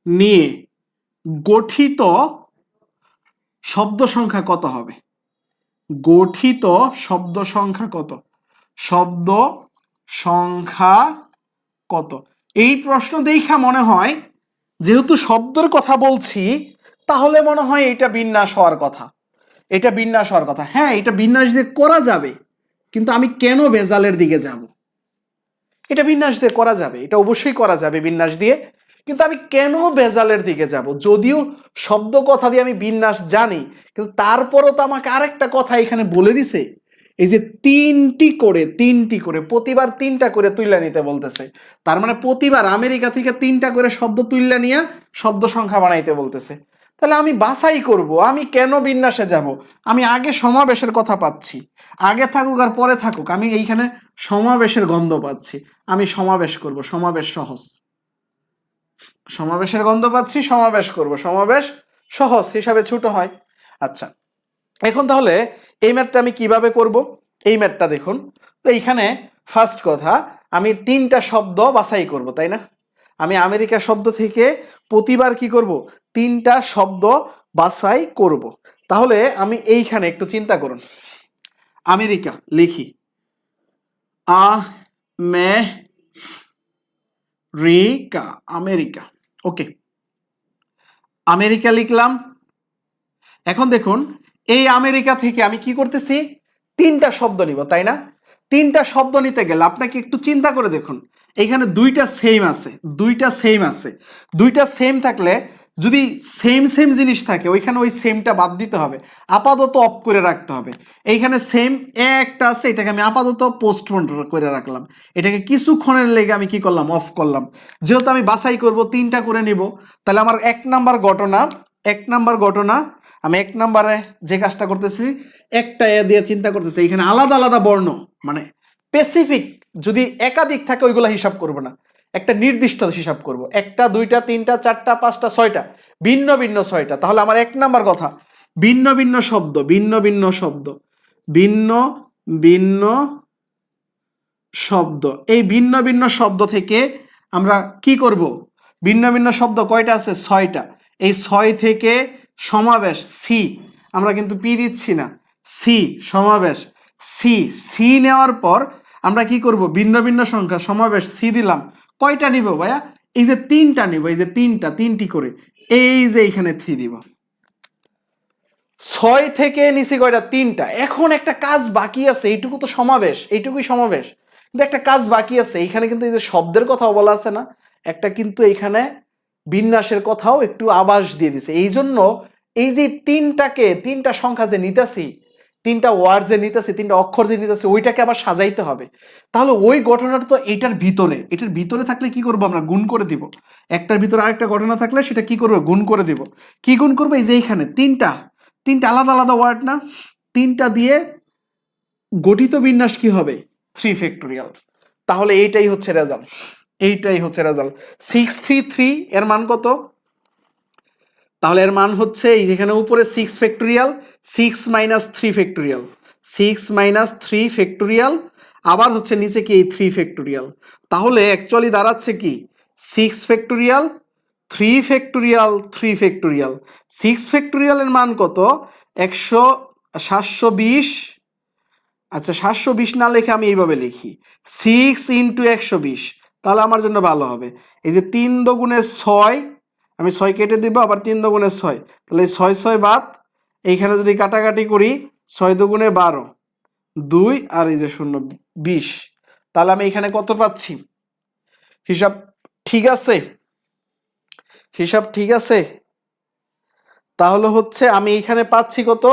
নিয়ে গঠিত শব্দ সংখ্যা কত হবে? গঠিত শব্দ সংখ্যা কত? এই প্রশ্ন দেখা মনে হয় যেহেতু শব্দের কথা বলছি তাহলে মনে হয় এটা বিন্যাস হওয়ার কথা। হ্যাঁ, এটা বিন্যাস দিয়ে করা যাবে, কিন্তু আমি কেন ভেজালের দিকে যাব? এটা বিন্যাস দিয়ে করা যাবে, এটা অবশ্যই করা যাবে বিন্যাস দিয়ে, কিন্তু আমি কেন ভেজালের দিকে যাব? যদিও শব্দ কথা দিয়ে আমি বিন্যাস জানি, কিন্তু তারপরও তো আমাকে আরেকটা কথা এখানে বলে দিছে, এই যে 3টি করে প্রতিবার 3টা করে তুইলা নিতে বলতেছে। তার মানে প্রতিবার আমেরিকা থেকে 3টা করে শব্দ তুইলা নিয়ে শব্দ সংখ্যা বানাইতে বলতেছে। তাহলে আমি বাছাই করব, আমি কেন বিন্যাসে যাব? আমি আগে সমাবেশের কথা পাচ্ছি, আগে থাকুক আর পরে থাকুক, আমি এইখানে সমাবেশের গন্ধ পাচ্ছি, আমি সমাবেশ করব। সমাবেশ সহজ, সমাবেশের গন্ধ পাচ্ছি, সমাবেশ করব। সমাবেশ সহজ হিসাবে ছোট হয়। আচ্ছা, এখন তাহলে এই ম্যাথটা আমি কিভাবে করব? এই ম্যাথটা দেখুন তো, এইখানে ফার্স্ট কথা আমি 3টা শব্দ বাছাই করব, তাই না? আমি আমেরিকা শব্দ থেকে প্রতিবার কি করব? 3টা শব্দ বাছাই করব। তাহলে আমি এইখানে একটু চিন্তা করুন, আমেরিকা লিখি, আমেরিকা, ওকে, আমেরিকা লিখলাম। এখন দেখুন এই আমেরিকা থেকে আমি কি করতেছি? 3টা শব্দ নিব, তাই না? 3টা শব্দ নিতে গেলে আপনাকে একটু চিন্তা করে দেখুন, এইখানে 2টা সেম আছে, 2টা সেম থাকলে যদি সেম জিনিস থাকে ওইখানে ওই সেমটা বাদ দিতে হবে, আপাতত অফ করে রাখতে হবে। এইখানে সেম একটা আছে, এটাকে আমি আপাতত পোস্টপোন করে রাখলাম, এটাকে কিছুক্ষণের লেগে আমি কি করলাম? অফ করলাম। যেহেতু আমি বাছাই করব 3টা করে নিব, তাহলে আমার 1 নাম্বার ঘটনা আমি 1 নাম্বারে যে কাজটা করতেছি, একটা দিয়ে চিন্তা করতেছি, এখানে আলাদা আলাদা বর্ণ, মানে স্পেসিফিক যদি একাধিক থাকে ওইগুলো হিসাব করব না, একটা নির্দিষ্ট হিসাব করব, 1টা 2টা 3টা 4টা 5টা 6টা ভিন্ন 6টা। তাহলে আমার 1 নাম্বার কথা ভিন্ন শব্দ, এই ভিন্ন শব্দ থেকে আমরা কি করব? ভিন্ন শব্দ কয়টা আছে? 6টা। এই 6 থেকে সমাবেশ সি, আমরা কিন্তু পি দিচ্ছি না, সি সমাবেশ সি নেওয়ার পর আমরা কি করব? ভিন্ন সংখ্যা সমাবেশ সি দিলাম। কয়টা নিব ভাইয়া? এই যে 3টা নিব, এই যে 3টি করে, এই যে এইখানে 3 দিব। 6 থেকে নিচে কয়টা? 3টা। এখন একটা কাজ বাকি আছে, এইটুকুই সমাবেশ, কিন্তু একটা কাজ বাকি আছে। এইখানে কিন্তু এই যে শব্দের কথাও বলা আছে না, একটা কিন্তু এইখানে বিন্যাসের কথাও একটু আভাস দিয়ে দিছে। এই জন্য এই যে 3টা সংখ্যা যে নিতেছি, 3টা ওয়ার্ড যে নিতেছি, 3টা অক্ষর যে নিতেছি, ওইটাকে আবার সাজাইতে হবে। তাহলে ওই ঘটনাটা তো এটার ভিতরে থাকলে কি করব? আমরা গুণ করে দিব। একটার ভিতরে আরেকটা ঘটনা থাকলে সেটা কি করব? গুণ করে দিব। কি গুণ করবো? এই যে এইখানে 3টা আলাদা আলাদা ওয়ার্ড না, 3টা দিয়ে গঠিত বিন্যাস কি হবে? 3 ফ্যাক্টোরিয়াল। তাহলে এইটাই হচ্ছে রেজাল্ট। 633 এর মান কত? তাহলে এর মান হচ্ছে এই যেখানে উপরে 6 factorial, 6 minus 3 factorial, 6 minus 3 factorial, আবার হচ্ছে নিচে কি এই 3 ফ্যাক্টোরিয়াল। তাহলে অ্যাকচুয়ালি দাঁড়াচ্ছে কি? 6 ফ্যাক্টোরিয়াল 3 ফ্যাক্টোরিয়াল 3 ফ্যাক্টোরিয়াল। 6 ফ্যাক্টোরিয়ালের মান কত? 720। আচ্ছা 720 না লিখে আমি এইভাবে লিখি 6 ইন্টু 120, তাহলে আমার জন্য ভালো হবে। এই যে 3 দুগুণে 6, আমি 6 কেটে দিব, আবার 3 দুগুণে 6, তাহলে 6 6 বাদ। এইখানে যদি কাটাকাটি করি 6 দুগুণে 12, 2 আর এই যে 0 20, তাহলে আমি এখানে কত পাচ্ছি? হিসাব ঠিক আছে? হিসাব ঠিক আছে? তাহলে হচ্ছে আমি এইখানে পাচ্ছি কত?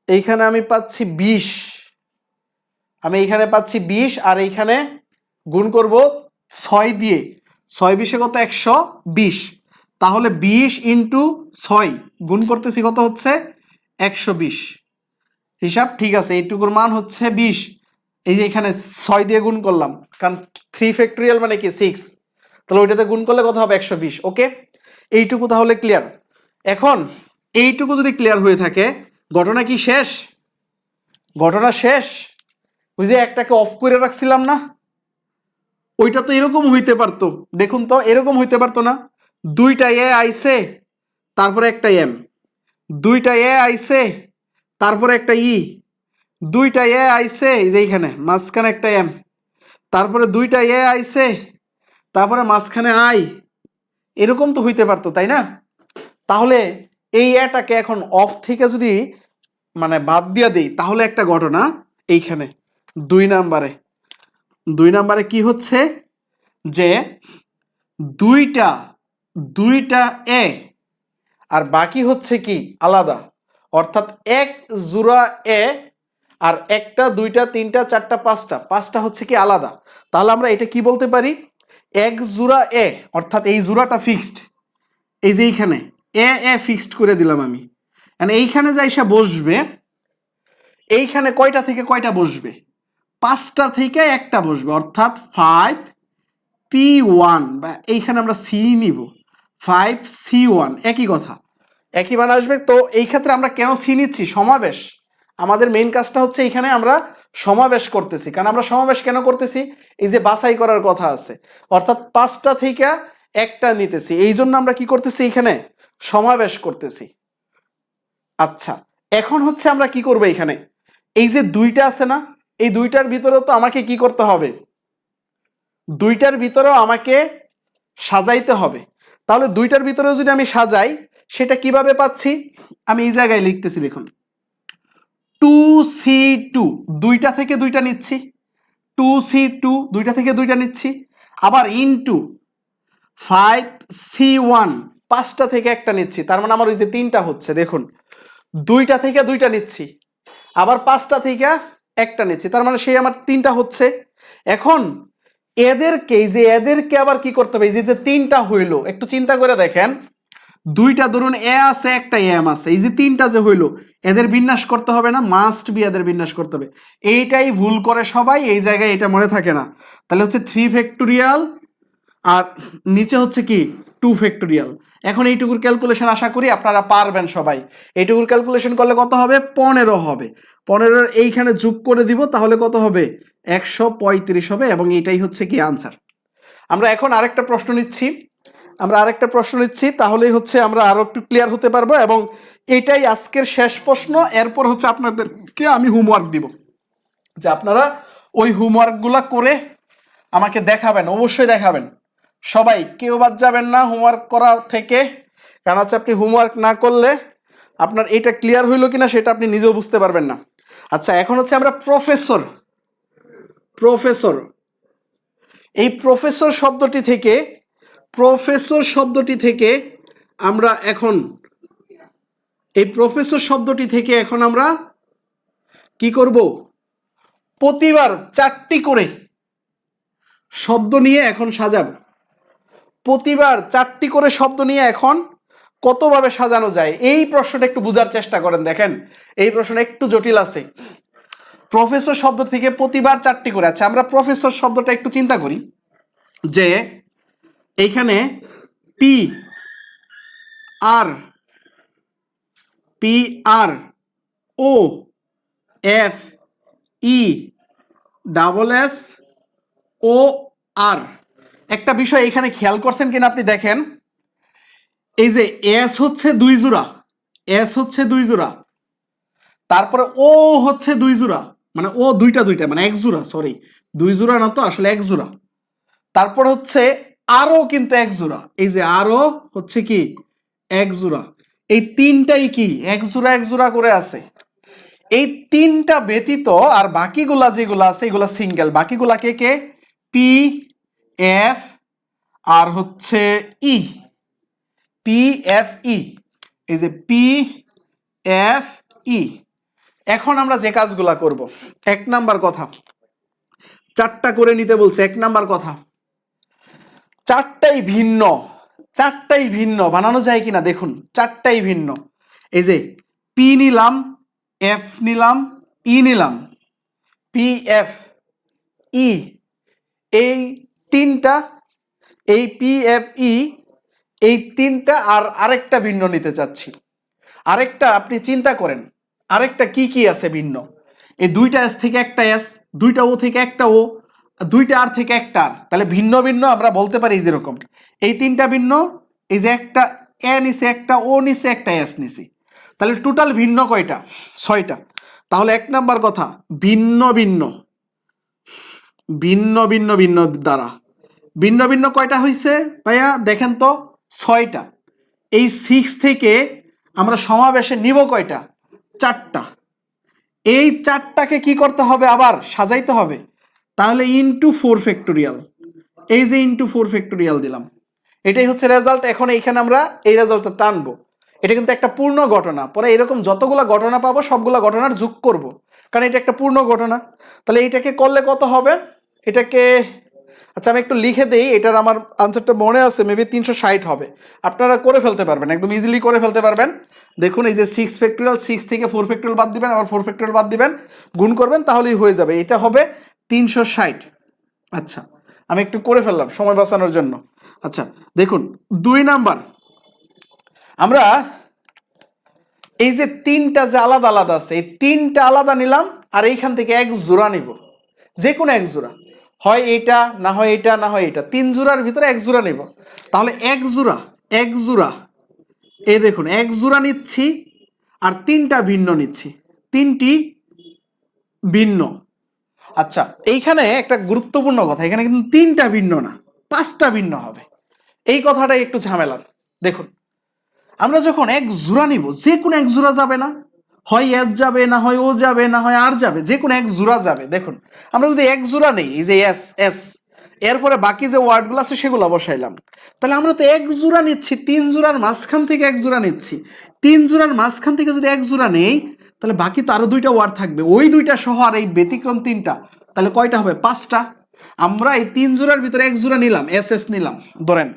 এইখানে আমি পাচ্ছি 20, আমি এইখানে পাচ্ছি 20 আর এইখানে গুণ করব 6 দিয়ে, 6 20 কত? 120। তাহলে 20 ইন্টু 6 গুণ করতেছি কত হচ্ছে? 120। হিসাব ঠিক আছে, এইটুকুর মান হচ্ছে 20। এই যে এখানে 6 দিয়ে গুণ করলাম, কারণ 3 ফ্যাক্টোরিয়াল মানে কি 6, তাহলে ওইটাতে গুণ করলে কত হবে? 120। ওকে, এইটুকু তাহলে ক্লিয়ার। এখন এইটুকু যদি ক্লিয়ার হয়ে থাকে, ঘটনা কি শেষ? ঘটনা শেষ। ওই যে একটাকে অফ করে রাখছিলাম না, ওইটা তো এরকম হইতে পারতো। দেখুন তো, এরকম হইতে পারতো না? দুইটা এ আইছে, তারপরে একটা এম, দুইটা এ আইছে, তারপরে একটা ই, দুইটা এ আইছে, এই যে এইখানে মাঝখানে একটা এম, তারপরে দুইটা এ আইছে, তারপরে মাঝখানে আই, এরকম তো হইতে পারতো, তাই না? তাহলে এই এটাকে এখন অফ থেকে যদি মানে বাদ দিয়ে দিই, তাহলে একটা ঘটনা এইখানে 2 নাম্বারে কি হচ্ছে যে দুইটা দুইটা এ আর বাকি হচ্ছে কি আলাদা, অর্থাৎ এক জোড়া এ আর একটা দুইটা তিনটা চারটা পাঁচটা হচ্ছে কি আলাদা। তাহলে আমরা এটা কি বলতে পারি? এক জোড়া এ, অর্থাৎ এই জোড়াটা ফিক্সড। এই যে এইখানে এ এ ফিক্সড করে দিলাম আমি, মানে এইখানে যা এসে বসবে, এইখানে কয়টা থেকে কয়টা বসবে? 5টা থেকে একটা বসবে, অর্থাৎ 5p1, বা এইখানে আমরা সি নিব, 5c1, একই কথা, একই মান আসবে। তো এই ক্ষেত্রে আমরা কেন সি নিচ্ছি? সমাবেশ। আমাদের মেইন কাজটা হচ্ছে এইখানে আমরা সমাবেশ করতেছি। কারণ আমরা সমাবেশ কেন করতেছি? এই যে বাছাই করার কথা আছে, অর্থাৎ 5টা থেকে একটা নিতেছি, এই জন্য আমরা কি করতেছি? এখানে সমাবেশ করতেছি। আচ্ছা, এখন হচ্ছে আমরা কি করবো? এখানে এই যে দুইটা আছে না, এই দুইটার ভিতরেও তো আমাকে কি করতে হবে? দুইটার ভিতরেও আমাকে সাজাইতে হবে। তাহলে দুইটার ভিতরেও যদি আমি সাজাই, সেটা কিভাবে পাচ্ছি? আমি এই জায়গায় লিখতেছি, দেখুন 2c2, দুইটা থেকে দুইটা নিচ্ছি, 2c2 দুইটা থেকে দুইটা নিচ্ছি, আবার ইনটু 5c1 5টা থেকে একটা নিচ্ছি, তার মানে আমার ওই যে 3টা হচ্ছে, দেখুন দুইটা থেকে দুইটা নিচ্ছি, আবার 5টা থেকে একটা নিচ্ছি, তার মানে সেই আমার 3টা হচ্ছে। এখন এদেরকে, এই যে এদেরকে আবার কি করতে হবে? এই যে 3টা হইলো, একটু চিন্তা করে দেখেন, দুইটা ধরুন এ আছে, একটা এম আছে, এই যে 3টা যে হইলো, এদের বিন্যাস করতে হবে না? মাস্ট বি এদের বিন্যাস করতে হবে। এইটাই ভুল করে সবাই, এই জায়গায় এটা মনে থাকে না। তাহলে হচ্ছে 3 ফ্যাক্টোরিয়াল আর নিচে হচ্ছে কি 2 ফ্যাক্টোরিয়াল। এখন এইটুকুর ক্যালকুলেশন আশা করি আপনারা পারবেন সবাই। এইটুকুর ক্যালকুলেশন করলে কত হবে? 15 হবে। 15 এইখানে যোগ করে দিব, তাহলে কত হবে? 135 হবে, এবং এইটাই হচ্ছে কি আনসার। আমরা এখন আরেকটা প্রশ্ন নিচ্ছি, তাহলেই হচ্ছে আমরা আরো একটু ক্লিয়ার হতে পারবো, এবং এটাই আজকের শেষ প্রশ্ন। এরপর হচ্ছে আপনাদেরকে আমি হোমওয়ার্ক দিব, যে আপনারা ওই হোমওয়ার্কগুলো করে আমাকে দেখাবেন, অবশ্যই দেখাবেন। সবাই কেউ বাদ যাবেন না হোমওয়ার্ক করা থেকে, কারণ হচ্ছে আপনি হোমওয়ার্ক না করলে আপনার এটা ক্লিয়ার হইলো কিনা সেটা আপনি নিজেও বুঝতে পারবেন না। আচ্ছা, এখন হচ্ছে আমরা প্রফেসর, এই প্রফেসর শব্দটি থেকে আমরা এখন আমরা কি করব? প্রতিবার 4টি করে শব্দ নিয়ে এখন সাজাবো। প্রতিবার 4টি করে শব্দ নিয়ে এখন কতভাবে সাজানো যায়, এই প্রশ্নটা একটু বোঝার চেষ্টা করেন। দেখেন এই প্রশ্নটা একটু জটিল আছে। প্রফেসর শব্দ থেকে প্রতিবার 4টি করে। আচ্ছা, আমরা প্রফেসর শব্দটা একটু চিন্তা করি, যে এইখানে P R O F E double S O R, একটা বিষয় এখানে খেয়াল করছেন কিনা আপনি দেখেন, এই যে এস হচ্ছে 2 জোড়া, এস হচ্ছে 2 জোড়া, তারপরে ও হচ্ছে 2 জোড়া, মানে ও দুইটা মানে এক জোড়া, সরি 2 জোড়া না তো, আসলে এক জোড়া। তারপর হচ্ছে আরও কিন্তু এক জোড়া, এই যে আরও হচ্ছে কি এক জোড়া। এই তিনটাই কি এক জোড়া করে আছে। এই তিনটা ব্যতীত আর বাকিগুলা যেগুলো আছে এগুলা সিঙ্গেল, বাকিগুলা কে কে, পি এফ আর হচ্ছে ই, পি এফ ই, এই যে পি এফ ই। এখন আমরা যে কাজগুলা করব, 1 নাম্বার কথা, 4টা করে নিতে বলছে। 1 নাম্বার কথা, 4টাই ভিন্ন, 4টাই ভিন্ন, বানানো যায় কিনা দেখুন, 4টাই ভিন্ন। এই যে পি নিলাম, এফ নিলাম, ই নিলাম, পি এফ ই, এই তিনটা, এই পি এফ ই, এই তিনটা, আর আরেকটা ভিন্ন নিতে চাচ্ছি। আরেকটা আপনি চিন্তা করেন, আরেকটা কি কি আছে ভিন্ন। এই 2টা এস থেকে একটা এস, 2টা ও থেকে একটা ও, 2টা আর থেকে একটা আর, তাহলে ভিন্ন ভিন্ন আমরা বলতে পারি যেরকম এই 3টা ভিন্ন, এই যে একটা এ নিছে, একটা ও নিছে, একটা এস নিছি, তাহলে টোটাল ভিন্ন কয়টা, 6টা। তাহলে 1 নাম্বার কথা, ভিন্ন ভিন্ন, ভিন্ন ভিন্ন ভিন্ন দ্বারা, ভিন্ন ভিন্ন কয়টা হয়েছে ভাইয়া দেখেন তো, 6টা। এই 6 থেকে আমরা সমাবেশে নিব কয়টা, 4টা। এই 4টাকে কি করতে হবে, আবার সাজাইতে হবে, তাহলে ইনটু 4 ফ্যাক্টোরিয়াল, এই যে ইনটু 4 ফ্যাক্টোরিয়াল দিলাম, এটাই হচ্ছে রেজাল্ট। এখন এইখানে আমরা এই রেজাল্টটা টানবো, এটা কিন্তু একটা পূর্ণ ঘটনা, পরে এরকম যতগুলা ঘটনা পাবো সবগুলা ঘটনার যোগ করব, কারণ এটা একটা পূর্ণ ঘটনা। তাহলে এইটাকে করলে কত হবে, এটাকে, আচ্ছা আমি একটু লিখে দেই, এটার আমার আনসারটা মনে আছে, মেবি 360 হবে। আপনারা করে ফেলতে পারবেন, একদম ইজিলি করে ফেলতে পারবেন। দেখুন এই যে 6 ফ্যাক্টোরিয়াল, 6 থেকে 4 ফ্যাক্টোরিয়াল বাদ দিবেন, আবার 4 ফ্যাক্টোরিয়াল বাদ দিবেন, গুণ করবেন, তাহলেই হয়ে যাবে। এটা হবে 360। আচ্ছা আমি একটু করে ফেললাম সময় বাঁচানোর জন্য। আচ্ছা দেখুন 2 নাম্বার, আমরা এই যে 3টা যে আলাদা আলাদা আছে, এই 3টা আলাদা নিলাম, আর এইখান থেকে এক জোড়া নিব, যে কোনো এক জোড়া, হয় এইটা না হয় এইটা না হয় এইটা, 3 জোড়ার ভিতরে এক জোড়া নিব। তাহলে এক জোড়া, এই দেখুন এক জোড়া নিচ্ছি, আর 3টা ভিন্ন নিচ্ছি, 3টি ভিন্ন। আচ্ছা এইখানে একটা গুরুত্বপূর্ণ কথা, এখানে কিন্তু 3টা ভিন্ন না, 5টা ভিন্ন হবে। এই কথাটাই একটু ঝামেলার। দেখুন আমরা যখন এক জোড়া নিব, যে কোনো এক জোড়া যাবে না, হয় এস যাবে, না হয় ও যাবে, না হয় আর যাবে, যে কোনো এক জোড়া যাবে। দেখুন আমরা যদি এক জোড়া নেই, এই যে এস এস, এরপরে বাকি যে ওয়ার্ডগুলো আছে সেগুলো বসাইলাম, তাহলে আমরা তো এক জোড়া নিচ্ছি, 3 জোড়ার মাঝখান থেকে এক জোড়া নিচ্ছি, 3 জোড়ার মাঝখান থেকে যদি এক জোড়া নেই, তাহলে বাকি তো আরো 2টা ওয়ার্ড থাকবে, ওই 2টা সহ আর এই ব্যতিক্রম 3টা, তাহলে কয়টা হবে, 5টা। আমরা এই 3 জোড়ার ভিতরে এক জোড়া নিলাম, এস এস নিলাম ধরেন,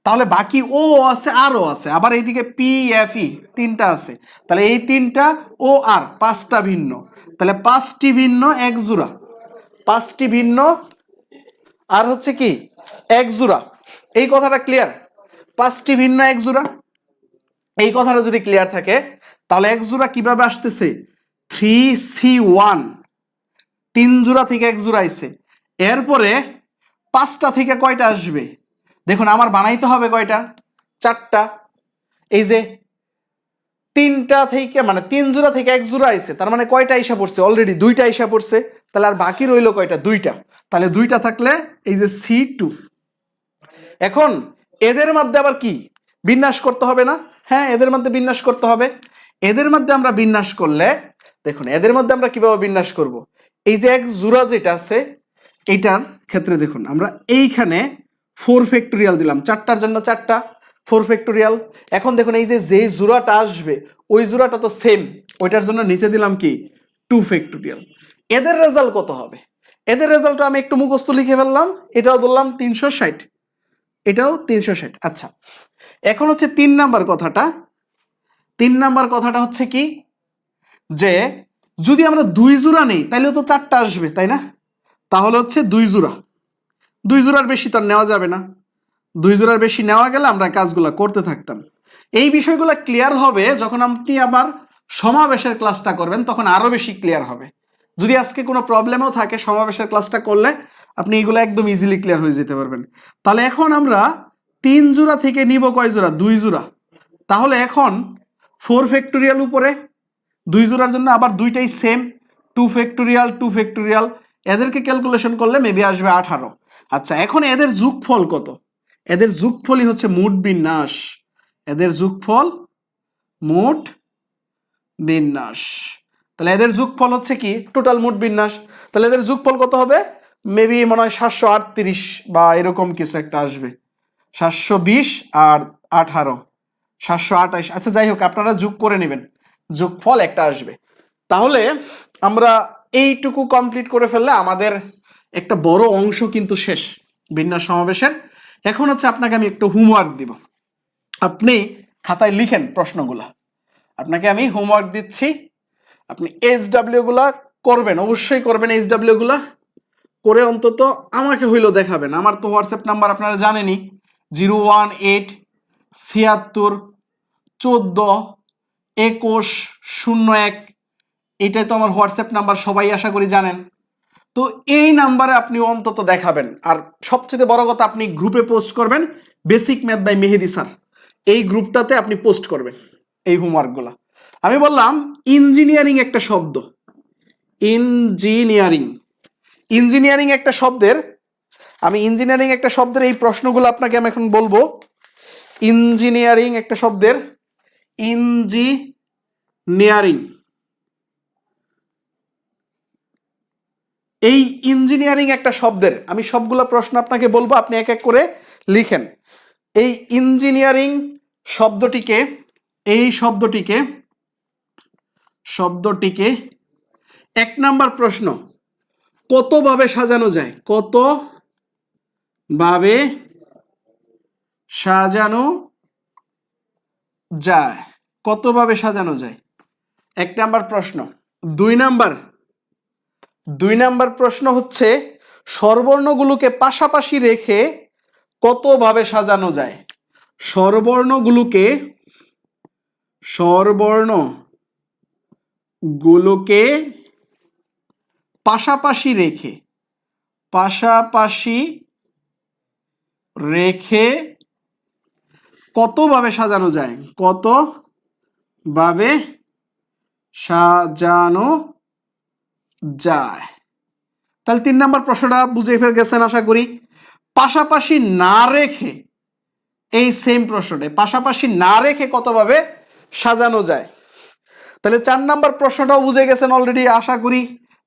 তাহলে বাকি ও আছে, আরও আছে, আবার এইদিকে পি এফ ই 3টা আছে, তাহলে এই 3টা ও আর 5টা ভিন্ন, তাহলে 5টি ভিন্ন এক জোড়া, 5টি ভিন্ন আর হচ্ছে কি এক জোড়া। এই কথাটা ক্লিয়ার, 5টি ভিন্ন এক জোড়া, এই কথাটা যদি ক্লিয়ার থাকে, তাহলে এক জোড়া কিভাবে আসতেছে, 3C1, 3 জোড়া থেকে এক জোড়া আইছে, এরপরে 5টা থেকে কয়টা আসবে, দেখুন আমার বানাইতে হবে কয়টা, 4টা। এই যে 3টা থেকে, মানে 3 জোড়া থেকে এক জোড়া আইছে, তার মানে কয়টা আইসা পড়ছে, অলরেডি 2টা আইসা পড়ছে, তাহলে আর বাকি রইল কয়টা, 2টা। তাহলে 2টা থাকলে এই যে C2। এখন এদের মধ্যে আবার কি বিন্যাস করতে হবে না, হ্যাঁ এদের মধ্যে বিন্যাস করতে হবে। এদের মধ্যে আমরা বিন্যাস করলে, দেখুন এদের মধ্যে আমরা কিভাবে বিন্যাস করব, এই যে এক জোড়া যেটা আছে এইটার ক্ষেত্রে দেখুন আমরা এইখানে 4 ফ্যাক্টোরিয়াল দিলাম, 4টার জন্য 4টা 4 ফ্যাক্টোরিয়াল। এখন দেখুন এই যে যেই জোড়াটা আসবে ওই জোড়াটা তো সেম, ওইটার জন্য নিচে দিলাম কি 2 ফ্যাক্টোরিয়াল। এদের রেজাল্ট কত হবে, এদের রেজাল্টটা আমি একটু মুখস্থ লিখে ফেললাম, এটাও বললাম 360, এটাও 360। আচ্ছা এখন হচ্ছে 3 নাম্বার কথাটা, 3 নাম্বার কথাটা হচ্ছে কি, যে যদি আমরা 2 জোড়া নেই তাহলে তো 4টা আসবে তাই না, তাহলে হচ্ছে 2 জোড়া, 2 জোড়ার বেশি তো নেওয়া যাবে না, 2 জোড়ার বেশি নেওয়া গেলে আমরা কাজগুলো করতে থাকতাম। এই বিষয়গুলো ক্লিয়ার হবে যখন আপনি আবার সমাবেশের ক্লাসটা করবেন, তখন আরো বেশি ক্লিয়ার হবে। যদি আজকে কোনো প্রবলেমও থাকে সমাবেশের ক্লাসটা করলে আপনি এগুলো একদম ইজিলি ক্লিয়ার হয়ে যেতে পারবেন। তাহলে এখন আমরা 3 জোড়া থেকে নিব কয় জোড়া? 2 জোড়া। তাহলে এখন 4 ফ্যাক্টোরিয়াল উপরে 2 জোড়ার জন্য আবার দুইটাই সেম, 2 ফ্যাক্টোরিয়াল 2 ফ্যাক্টোরিয়াল, এদেরকে ক্যালকুলেশন করলে মেবি আসবে 18। আচ্ছা, এখন এদের যোগফল কত? এদের যোগফলই হচ্ছে মোট বিন্যাস। এদের যোগফল মোট বিন্যাস। তাহলে এদের যোগফল হচ্ছে কি? টোটাল মোট বিন্যাস। তাহলে এদের যোগফল কত হবে? মেবি মনে হয় 738 বা এরকম কিছু একটা আসবে। 720 আর 18 728। আচ্ছা যাই হোক, আপনারা যোগ করে নেবেন, যোগফল একটা আসবে। তাহলে আমরা এইটুকু কমপ্লিট করে ফেললে আমাদের একটা বড় অংশ কিন্তু শেষ বিন্যাস সমাবেশের। এখন হচ্ছে আপনাকে আমি একটু হোমওয়ার্ক দিব, আপনি খাতায় লিখেন প্রশ্নগুলা। আপনাকে আমি হোমওয়ার্ক দিচ্ছি, আপনি এইচডাব্লিউ গুলা করবেন, অবশ্যই করবেন এইচডাব্লিউ গুলা করে অন্তত আমাকে হইলেও দেখাবেন। আমার তো হোয়াটসঅ্যাপ নাম্বার আপনারা জানেনই, 01876142101। এটাই তো আমার হোয়াটসঅ্যাপ নাম্বার, সবাই আশা করি জানেন। তো এই নাম্বারে আপনি অন্তত দেখাবেন। আর সবচেয়ে বড় কথা, আপনি গ্রুপে পোস্ট করবেন, basic math by Mehedi sir, এই গ্রুপটাতে আপনি পোস্ট করবেন এই হোমওয়ার্কগুলো। আমি বললাম ইঞ্জিনিয়ারিং একটা শব্দ, ইঞ্জিনিয়ারিং, ইঞ্জিনিয়ারিং একটা শব্দের, আমি ইঞ্জিনিয়ারিং একটা শব্দের এই প্রশ্নগুলো আপনাকে আমি এখন বলবো। ইঞ্জিনিয়ারিং একটা শব্দের, ইঞ্জিনিয়ারিং, এই ইঞ্জিনিয়ারিং একটা শব্দের আমি সবগুলো প্রশ্ন আপনাকে বলবো, আপনি এক এক করে লিখেন। এই ইঞ্জিনিয়ারিং শব্দটিকে, এই শব্দটিকে 1 নাম্বার প্রশ্ন, কতভাবে সাজানো যায়? কতভাবে সাজানো যায়? কতভাবে সাজানো যায়? 1 নাম্বার প্রশ্ন। 2 নাম্বার প্রশ্ন হচ্ছে স্বরবর্ণগুলোকে পাশাপাশি রেখে কতভাবে সাজানো যায়? স্বরবর্ণগুলোকে পাশাপাশি রেখে কতভাবে সাজানো যায়? কতভাবে সাজানো যায়? তাহলে 3 নাম্বার প্রশ্নটা বুঝে ফেলে গেছেন আশা করি। পাশাপাশি না রেখে, এই সেম প্রশ্নটা পাশাপাশি না রেখে কতভাবে সাজানো যায়? তাহলে 4 নাম্বার প্রশ্নটাও বুঝে গেছেন অলরেডি আশা করি।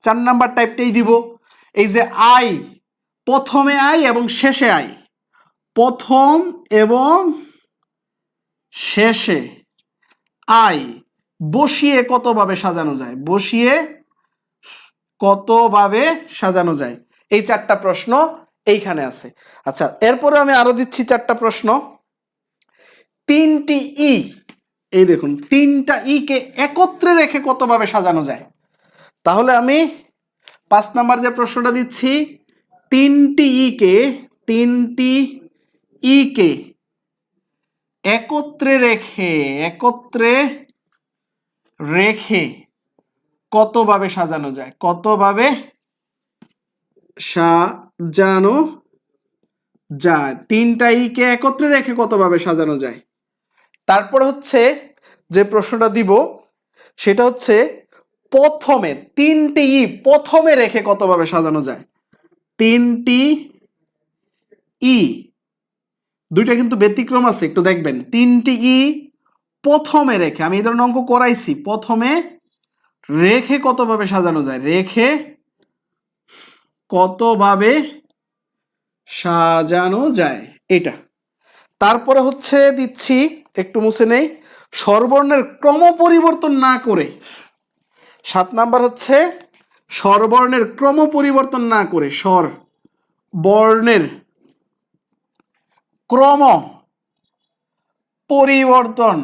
4 নাম্বার টাইপটাই দিব। এই যে আই, প্রথমে আই এবং শেষে আই, প্রথম এবং শেষে আই বসিয়ে কতভাবে সাজানো যায়? বসিয়ে কতভাবে সাজানো যায়? এই 4টা প্রশ্ন এইখানে আছে। আচ্ছা, এরপরে আমি আরো দিচ্ছি 4টা প্রশ্ন। 3টি ই, এই দেখুন 3টা ই কে একত্রে রেখে কতভাবে সাজানো যায়? তাহলে আমি 5 নাম্বার যে প্রশ্নটা দিচ্ছি, 3টি ই কে একত্রে রেখে কতভাবে সাজানো যায়? কতভাবে সাজানো যায়? 3টা ই কে একত্রে রেখে কতভাবে সাজানো যায়? তারপর হচ্ছে যে প্রশ্নটা দিব সেটা হচ্ছে প্রথমে, 3টি ই প্রথমে রেখে কতভাবে সাজানো যায়? 3টি ই, দুইটা কিন্তু ব্যতিক্রম আছে, একটু দেখবেন। 3টি ই প্রথমে রেখে, আমি এই ধরনের অঙ্ক করাইছি, প্রথমে রেখে কতভাবে সাজানো যায়? রেখে কতভাবে সাজানো যায়, এটা। তারপরে হচ্ছে দিচ্ছি, একটু মুছে নেই, স্বরবর্ণের ক্রম পরিবর্তন না করে। 7 নাম্বার হচ্ছে স্বরবর্ণের ক্রম পরিবর্তন না করে, স্বরবর্ণের ক্রম পরিবর্তন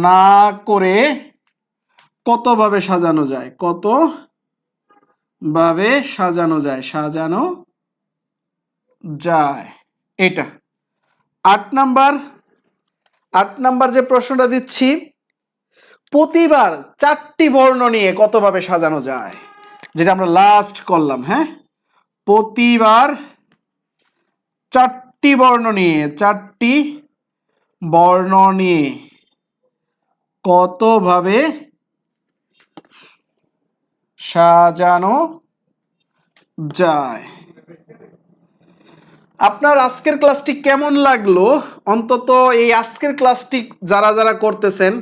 না করে কতভাবে সাজানো যায়? কতভাবে সাজানো যায়, এটা। 8 নাম্বার যে প্রশ্নটা দিচ্ছি, প্রতিবার 4টি বর্ণ নিয়ে কতভাবে সাজানো যায়, যেটা আমরা লাস্ট করলাম। হ্যাঁ, প্রতিবার 4টি বর্ণ নিয়ে, 4টি বর্ণ নিয়ে কতভাবে সাজানো যায়। আপনার আজকের ক্লাসটি কেমন লাগলো? অন্তত এই আজকের ক্লাসটি যারা যারা করতেছেন,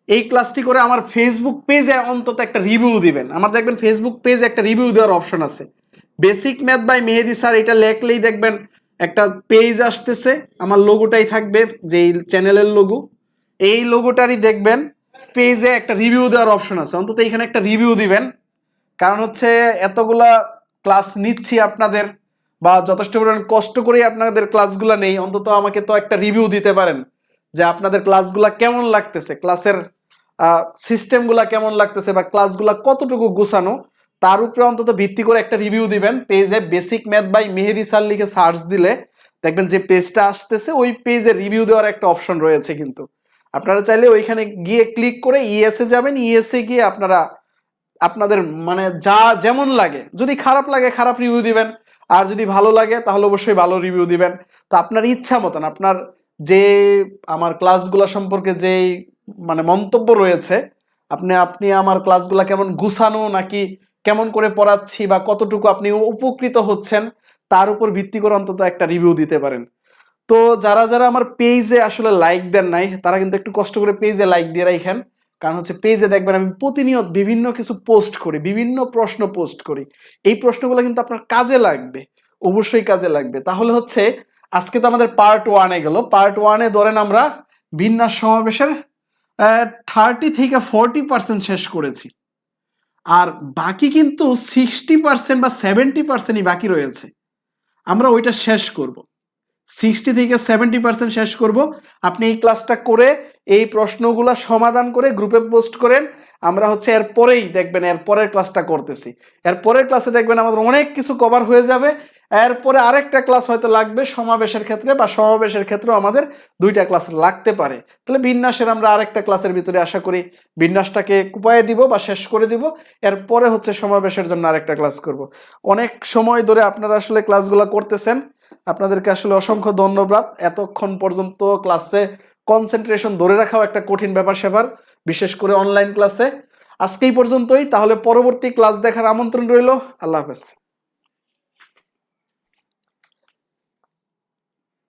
এই ক্লাসটি করে আমার ফেসবুক পেজে অন্তত একটা রিভিউ দিবেন। আমার দেখবেন ফেসবুক পেজে একটা রিভিউ দেওয়ার অপশন আছে, basic math by Mehedi sir, এটা লেখলেই দেখবেন একটা পেজ আসতেছে, আমার লোগোটাই থাকবে, যেই চ্যানেলের লোগো, এই লোগোটারই দেখবেন পেজে একটা রিভিউ দেওয়ার অপশন আছে। অন্তত এখানে একটা রিভিউ দিবেন, কারণ হচ্ছে এতগুলা ক্লাস নিচ্ছি আপনাদের, বা যথেষ্ট পরিমাণ কষ্ট করেই আপনাদের ক্লাসগুলো নেই, অন্তত আমাকে তো একটা রিভিউ দিতে পারেন যে আপনাদের ক্লাসগুলা কেমন লাগতেছে, ক্লাসের সিস্টেমগুলা কেমন লাগতেছে, বা ক্লাসগুলা কতটুকু গুছানো, তার উপরে অন্তত ভিত্তি করে একটা রিভিউ দিবেন। পেজে basic math by Mehedi sir লিখে সার্চ দিলে দেখবেন যে পেজটা আসতেছে, ওই পেজে রিভিউ দেওয়ার একটা অপশন রয়েছে। কিন্তু আপনারা চাইলে ওইখানে গিয়ে ক্লিক করে ইএসএ যাবেন, ইএসএ গিয়ে আপনারা আপনাদের মানে যা যেমন লাগে, যদি খারাপ লাগে খারাপ রিভিউ দিবেন, আর যদি ভালো লাগে তাহলে অবশ্যই ভালো রিভিউ দিবেন। তো আপনার ইচ্ছা মতন আপনার যে আমার ক্লাসগুলো সম্পর্কে যে মানে মন্তব্য রয়েছে, আপনি আমার ক্লাসগুলো কেমন গুছানো নাকি কেমন করে পড়াচ্ছি বা কতটুকু আপনি উপকৃত হচ্ছেন, তার উপর ভিত্তি করে অন্তত একটা রিভিউ দিতে পারেন। তো যারা যারা আমার পেজে আসলে লাইক দেন নাই, তারা কিন্তু একটু কষ্ট করে পেজে লাইক দিয়ে রাখেন, কারণ হচ্ছে পেজে দেখবেন আমি প্রতিনিয়ত বিভিন্ন কিছু পোস্ট করি, বিভিন্ন প্রশ্ন পোস্ট করি। এই প্রশ্নগুলো কিন্তু আপনার কাজে লাগবে, অবশ্যই কাজে লাগবে। তাহলে হচ্ছে আজকে তো আমাদের পার্ট 1-এ গেল। পার্ট 1-এ ধরেন আমরা বিন্যাস সমাবেশের 30 থেকে 40% শেষ করেছি, আর বাকি কিন্তু 60% বা 70%ই বাকি রয়েছে। আমরা ওইটা শেষ করব, 60 থেকে 70% শেষ করব। আপনি এই ক্লাসটা করে এই প্রশ্নগুলো সমাধান করে গ্রুপে পোস্ট করেন। আমরা হচ্ছে এরপরেই দেখবেন এরপরের ক্লাসটা করতেছি, এরপরের ক্লাসে দেখবেন আমাদের অনেক কিছু কভার হয়ে যাবে। এরপরে আরেকটা ক্লাস হয়তো লাগবে সমাবেশের ক্ষেত্রে, বা সমাবেশের ক্ষেত্রেও আমাদের 2টা ক্লাস লাগতে পারে। তাহলে বিন্যাসের আমরা আরেকটা ক্লাসের ভিতরে আশা করি বিন্যাসটাকে কুপায়ে দিব বা শেষ করে দিব। এরপরে হচ্ছে সমাবেশের জন্য আরেকটা ক্লাস করব। অনেক সময় ধরে আপনারা আসলে ক্লাসগুলো করতেছেন, আপনাদেরকে আসলে অসংখ্য ধন্যবাদ। এতক্ষণ পর্যন্ত ক্লাসে কনসেন্ট্রেশন ধরে রাখাও একটা কঠিন ব্যাপার স্যাপার, বিশেষ করে অনলাইন ক্লাসে। আজকে এই পর্যন্তই, তাহলে পরবর্তী ক্লাস দেখার আমন্ত্রণ রইল। আল্লাহ হাফেজ।